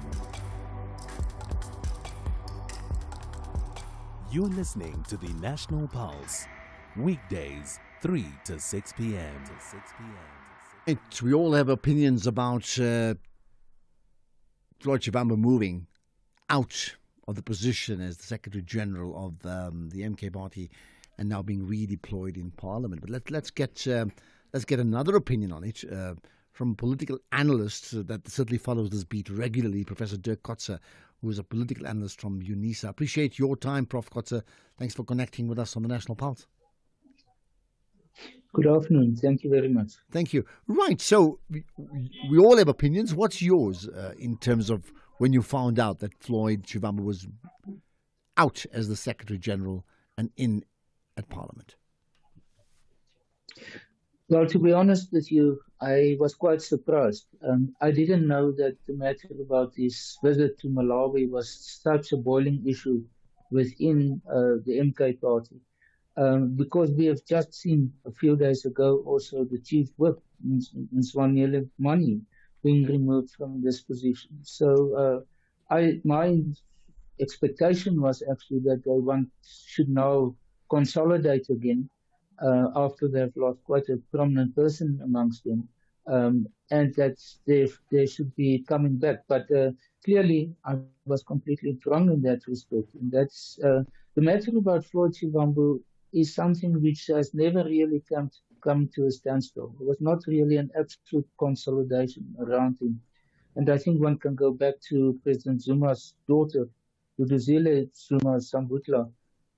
You're listening to the National Pulse, weekdays 3 to 6 p.m. We all have opinions about Floyd Shivambu moving out of the position as the Secretary General of the MK Party and now being redeployed in Parliament. But let's get another opinion on it from a political analyst that certainly follows this beat regularly, Professor Dirk Kotzer, who is a political analyst from UNISA. Appreciate your time, Prof. Kotzer. Thanks for connecting with us on the National Pulse. Good afternoon. Thank you very much. Thank you. Right. So we all have opinions. What's yours in terms of when you found out that Floyd Shivambu was out as the Secretary General and in at Parliament? Well, to be honest with you, I was quite surprised. I didn't know that the matter about his visit to Malawi was such a boiling issue within the MK party. Because we have just seen a few days ago also the chief whip, Nswanele Mani, being removed from this position. So my expectation was actually that they should now consolidate again after they've lost quite a prominent person amongst them, and that they should be coming back. But clearly, I was completely wrong in that respect. And that's the matter about Floyd Shivambu is something which has never really come to a standstill. There was not really an absolute consolidation around him. And I think one can go back to President Zuma's daughter, Duduzile Zuma Sambutla,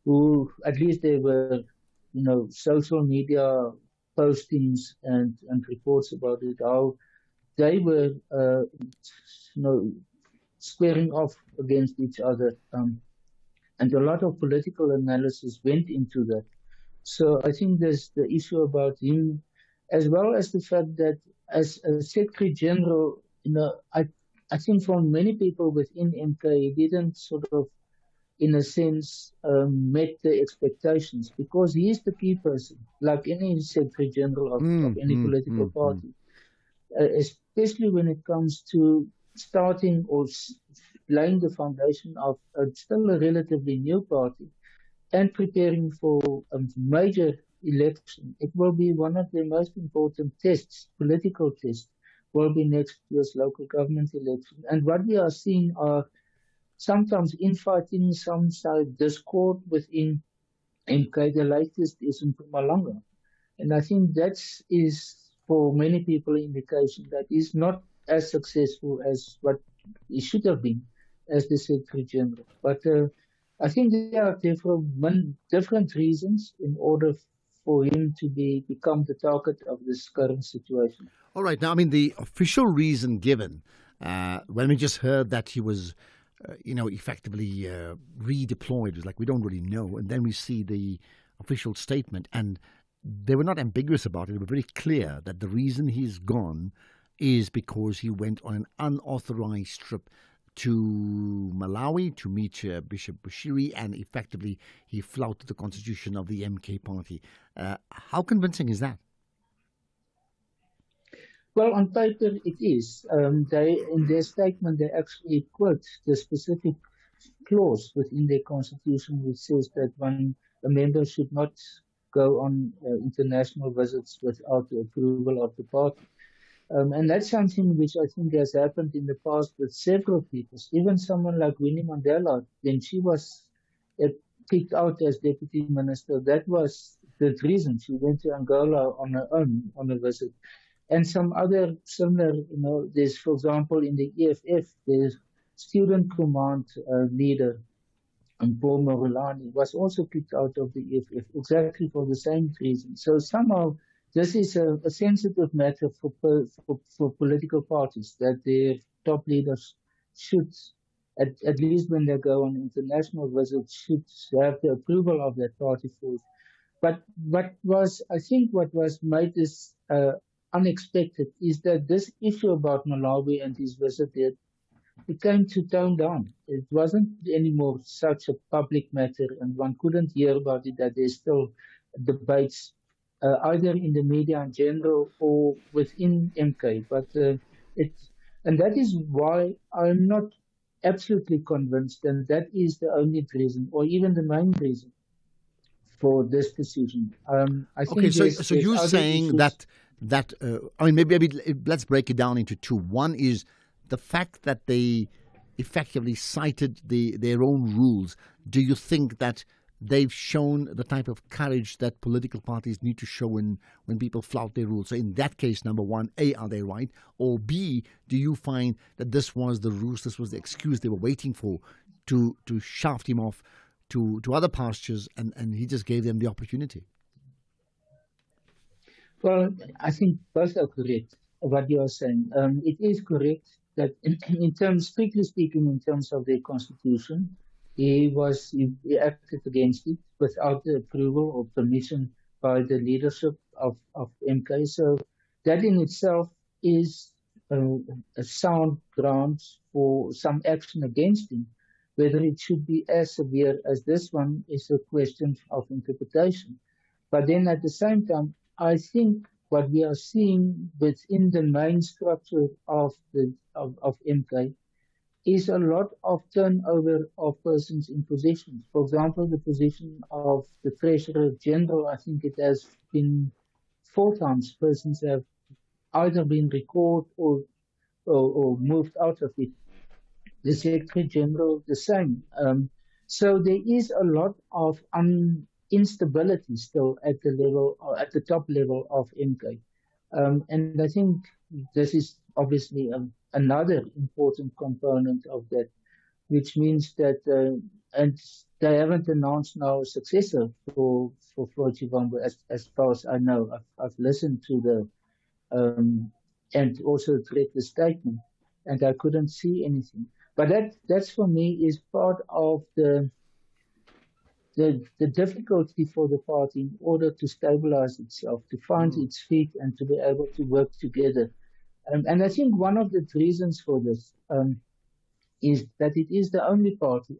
who at least they were, social media postings and reports about it, how they were, squaring off against each other. And a lot of political analysis went into that. So I think there's the issue about him, as well as the fact that as a Secretary General, I think for many people within MK, he didn't sort of, in a sense, met the expectations, because he is the key person, like any Secretary General of any political party, especially when it comes to starting or laying the foundation of still a relatively new party and preparing for a major election. It will be one of the most important tests, political tests, will be next year's local government election. And what we are seeing are sometimes infighting, some side discord within MK. The latest is in Mpumalanga. And I think that is, for many people, an indication that he's not as successful as what he should have been as the Secretary General. But I think there are different reasons in order for him to become the target of this current situation. All right. Now, I mean, the official reason given when we just heard that he was, effectively redeployed, was like, we don't really know. And then we see the official statement, and they were not ambiguous about it. They were very clear that the reason he's gone is because he went on an unauthorized trip to Malawi to meet Bishop Bushiri, and effectively he flouted the constitution of the MK party. How convincing is that? Well, on paper it is. In their statement, they actually quote the specific clause within their constitution which says that a member should not go on international visits without the approval of the party. And that's something which I think has happened in the past with several people. Even someone like Winnie Mandela, when she was kicked out as deputy minister, that was the reason. She went to Angola on her own on a visit. And some other similar, there's, for example, in the EFF, there's student command leader, Paul Morulani, was also kicked out of the EFF exactly for the same reason. So somehow, this is a sensitive matter for political parties, that their top leaders should, at least when they go on international visits, should have the approval of that party first. But what was made this unexpected is that this issue about Malawi and his visit there became to tone down. It wasn't anymore such a public matter, and one couldn't hear about it, that there's still debates either in the media in general or within MK. And that is why I'm not absolutely convinced, and that is the only reason, or even the main reason, for this decision. I think so you're saying issues. that maybe let's break it down into two. One is the fact that they effectively cited their own rules. Do you think that they've shown the type of courage that political parties need to show when people flout their rules? So in that case, number one, A, are they right? Or B, do you find that this was the ruse, this was the excuse they were waiting for to shaft him off to other pastures, and he just gave them the opportunity? Well, I think both are correct, what you are saying. It is correct that in terms, strictly speaking, in terms of their constitution, he acted against it without the approval or permission by the leadership of MK. So that in itself is a sound grounds for some action against him. Whether it should be as severe as this one is a question of interpretation. But then at the same time, I think what we are seeing within the main structure of MK is a lot of turnover of persons in positions. For example, the position of the Treasurer General, I think it has been 4 times persons have either been recalled or moved out of it. The Secretary General, the same. So there is a lot of instability still at the level, or at the top level of MK. And I think this is obviously another important component of that, which means that, and they haven't announced now a successor for Floyd Shivambu, as far as I know. I've listened to the, and also read the statement, and I couldn't see anything. But that's for me is part of the difficulty for the party in order to stabilize itself, to find its feet and to be able to work together. And I think one of the reasons for this is that it is the only party,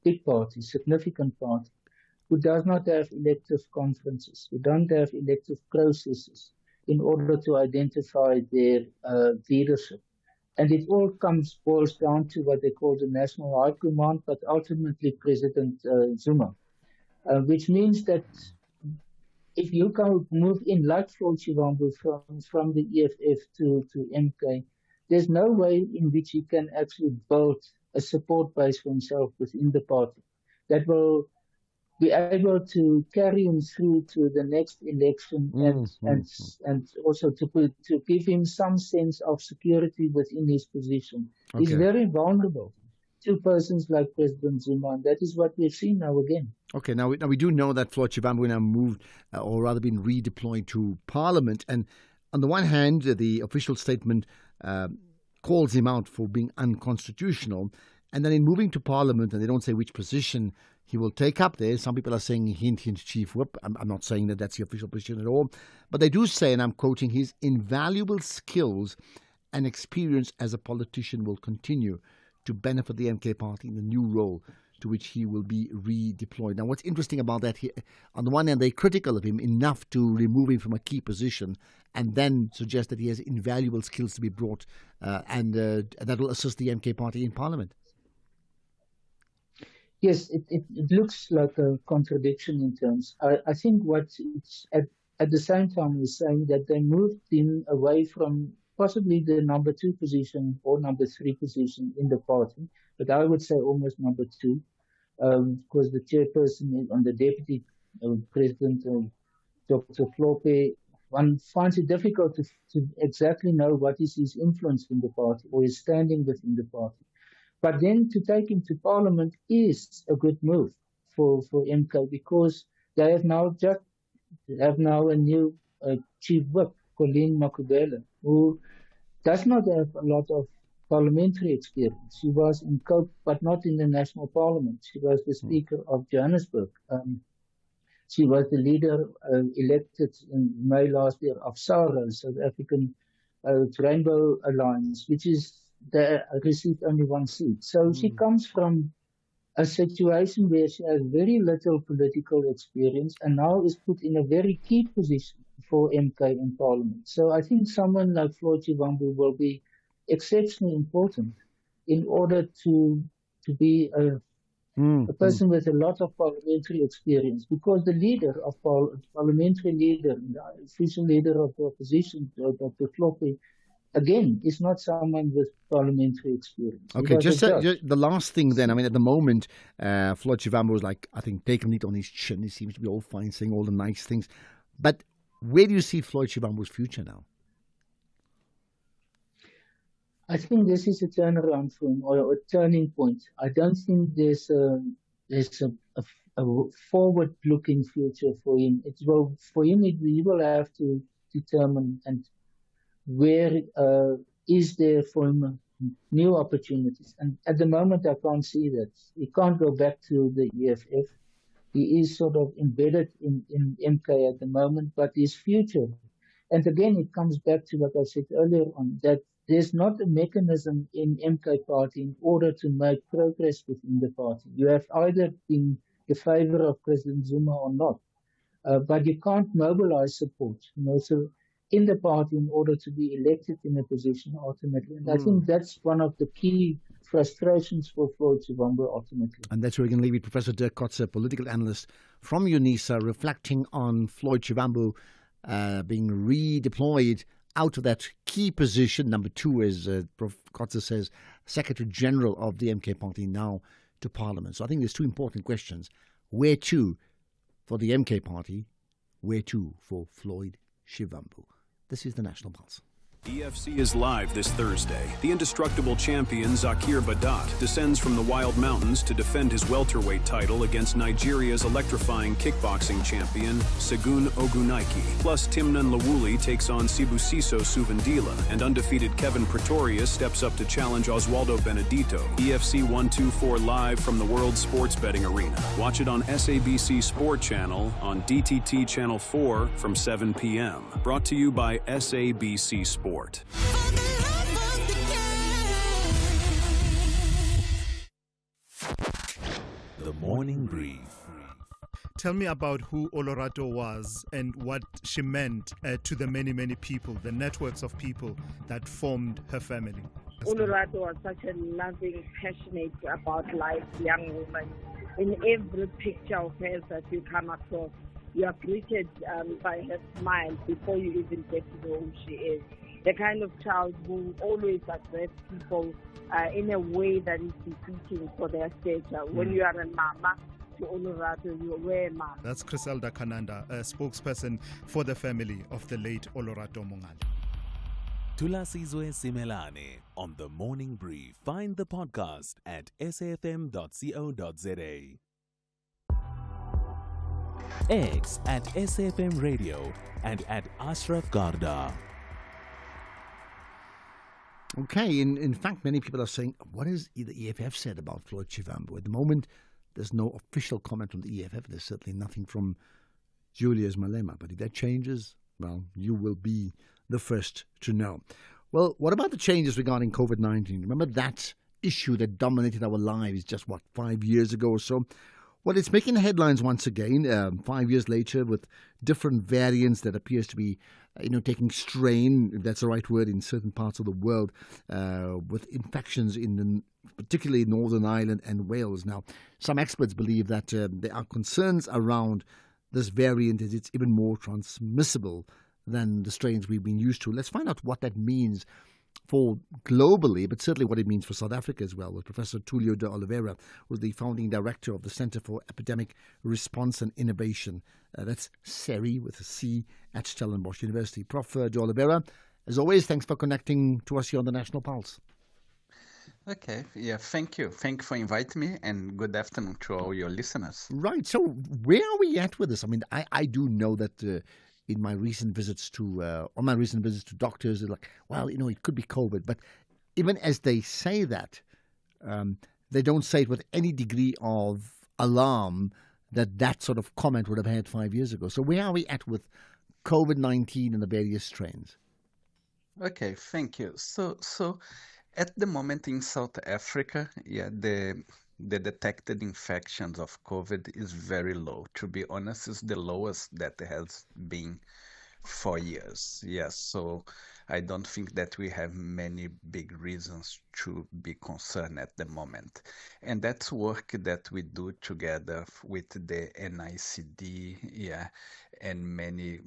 big party, significant party, who does not have elective conferences, who don't have elective processes in order to identify their leadership. And it all boils down to what they call the National High Command, but ultimately President Zuma, which means that if you can move in like Floyd Shivambu from the EFF to MK, there's no way in which he can actually build a support base for himself within the party that will be able to carry him through to the next election and also to give him some sense of security within his position. Okay. He's very vulnerable to persons like President Zuma, and that is what we've seen now again. Okay, now we do know that Floyd Shivambu now moved, or rather been redeployed to Parliament, and on the one hand, the official statement calls him out for being unconstitutional, and then in moving to Parliament, and they don't say which position he will take up there. Some people are saying hint, chief whip. I'm not saying that that's the official position at all. But they do say, and I'm quoting, his invaluable skills and experience as a politician will continue to benefit the MK party in the new role to which he will be redeployed. Now, what's interesting about that, on the one hand, they're critical of him enough to remove him from a key position and then suggest that he has invaluable skills to be brought and that will assist the MK party in Parliament. Yes, it looks like a contradiction in terms. I think what it's at the same time is saying that they moved him away from possibly the number 2 position or number 3 position in the party, but I would say almost number 2, because the chairperson and the deputy president, Dr. Flope, one finds it difficult to exactly know what is his influence in the party or his standing within the party. But then to take him to Parliament is a good move for MK, because they have now a new chief whip, Colleen Makubela, who does not have a lot of parliamentary experience. She was in Cope, but not in the National Parliament. She was the Speaker of Johannesburg. She was the leader elected in May last year of SARA, South African Rainbow Alliance, which is they received only 1 seat. So she comes from a situation where she has very little political experience and now is put in a very key position for MK in Parliament. So I think someone like Floyd Shivambu will be exceptionally important in order to be a person with a lot of parliamentary experience, because the leader of parliamentary leader, the official leader of the opposition, Dr. Flope, again, is not someone with parliamentary experience. Okay, just the last thing then. I mean, at the moment, Floyd Shivambu was like, I think, taking it on his chin. He seems to be all fine, saying all the nice things. But where do you see Floyd Shivambu's future now? I think this is a turnaround for him, or a turning point. I don't think there's a forward-looking future for him. He will have to determine and where is there for him new opportunities. And at the moment, I can't see that. He can't go back to the EFF. He is sort of embedded in MK at the moment, but his future. And again, it comes back to what I said earlier on, that there's not a mechanism in MK party in order to make progress within the party. You have either been in favor of President Zuma or not, but you can't mobilize support, so in the party in order to be elected in a position ultimately. And I think that's one of the key frustrations for Floyd Shivambu ultimately. And that's where we can leave it. Professor Dirk Kotze, political analyst from UNISA, reflecting on Floyd Shivambu being redeployed out of that key position, number 2, as Prof. Kotze says, Secretary General of the MK Party, now to Parliament. So I think there's 2 important questions. Where to for the MK Party? Where to for Floyd Shivambu? This is the National Pulse. EFC is live this Thursday. The indestructible champion Zakir Badat descends from the Wild Mountains to defend his welterweight title against Nigeria's electrifying kickboxing champion Segun Ogunaiki. Plus, Timnan Lawuli takes on Sibusiso Suvendila, and undefeated Kevin Pretorius steps up to challenge Oswaldo Benedito. EFC 124 live from the World Sports Betting Arena. Watch it on SABC Sport Channel on DTT Channel 4 from 7 p.m. Brought to you by SABC Sport. The Morning Brief. Tell me about who Olorato was and what she meant to the many, many people, the networks of people that formed her family. Olorato was such a loving, passionate about life young woman. In every picture of hers that you come across, you are greeted by her smile before you even get to know who she is. The kind of child who always address people in a way that is befitting for their stature. When you are a mama to Olorato, you were a mama. That's Criselda Kananda, a spokesperson for the family of the late Olorato Mongale. Tulasizwe Simelane on The Morning Brief. Find the podcast at safm.co.za. X at SAFM Radio and at Ashraf Garda. Okay, in fact, many people are saying, what has the EFF said about Floyd Shivambu? At the moment, there's no official comment from the EFF. There's certainly nothing from Julius Malema. But if that changes, well, you will be the first to know. Well, what about the changes regarding COVID-19? Remember that issue that dominated our lives just, 5 years ago or so? Well, it's making the headlines once again, 5 years later, with different variants that appears to be, taking strain, if that's the right word, in certain parts of the world, with infections particularly in Northern Ireland and Wales. Now, some experts believe that there are concerns around this variant as it's even more transmissible than the strains we've been used to. Let's find out what that means for globally, but certainly what it means for South Africa as well, with Professor Tulio de Oliveira, who's the founding director of the Centre for Epidemic Response and Innovation. That's CERI with a C at Stellenbosch University. Prof. de Oliveira, as always, thanks for connecting to us here on the National Pulse. Okay, yeah, thank you. Thank you for inviting me, and good afternoon to all your listeners. Right, so where are we at with this? I mean, I do know that on my recent visits to doctors, they're like, well, it could be COVID. But even as they say that, they don't say it with any degree of alarm that sort of comment would have had 5 years ago. So where are we at with COVID-19 and the various strains? Okay, thank you. So at the moment in South Africa, the detected infections of COVID is very low. To be honest, it's the lowest that has been for years. Yes, so I don't think that we have many big reasons to be concerned at the moment. And that's work that we do together with the NICD, and many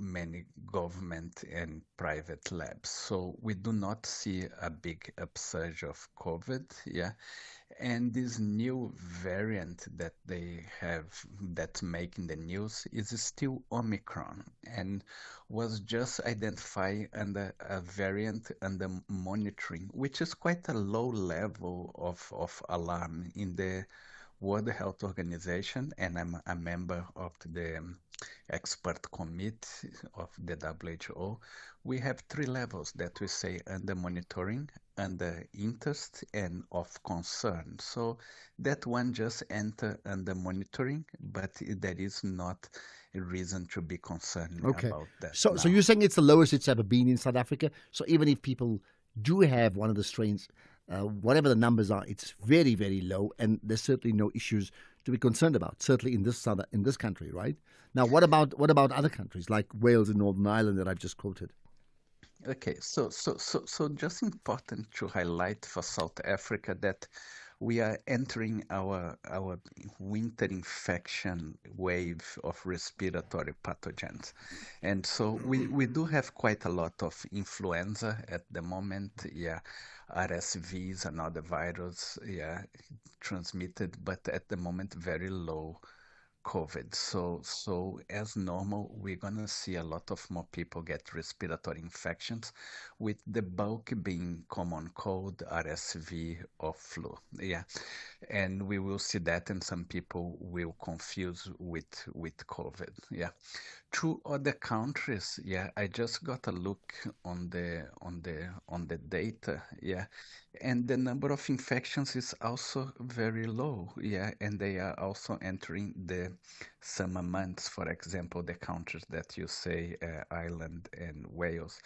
government and private labs. So we do not see a big upsurge of COVID, And this new variant that they have that's making the news is still Omicron and was just identified under a variant under monitoring, which is quite a low level of alarm in the World Health Organization, and I'm a member of the expert committee of the WHO, we have 3 levels that we say under monitoring, under interest, and of concern. So that one just enter under monitoring, but there is not a reason to be concerned about that. So you're saying it's the lowest it's ever been in South Africa? So even if people do have one of the strains, whatever the numbers are, it's very, very low, and there's certainly no issues to be concerned about. Certainly in this country, right? Now, what about other countries like Wales and Northern Ireland that I've just quoted? Okay, so just important to highlight for South Africa that we are entering our winter infection wave of respiratory pathogens. And so we do have quite a lot of influenza at the moment. RSV is another virus, transmitted, but at the moment very low COVID. So as normal, we're gonna see a lot of more people get respiratory infections, with the bulk being common cold, RSV, or flu. And we will see that, and some people will confuse with COVID. 2 other countries, I just got a look on the data, and the number of infections is also very low, and they are also entering the summer months. For example, the countries that you say, Ireland and Wales.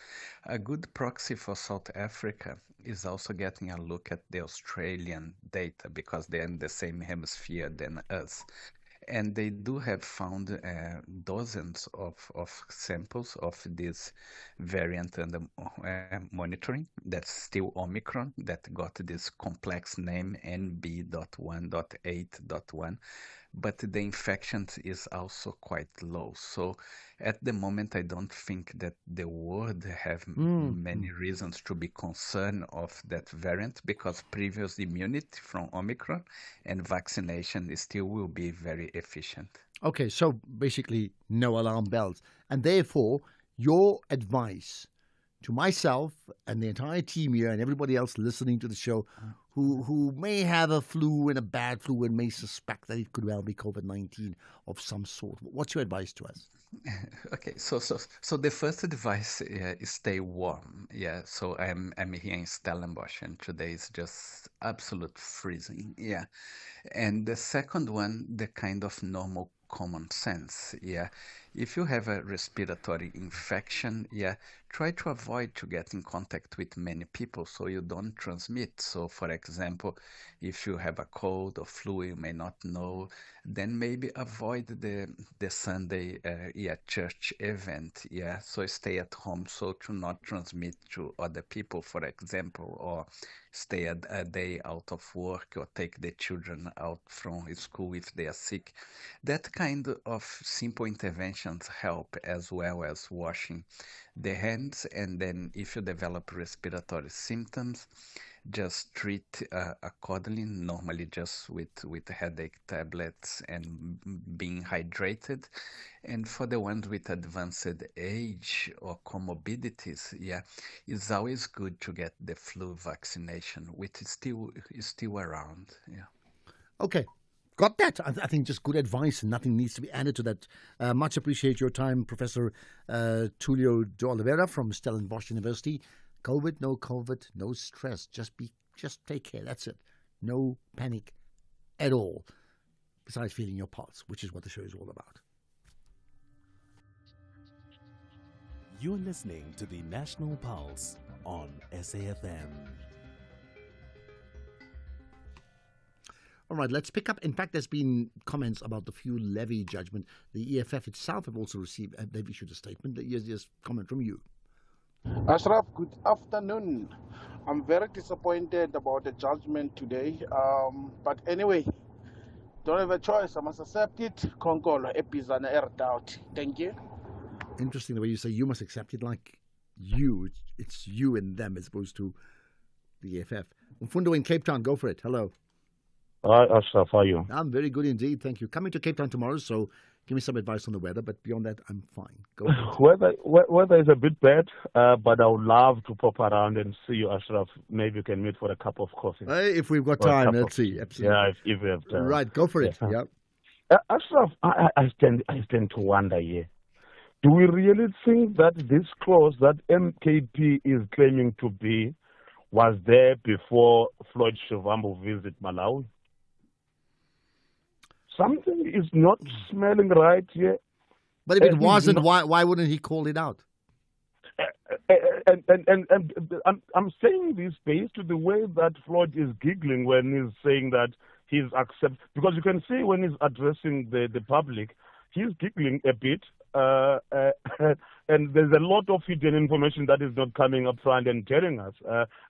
A good proxy for South Africa is also getting a look at the Australian data, because they're in the same hemisphere than us. And they do have found dozens of samples of this variant under monitoring. That's still Omicron, that got this complex name NB.1.8.1. But the infection is also quite low. So at the moment, I don't think that the world have many reasons to be concerned of that variant, because previous immunity from Omicron and vaccination still will be very efficient. Okay, so basically no alarm bells. And therefore, your advice to myself and the entire team here and everybody else listening to the show who may have a flu and a bad flu and may suspect that it could well be COVID-19 of some sort. What's your advice to us? Okay, so the first advice is stay warm. So I'm here in Stellenbosch, and today is just absolute freezing. And the second one, the kind of normal common sense. If you have a respiratory infection, try to avoid to get in contact with many people so you don't transmit. So for example, if you have a cold or flu you may not know, then maybe avoid the Sunday church event. So stay at home so to not transmit to other people, for example, or stay a day out of work, or take the children out from school if they are sick. That kind of simple interventions help, as well as washing the hands. And then if you develop respiratory symptoms, just treat accordingly, normally just with headache tablets and being hydrated. And for the ones with advanced age or comorbidities, it's always good to get the flu vaccination, which is still around. Okay. Got that. I think just good advice, and nothing needs to be added to that. Much appreciate your time, Professor Tulio de Oliveira from Stellenbosch University. COVID, no stress. Just take care. That's it. No panic at all. Besides feeling your pulse, which is what the show is all about. You're listening to the National Pulse on SAFM. All right, let's pick up. In fact, there's been comments about the fuel levy judgment. The EFF itself have also received, they've issued a statement. Here's a comment from you. Ashraf, good afternoon. I'm very disappointed about the judgment today. But anyway, don't have a choice. I must accept it. Konkolo, epizana doubt. Thank you. Interesting the way you say you must accept it, like you. It's you and them as opposed to the EFF. Mfundo in Cape Town, go for it. Hello. Hi, Ashraf, how are you? I'm very good indeed, thank you. Coming to Cape Town tomorrow, so give me some advice on the weather, but beyond that, I'm fine. Go ahead. Weather is a bit bad, but I would love to pop around and see you, Ashraf. Maybe you can meet for a cup of coffee. If we've got time, let's see. Absolutely. Yeah, if we have time. Right, go for it. Yeah. Ashraf, I stand to wonder here. Do we really think that this clause that MKP is claiming to be was there before Floyd Shivambu visited Malawi? Something is not smelling right here. But if it wasn't, why wouldn't he call it out? And I'm saying this based to the way that Floyd is giggling when he's saying that he's because you can see when he's addressing the public, he's giggling a bit, and there's a lot of hidden information that is not coming up front and telling us.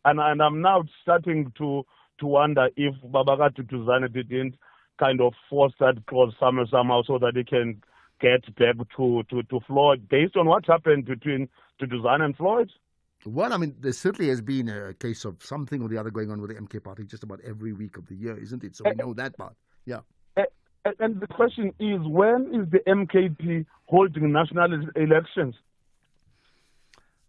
And I'm now starting to wonder if Babakati Tuzane didn't kind of force that clause somehow so that they can get back to Floyd based on what happened between Tuzane and Floyd. Well, I mean, there certainly has been a case of something or the other going on with the MK party just about every week of the year, isn't it? So we know that part. Yeah. And the question is, when is the MKP holding national elections?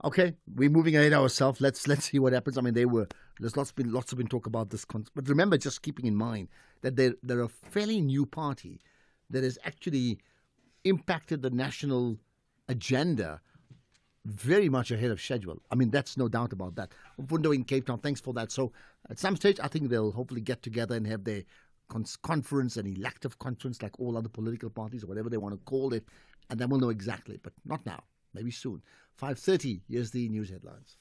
Okay, we're moving ahead ourselves. Let's see what happens. I mean, there's lots been talk about this, but remember, just keeping in mind that they're a fairly new party that has actually impacted the national agenda very much ahead of schedule. I mean, that's no doubt about that. Mfundo in Cape Town, thanks for that. So at some stage, I think they'll hopefully get together and have their conference, an elective conference like all other political parties or whatever they want to call it, and then we'll know exactly, but not now, maybe soon. 5:30, here's the news headlines.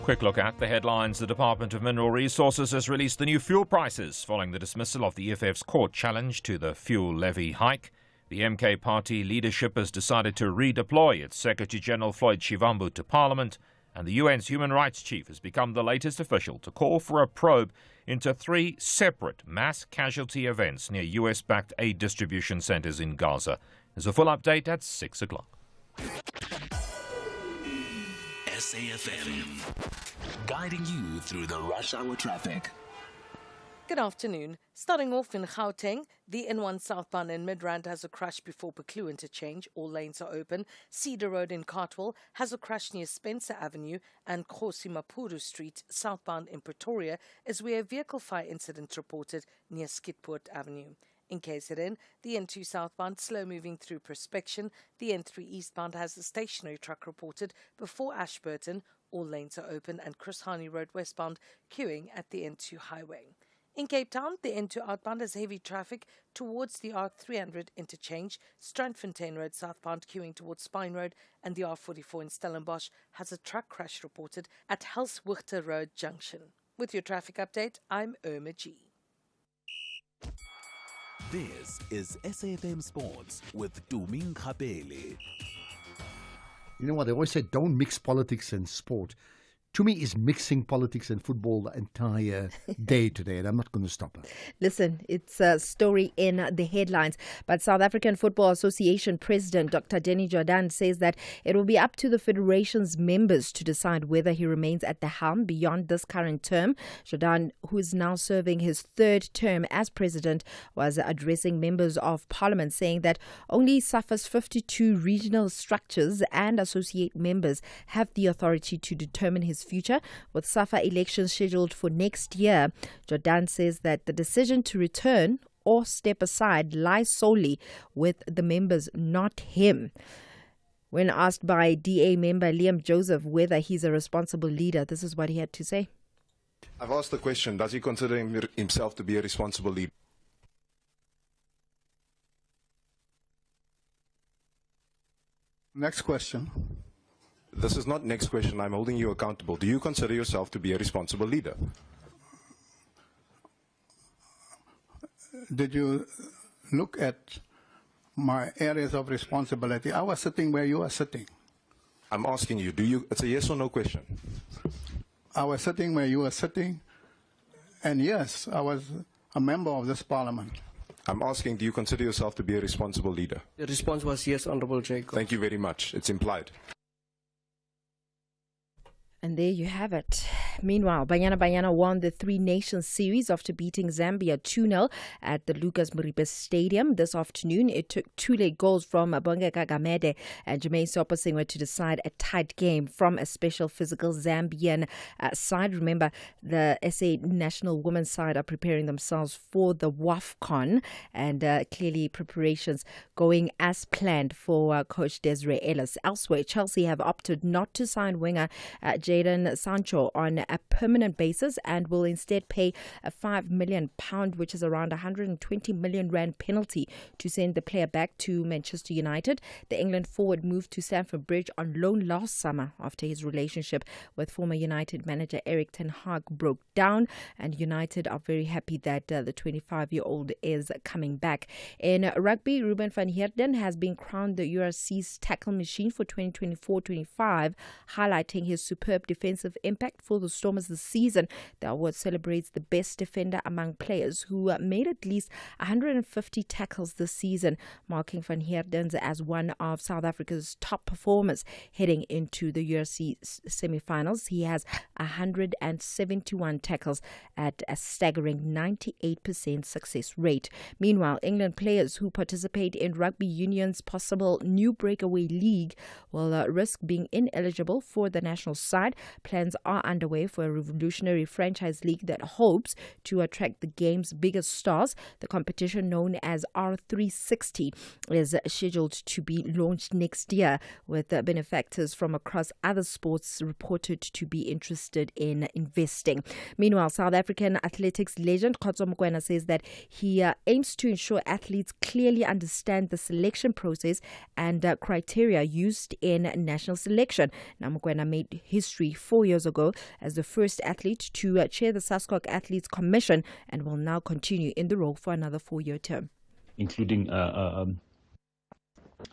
Quick look at the headlines. The Department of Mineral Resources has released the new fuel prices following the dismissal of the EFF's court challenge to the fuel levy hike. The MK party leadership has decided to redeploy its Secretary-General Floyd Shivambu to Parliament, and the UN's human rights chief has become the latest official to call for a probe into 3 separate mass casualty events near US-backed aid distribution centres in Gaza. There's a full update at 6 o'clock. SAFM, guiding you through the rush hour traffic. Good afternoon. Starting off in Gauteng, the N1 southbound in Midrand has a crash before Peklu interchange. All lanes are open. Cedar Road in Cartwell has a crash near Spencer Avenue, and Khosi Mapuru Street southbound in Pretoria is where a vehicle fire incident reported near Skidpoort Avenue. In KZN, the N2 southbound slow moving through Prospection. The N3 eastbound has a stationary truck reported before Ashburton. All lanes are open, and Chris Hani Road westbound queuing at the N2 highway. In Cape Town, the N2 outbound has heavy traffic towards the R300 interchange. Strandfontein Road southbound queuing towards Spine Road, and the R44 in Stellenbosch has a truck crash reported at Helswichter Road Junction. With your traffic update, I'm Irma G. This is SAFM Sports with Tumi Nkgapele. You know what? They always say don't mix politics and sport. To me, is mixing politics and football the entire day today, and I'm not going to stop her. Listen, it's a story in the headlines, but South African Football Association President Dr. Denny Jordan says that it will be up to the federation's members to decide whether he remains at the helm beyond this current term. Jordan, who is now serving his 3rd term as president, was addressing members of parliament, saying that only SAFA's 52 regional structures and associate members have the authority to determine his future. With SAFA elections scheduled for next year, Jordan says that the decision to return or step aside lies solely with the members, not him. When asked by DA member Liam Joseph whether he's a responsible leader, this is what he had to say. I've asked the question, does he consider himself to be a responsible leader? Next question. This is not next question. I'm holding you accountable. Do you consider yourself to be a responsible leader? Did you look at my areas of responsibility? I was sitting where you are sitting. I'm asking you, it's a yes or no question. I was sitting where you were sitting, and yes, I was a member of this parliament. I'm asking, do you consider yourself to be a responsible leader? The response was yes, Honorable Jacob. Thank you very much. It's implied. And there you have it. Meanwhile, Banyana won the Three Nations Series after beating Zambia 2-0 at the Lucas Moripe Stadium this afternoon. It took two late goals from Bongeka Gamede and Jermaine Sopasingwe to decide a tight game from a special physical Zambian side. Remember, the SA national women's side are preparing themselves for the WAFCON, and clearly preparations going as planned for coach Desiree Ellis. Elsewhere, Chelsea have opted not to sign winger Jadon Sancho on a permanent basis and will instead pay a £5 million, which is around 120 million rand penalty, to send the player back to Manchester United. The England forward moved to Stamford Bridge on loan last summer after his relationship with former United manager Erik ten Hag broke down, and United are very happy that the 25-year-old is coming back. In rugby, Ruben van Heerden has been crowned the URC's tackle machine for 2024-25, highlighting his superb defensive impact for the Stormers this season. The award celebrates the best defender among players who made at least 150 tackles this season, marking Van Heerden as one of South Africa's top performers heading into the URC semi-finals. He has 171 tackles at a staggering 98% success rate. Meanwhile, England players who participate in Rugby Union's possible new breakaway league will risk being ineligible for the national side. Plans are underway for a revolutionary franchise league that hopes to attract the game's biggest stars. The competition, known as R360, is scheduled to be launched next year, with benefactors from across other sports reported to be interested in investing. Meanwhile, South African athletics legend Khotso Mokoena says that he aims to ensure athletes clearly understand the selection process and criteria used in national selection. Now, Mokoena made history 4 years ago as the first athlete to chair the SASCOC Athletes Commission and will now continue in the role for another 4-year term. Including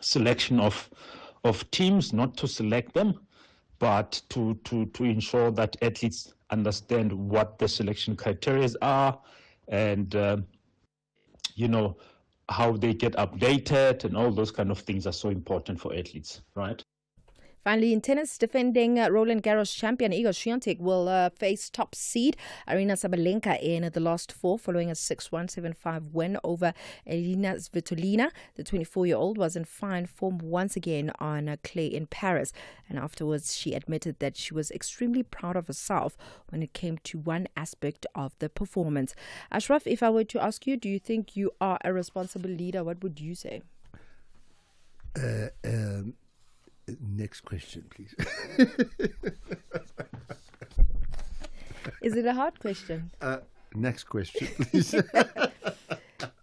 selection of teams, not to select them, but to ensure that athletes understand what the selection criteria are and, how they get updated, and all those kind of things are so important for athletes, right? Finally, in tennis, defending Roland Garros champion Iga Swiatek will face top seed Aryna Sabalenka in the last four following a 6-1, 7-5 win over Elina Svitolina. The 24-year-old was in fine form once again on clay in Paris, and afterwards she admitted that she was extremely proud of herself when it came to one aspect of the performance. Ashraf, if I were to ask you, do you think you are a responsible leader, what would you say? Next question, please. Is it a hard question? Next question, please.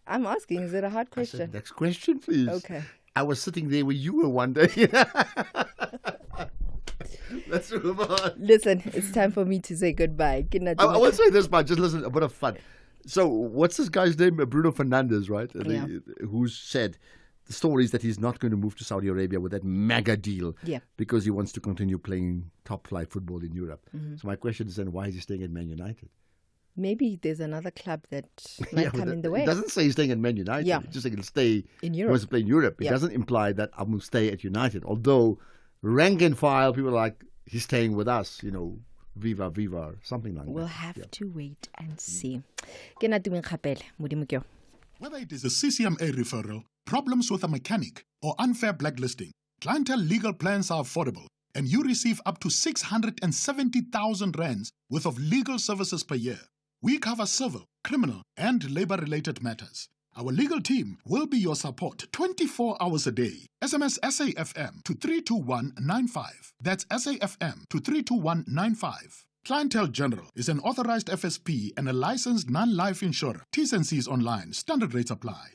I'm asking, is it a hard question? Next question, please. Okay. I was sitting there where you were one day. Let's move on. Listen, it's time for me to say goodbye. I won't say this, but just listen, a bit of fun. So, what's this guy's name? Bruno Fernandes, right? Yeah. Who said the story is that he's not going to move to Saudi Arabia with that mega deal because he wants to continue playing top-flight football in Europe. Mm-hmm. So my question is then, why is he staying at Man United? Maybe there's another club that might come in the way. It doesn't say he's staying at Man United. Yeah. It just says he'll stay in Europe. He wants to play in Europe. It doesn't imply that I'm going to stay at United. Although, rank and file, people are like, he's staying with us, viva, viva, something like that. We'll have to wait and see. Whether it is a CCMA referral, problems with a mechanic, or unfair blacklisting, Clientele legal plans are affordable, and you receive up to 670,000 rands worth of legal services per year. We cover civil, criminal, and labor-related matters. Our legal team will be your support 24 hours a day. SMS SAFM to 32195. That's SAFM to 32195. Clientele General is an authorized FSP and a licensed non-life insurer. T's and C's online. Standard rates apply.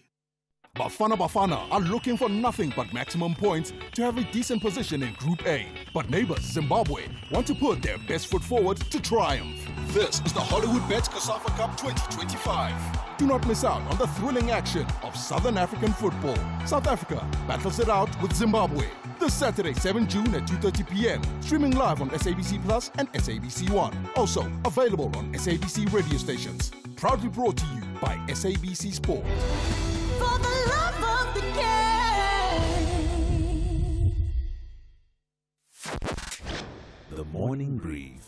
Bafana are looking for nothing but maximum points to have a decent position in Group A. But neighbors Zimbabwe want to put their best foot forward to triumph. This is the Hollywood Bets COSAFA Cup 2025. Do not miss out on the thrilling action of Southern African football. South Africa battles it out with Zimbabwe. This Saturday, 7 June at 2:30 p.m. Streaming live on SABC Plus and SABC One. Also available on SABC radio stations. Proudly brought to you by SABC Sport. For the love of the game. The Morning Brief.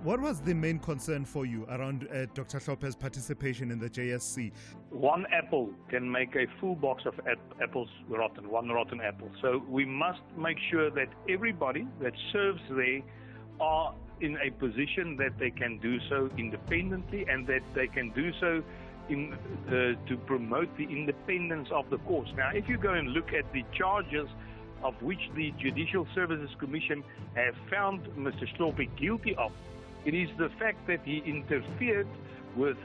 What was the main concern for you around Dr. Hlophe's participation in the JSC? One apple can make a full box of apples rotten, one rotten apple. So we must make sure that everybody that serves there are in a position that they can do so independently and that they can do so to promote the independence of the courts. Now, if you go and look at the charges of which the Judicial Services Commission have found Mr. Hlophe guilty of, it is the fact that he interfered with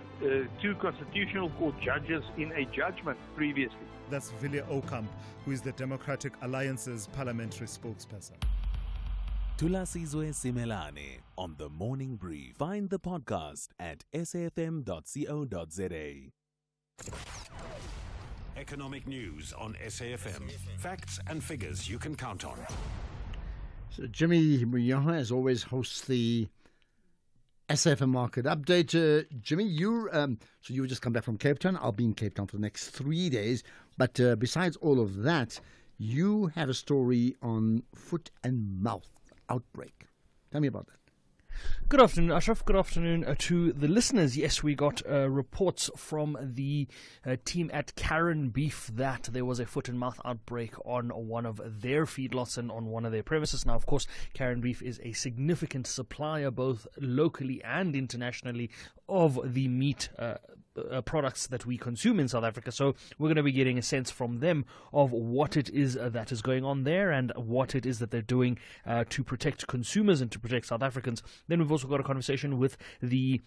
two Constitutional Court judges in a judgment previously. That's Vilja Okamp, who is the Democratic Alliance's parliamentary spokesperson. Thulasizwe Simelane on The Morning Brief. Find the podcast at safm.co.za. Economic news on SAFM. Facts and figures you can count on. So Jimmy Muyaha, as always, hosts the SAFM Market Update. Jimmy, you just come back from Cape Town. I'll be in Cape Town for the next 3 days. But besides all of that, you have a story on foot and mouth outbreak. Tell me about that. Good afternoon, Ashraf. Good afternoon to the listeners. Yes, we got reports from the team at Karen Beef that there was a foot and mouth outbreak on one of their feedlots and on one of their premises. Now, of course, Karen Beef is a significant supplier both locally and internationally of the meat products that we consume in South Africa. So we're going to be getting a sense from them of what it is that is going on there and what it is that they're doing to protect consumers and to protect South Africans. Then we've also got a conversation with the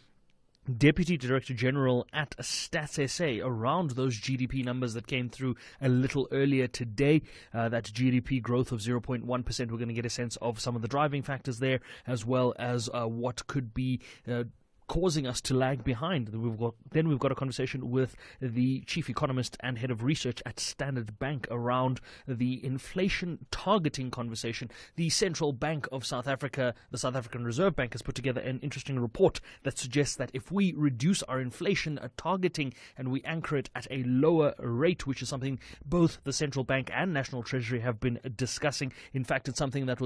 Deputy Director General at Stats SA around those GDP numbers that came through a little earlier today. That GDP growth of 0.1%. We're going to get a sense of some of the driving factors there, as well as what could be causing us to lag behind. Then we've got a conversation with the chief economist and head of research at Standard Bank around the inflation targeting conversation. The Central Bank of South Africa, the South African Reserve Bank, has put together an interesting report that suggests that if we reduce our inflation targeting and we anchor it at a lower rate, which is something both the Central Bank and National Treasury have been discussing. In fact, it's something that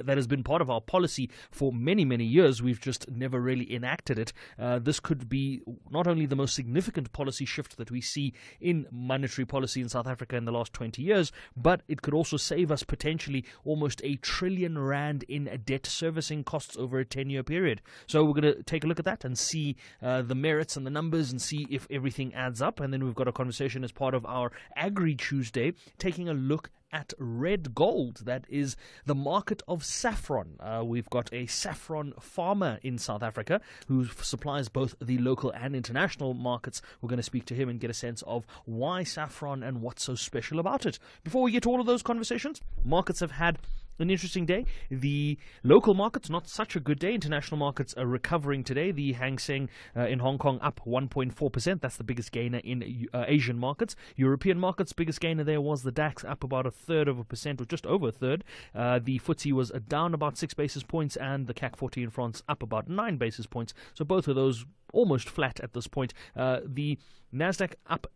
has been part of our policy for many, many years. We've just never really enacted it. This could be not only the most significant policy shift that we see in monetary policy in South Africa in the last 20 years, but it could also save us potentially almost R1 trillion in debt servicing costs over a 10-year period. So we're going to take a look at that and see the merits and the numbers and see if everything adds up. And then we've got a conversation as part of our Agri Tuesday, taking a look at red gold. That is the market of saffron. We've got a saffron farmer in South Africa who supplies both the local and international markets. We're going to speak to him and get a sense of why saffron and what's so special about it. Before we get to all of those conversations, markets have had an interesting day. The local markets, not such a good day. International markets are recovering today. The Hang Seng in Hong Kong up 1.4%. That's the biggest gainer in Asian markets. European markets, biggest gainer there was the DAX, up about 1/3%, or just over a third. The FTSE was down about 6 basis points, and the CAC 40 in France up about 9 basis points. So both of those almost flat at this point. The Nasdaq up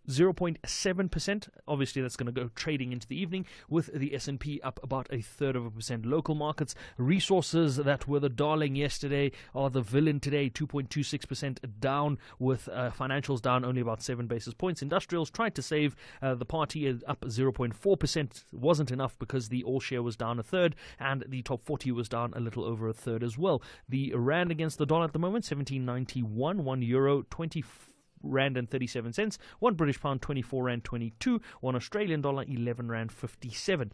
0.7%. Obviously, that's going to go trading into the evening, with the S&P up about 1/3%. Local markets, resources that were the darling yesterday are the villain today, 2.26% down, with financials down only about 7 basis points. Industrials tried to save the party, up 0.4%. Wasn't enough because the all share was down 1/3, and the top 40 was down a little over 1/3 as well. The rand against the dollar at the moment, 17.91, 1 euro 24 rand and 37 cents, 1 British pound 24 rand 22, 1 Australian dollar 11 rand 57.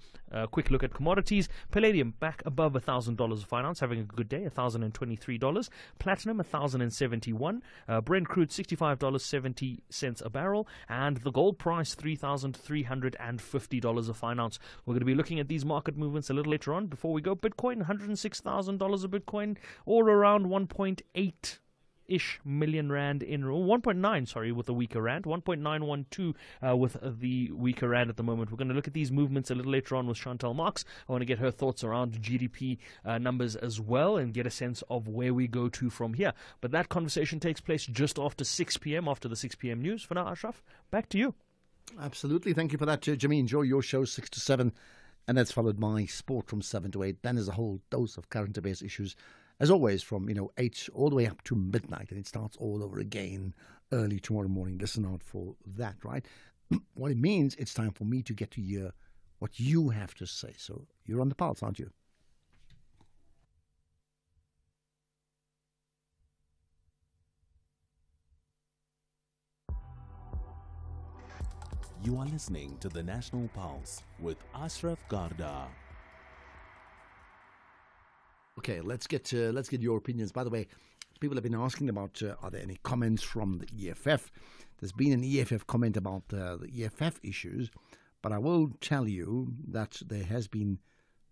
Quick look at commodities. Palladium back above $1,000 of ounce, having a good day, $1,023. Platinum $1,071. Brent crude $65.70 a barrel, and the gold price $3,350 a ounce. We're going to be looking at these market movements a little later on. Before we go, Bitcoin $106,000 a Bitcoin, or around 1.8 million rand in 1.9, sorry, with the weaker rand, 1.912 with the weaker rand at the moment. We're going to look at these movements a little later on with Chantal Marx. I want to get her thoughts around GDP numbers as well and get a sense of where we go to from here. But that conversation takes place just after 6 p.m, after the 6 p.m. news. For now, Ashraf, back to you. Absolutely. Thank you for that, Jimmy. Enjoy your show 6 to 7, and that's followed by sport from 7 to 8. Then there's a whole dose of current affairs issues as always, from 8 all the way up to midnight, and it starts all over again early tomorrow morning. Listen out for that, right? What it means, it's time for me to get to hear what you have to say. So you're on the pulse, aren't you? You are listening to the National Pulse with Ashraf Garda. Okay, let's get your opinions. By the way, people have been asking about are there any comments from the EFF? There's been an EFF comment about the EFF issues, but I will tell you that there has been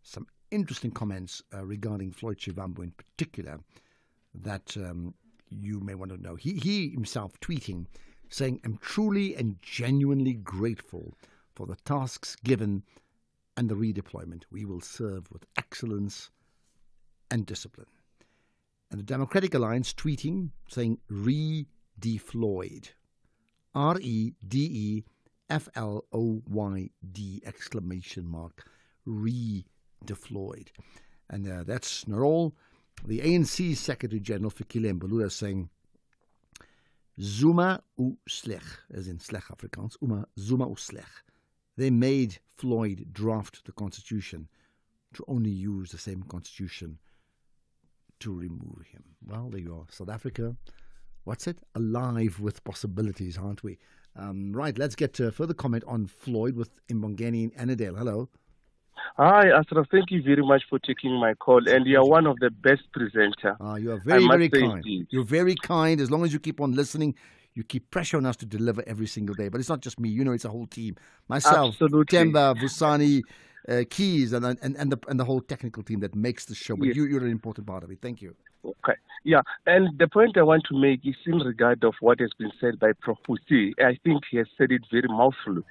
some interesting comments regarding Floyd Shivambu in particular that you may want to know. He himself tweeting, saying, "I'm truly and genuinely grateful for the tasks given and the redeployment. We will serve with excellence and discipline." And the Democratic Alliance tweeting, saying, "Re-deployed. REDEFLOYD exclamation mark. Redeployed." And that's not all. The ANC Secretary General Fikile Mbalula saying, Zuma u sleg, as in sleg Afrikaans, Zuma u sleg. They made Floyd draft the constitution to only use the same constitution to remove him. Well, there you are. South Africa, what's it? Alive with possibilities, aren't we? Right, let's get to further comment on Floyd with Mbongeni in Annandale. Hello. Hi, Ashraf. Thank you very much for taking my call. And you're one of the best presenters. You are very, very kind. You're very kind. As long as you keep on listening, you keep pressure on us to deliver every single day. But it's not just me. It's a whole team. Myself, Temba, Vusani, Keys, and the whole technical team that makes the show. But Yes. you're an important part of it. Thank you. Okay. Yeah. And the point I want to make is in regard of what has been said by Prof. Pusi. I think he has said it very mouthfully,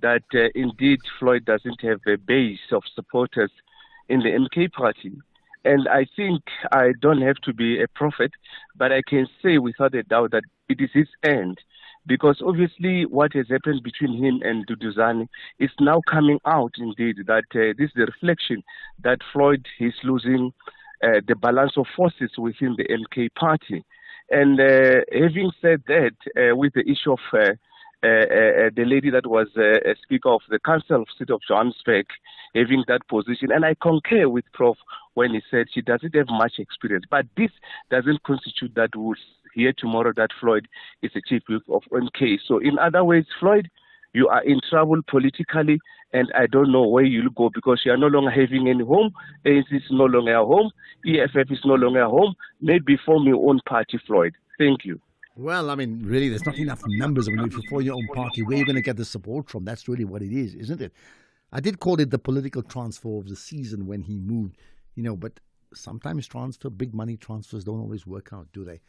that indeed Floyd doesn't have a base of supporters in the MK party. And I think I don't have to be a prophet, but I can say without a doubt that it is his end. Because obviously what has happened between him and Duduzane is now coming out indeed, that this is the reflection that Floyd is losing the balance of forces within the MK party. And having said that, with the issue of the lady that was a Speaker of the Council of City of Johannesburg having that position. And I concur with Prof when he said she doesn't have much experience. But this doesn't constitute that we'll hear tomorrow that Floyd is the chief whip of MK. So in other words, Floyd, you are in trouble politically, and I don't know where you'll go because you are no longer having any home. ANC is no longer a home. EFF is no longer a home. Maybe form your own party, Floyd. Thank you. Well, I mean, really, there's not enough numbers. I mean, if you form your own party, where are you going to get the support from? That's really what it is, isn't it? I did call it the political transfer of the season when he moved, but sometimes big money transfers don't always work out, do they?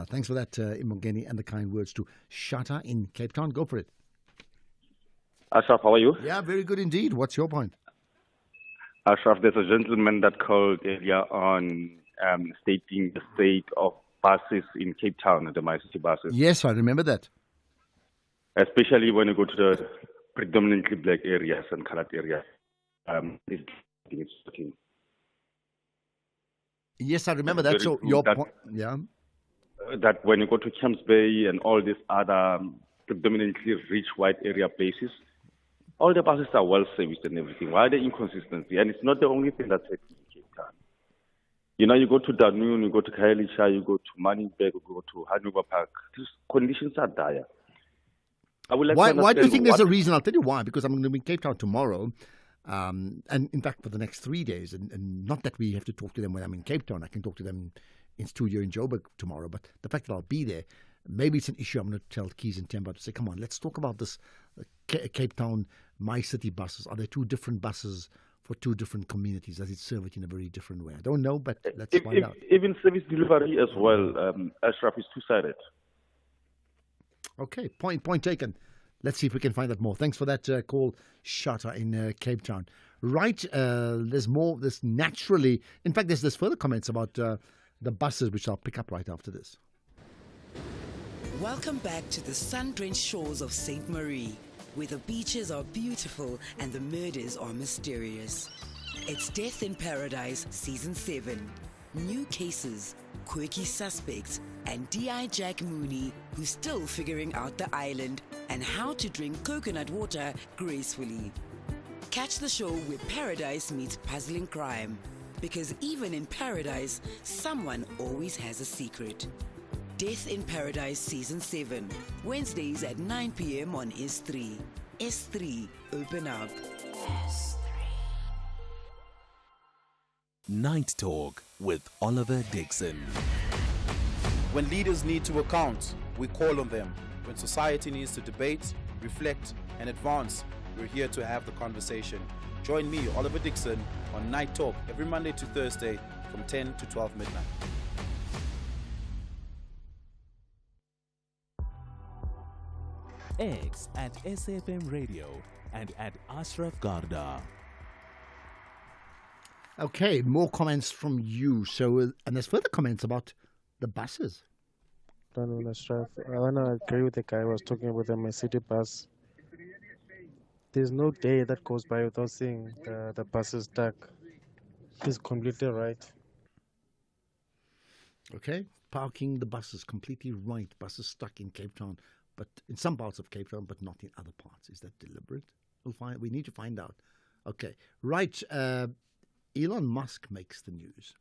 Thanks for that, Imogeni, and the kind words to Shatta in Cape Town. Go for it. Ashraf, how are you? Yeah, very good indeed. What's your point? Ashraf, there's a gentleman that called earlier on stating the state of buses in Cape Town, the MyCity buses. Yes, I remember that. Especially when you go to the predominantly black areas and colored areas. It's working. Yes, I remember that. So your point, yeah. That when you go to Camps Bay and all these other predominantly rich white area places, all the buses are well serviced and everything. Why the inconsistency? And it's not the only thing that's happening in Cape Town. You go to Danune, you go to Khayelitsha, you go to Manningsburg, you go to Hanover Park. These conditions are dire. Why do you think there's a reason? I'll tell you why. Because I'm going to be in Cape Town tomorrow, and in fact for the next 3 days. And not that we have to talk to them when I'm in Cape Town. I can talk to them in studio in Joburg tomorrow. But the fact that I'll be there, maybe it's an issue I'm going to tell Keys and Temba to say, come on, let's talk about this Cape Town MyCity buses. Are there two different buses for two different communities? Does it serve it in a very different way? I don't know, but let's find out. Even service delivery as well, Ashraf, is two-sided. Okay, point taken. Let's see if we can find out more. Thanks for that call, Shatta in Cape Town. Right, there's more. There's naturally, in fact, there's further comments about the buses, which I'll pick up right after this. Welcome back to the sun-drenched shores of St. Marie, where the beaches are beautiful and the murders are mysterious. It's Death in Paradise Season 7. new cases, quirky suspects, and D.I. Jack Mooney, who's still figuring out the island and how to drink coconut water gracefully. Catch the show where paradise meets puzzling crime, because even in paradise, someone always has a secret. Death in Paradise Season 7, Wednesdays at 9 p.m. on S3. S3, open up. Night Talk with Oliver Dixon. When leaders need to account, we call on them. When society needs to debate, reflect, and advance, we're here to have the conversation. Join me, Oliver Dixon, on Night Talk every Monday to Thursday from 10 to 12 midnight. X at SFM Radio and at Ashraf Garda. Okay, more comments from you. So, and there's further comments about the buses. Ashraf, I want to agree with the guy who was talking about the city bus. There's no day that goes by without seeing the buses stuck. He's completely right. Okay, parking the buses, completely right. Buses stuck in Cape Town, but in some parts of Cape Town, but not in other parts. Is that deliberate? We need to find out. Okay, right. Elon Musk makes the news.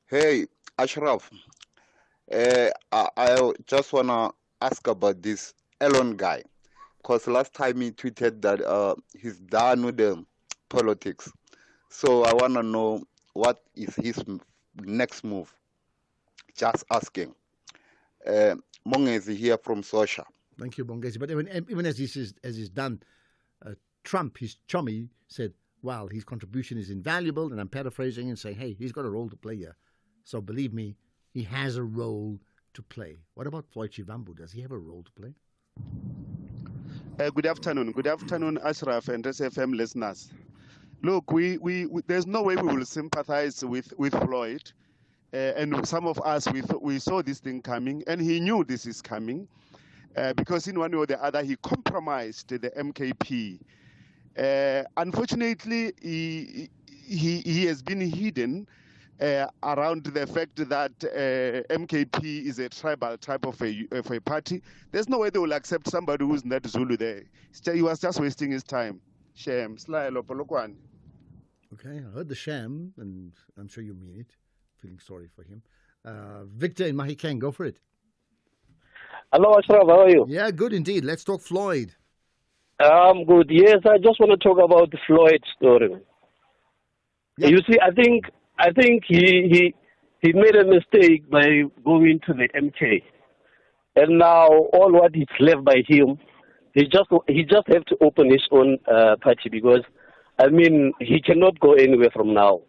Hey, Ashraf. I just want to ask about this Elon guy. Because last time he tweeted that he's done with the politics. So I want to know what is his next move. Just asking. Mongezi here from Sosha. Thank you, Bongezi. But even as he's done, Trump, his chummy, said, well, his contribution is invaluable, and I'm paraphrasing and saying, hey, he's got a role to play here. So believe me, he has a role to play. What about Floyd Shivambu? Does he have a role to play? Good afternoon. Good afternoon, Ashraf and SFM listeners. Look, we there's no way we will sympathize with Floyd. And some of us, we saw this thing coming, and he knew this is coming, because in one way or the other, he compromised the MKP. Unfortunately, he has been hidden around the fact that MKP is a tribal type of a party. There's no way they will accept somebody who's not Zulu there. He was just wasting his time. Shame. Okay, I heard the sham, and I'm sure you mean it. Feeling sorry for him. Victor in Mahikeng, go for it. Hello, Ashraf, how are you? Yeah, good indeed. Let's talk Floyd. I'm good. Yes, I just want to talk about the Floyd story. Yeah. You see, I think he made a mistake by going to the MK, and now all what is left by him, he just have to open his own party, because I mean he cannot go anywhere from now.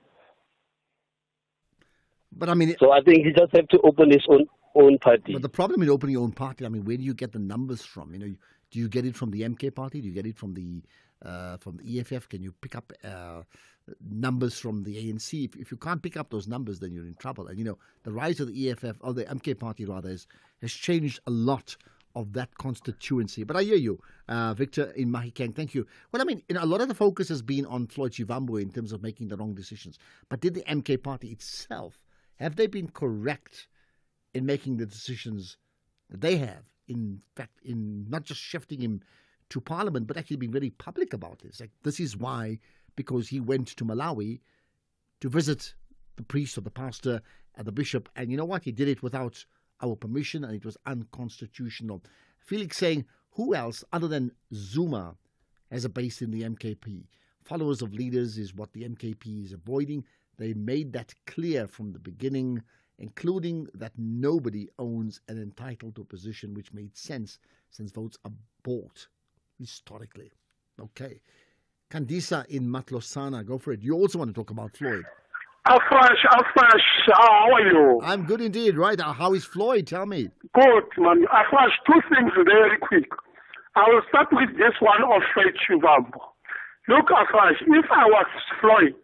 But I mean, so I think he just have to open his own party. But the problem with opening your own party, I mean, where do you get the numbers from? You know, do you get it from the MK party? Do you get it from the EFF? Can you pick up numbers from the ANC? If you can't pick up those numbers, then you're in trouble. And you know, the rise of the EFF, or the MK party rather, has changed a lot of that constituency. But I hear you, Victor in Mahikeng. Thank you. Well, I mean, you know, a lot of the focus has been on Floyd Shivambu in terms of making the wrong decisions. But did the MK party itself, have they been correct in making the decisions that they have? In fact, in not just shifting him to Parliament, but actually being very public about this. Like, this is why, because he went to Malawi to visit the priest or the pastor and the bishop, and you know what? He did it without our permission, and it was unconstitutional. Felix saying, who else other than Zuma has a base in the MKP? Followers of leaders is what the MKP is avoiding. They made that clear from the beginning, including that nobody owns an entitled to a position, which made sense since votes are bought historically. Okay. Kandisa in Matlosana, go for it. You also want to talk about Floyd. Afresh, how are you? I'm good indeed, right? How is Floyd? Tell me. Good, man. Afresh, two things very quick. I will start with this one of Floyd Shivambu. Look, Afresh, if I was Floyd,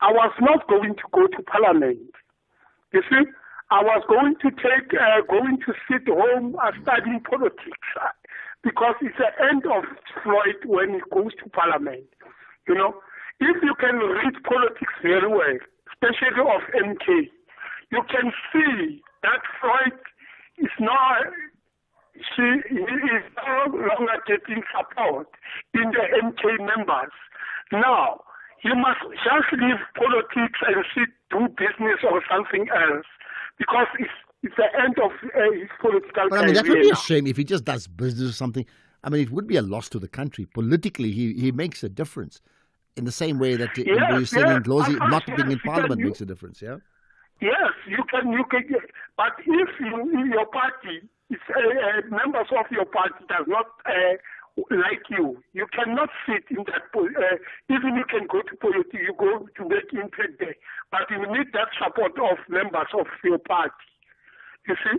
I was not going to go to Parliament. You see, I was going to sit home studying politics, because it's the end of Floyd when he goes to Parliament. You know, if you can read politics very well, especially of MK, you can see that Floyd is not, he is no longer getting support in the MK members. Now, he must just leave politics and do business or something else, because it's the end of his political But I mean, that would career be a now. shame if he just does business or something. I mean, it would be a loss to the country. Politically, he makes a difference in the same way that you say in Glozy, not being in parliament makes a difference, yeah? Yes, you can, but if your party, members of your party does not like you, you cannot sit in that, even you can go to politics, you go to make impact there, but you need that support of members of your party, you see?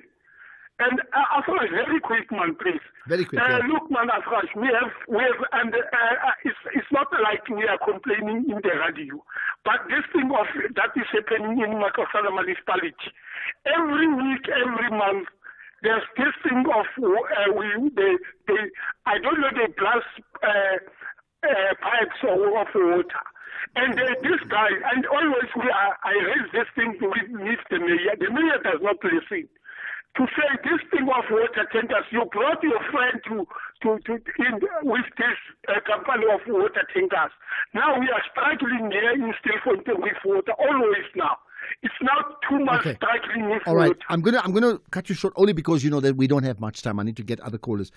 And Afraj, very quick, man, please. Very quick. Yeah. Look, man, Afraj, we have, and it's not like we are complaining in the radio, but this thing of that is happening in Makosana municipality. Every week, every month, there's this thing of I don't know, they blast pipes of water. And this guy, and always I raise this thing with the mayor. The mayor does not listen. To say this thing of water tankers, you brought your friend in with this company of water tankers. Now we are struggling here in Stilfontein with water, always now. It's now too much struggling with All right, water. I'm gonna cut you short only because you know that we don't have much time. I need to get other callers.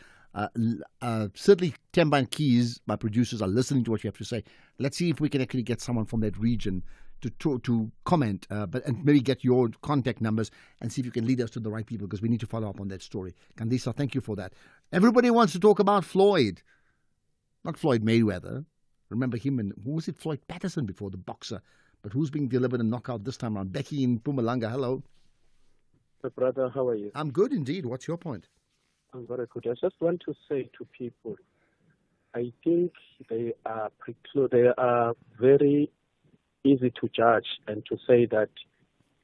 Certainly, Temba and Keys, my producers, are listening to what you have to say. Let's see if we can actually get someone from that region to comment, and maybe get your contact numbers and see if you can lead us to the right people, because we need to follow up on that story. Kandisa, thank you for that. Everybody wants to talk about Floyd, not Floyd Mayweather. Remember him and who was it? Floyd Patterson before, the boxer. But who's being delivered a knockout this time around? Becky in Mpumalanga. Hello. My brother, how are you? I'm good indeed. What's your point? I'm very good. I just want to say to people, I think they are very easy to judge and to say that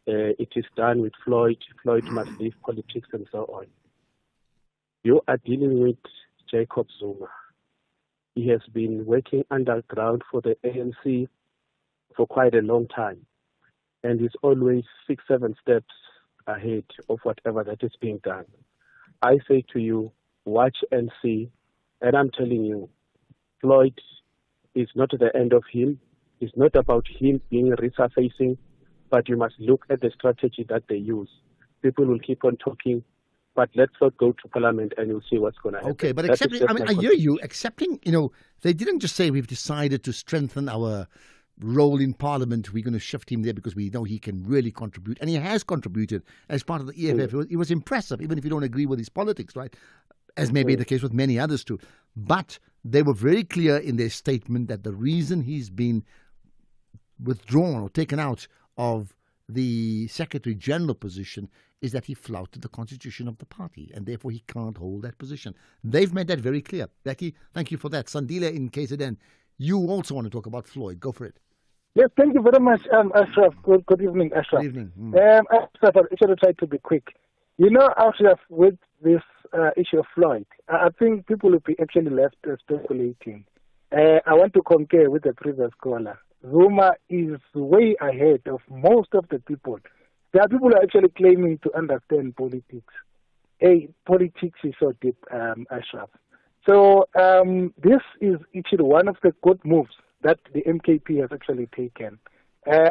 it is done with Floyd. Floyd must leave politics and so on. You are dealing with Jacob Zuma. He has been working underground for the ANC for quite a long time, and is always 6-7 steps ahead of whatever that is being done. I say to you, watch and see, and I'm telling you, Floyd is not the end of him. It's not about him being resurfacing, but you must look at the strategy that they use. People will keep on talking, but let's not go to parliament and you'll see what's going to happen. Okay, but accepting, I mean, I hear you, accepting, they didn't just say we've decided to strengthen our role in parliament, we're going to shift him there because we know he can really contribute. And he has contributed as part of the EFF. It was impressive, even if you don't agree with his politics, right? As may be the case with many others too. But they were very clear in their statement that the reason he's been withdrawn or taken out of the Secretary General position is that he flouted the constitution of the party, and therefore he can't hold that position. They've made that very clear. Becky, thank you for that. Sandile in KZN, you also want to talk about Floyd. Go for it. Yes, thank you very much, Ashraf. Good evening, Ashraf. Good evening. Ashraf, I should try to be quick. Ashraf, with this issue of Floyd, I think people will be actually left speculating. I want to concur with the previous caller. Zuma is way ahead of most of the people. There are people who are actually claiming to understand politics. Politics is so deep, Ashraf. So this is actually one of the good moves that the MKP has actually taken.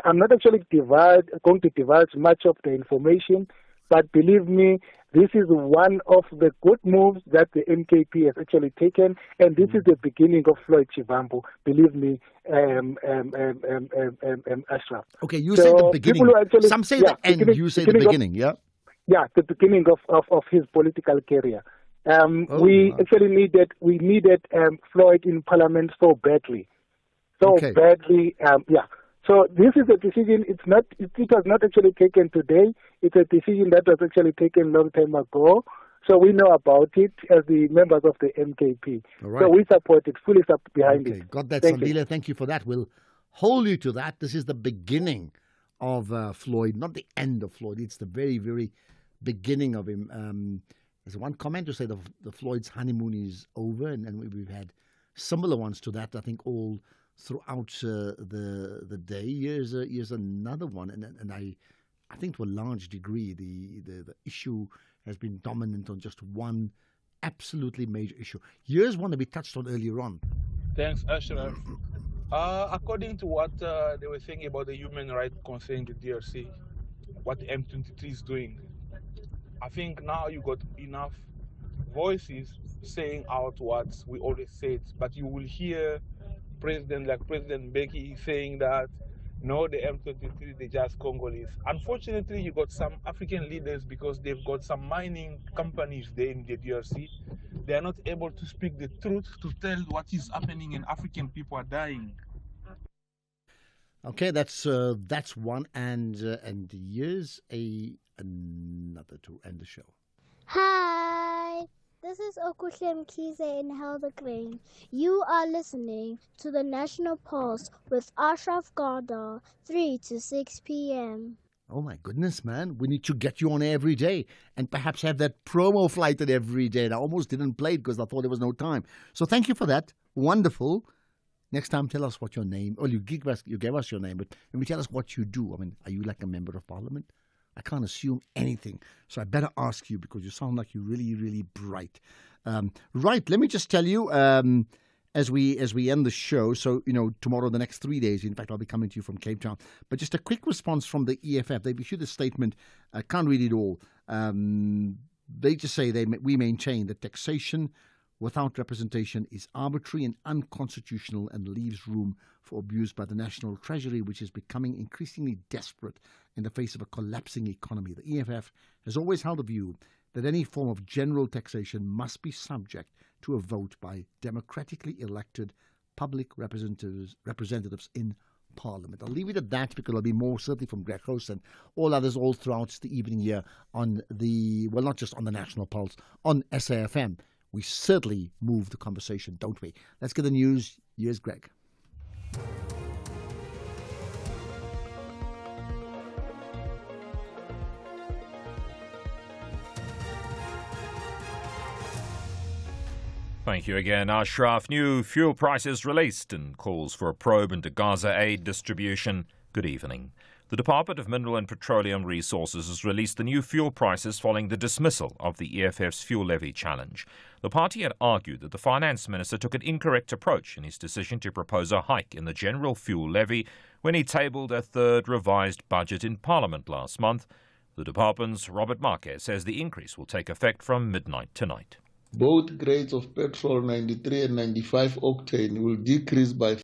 I'm not actually going to divulge much of the information, but believe me, this is one of the good moves that the MKP has actually taken, and this is the beginning of Floyd Shivambu. Believe me, Ashraf. Okay, you say the beginning. Some say the end, you say the beginning, yeah? Yeah, the beginning of his political career. We actually needed Floyd in Parliament so badly. Badly, So this is a decision. It was not actually taken today. It's a decision that was actually taken a long time ago. So we know about it as the members of the MKP. Right. So we support it, fully behind it. Got that, Thank Sandile. you. Thank you for that. We'll hold you to that. This is the beginning of Floyd, not the end of Floyd. It's the very, very beginning of him. There's one comment to say the Floyd's honeymoon is over, and we've had similar ones to that, I think, all throughout the day. Here's another one, and I think to a large degree the issue has been dominant on just one absolutely major issue. Here's one that we touched on earlier on. Thanks, Ashraf. According to what they were saying about the human rights concerning the DRC, what the M23 is doing, I think now you got enough voices saying out what we always said, but you will hear President Mbeki saying that no, the M23, they're just Congolese. Unfortunately, you got some African leaders, because they've got some mining companies there in the DRC. They are not able to speak the truth, to tell what is happening, and African people are dying. Okay, that's one, and here's another to end the show. Hi, this is Okuhle Mkhize in Heldergreen. You are listening to the National Pulse with Ashraf Garda, 3 to 6 p.m. Oh my goodness, man. We need to get you on every day and perhaps have that promo flight at every day. And I almost didn't play it because I thought there was no time. So thank you for that. Wonderful. Next time, tell us what your name. Oh, you gave us your name, but maybe tell us what you do. I mean, are you like a member of parliament? I can't assume anything, so I better ask you because you sound like you're really, really bright. Right, let me just tell you as we end the show. So tomorrow, the next 3 days. In fact, I'll be coming to you from Cape Town. But just a quick response from the EFF. They've issued a statement. I can't read it all. They just say we maintain that taxation without representation is arbitrary and unconstitutional and leaves room for abuse by the National Treasury, which is becoming increasingly desperate in the face of a collapsing economy. The EFF has always held the view that any form of general taxation must be subject to a vote by democratically elected public representatives in Parliament. I'll leave it at that because there'll be more, certainly from Greg Host and all others all throughout the evening here on not just on the National Pulse, on SAFM. We certainly move the conversation, don't we? Let's get the news. Here's Greg. Thank you again, Ashraf. New fuel prices released and calls for a probe into Gaza aid distribution. Good evening. The Department of Mineral and Petroleum Resources has released the new fuel prices following the dismissal of the EFF's fuel levy challenge. The party had argued that the finance minister took an incorrect approach in his decision to propose a hike in the general fuel levy when he tabled a third revised budget in Parliament last month. The department's Robert Marquez says the increase will take effect from midnight tonight. Both grades of petrol, 93 and 95 octane, will decrease by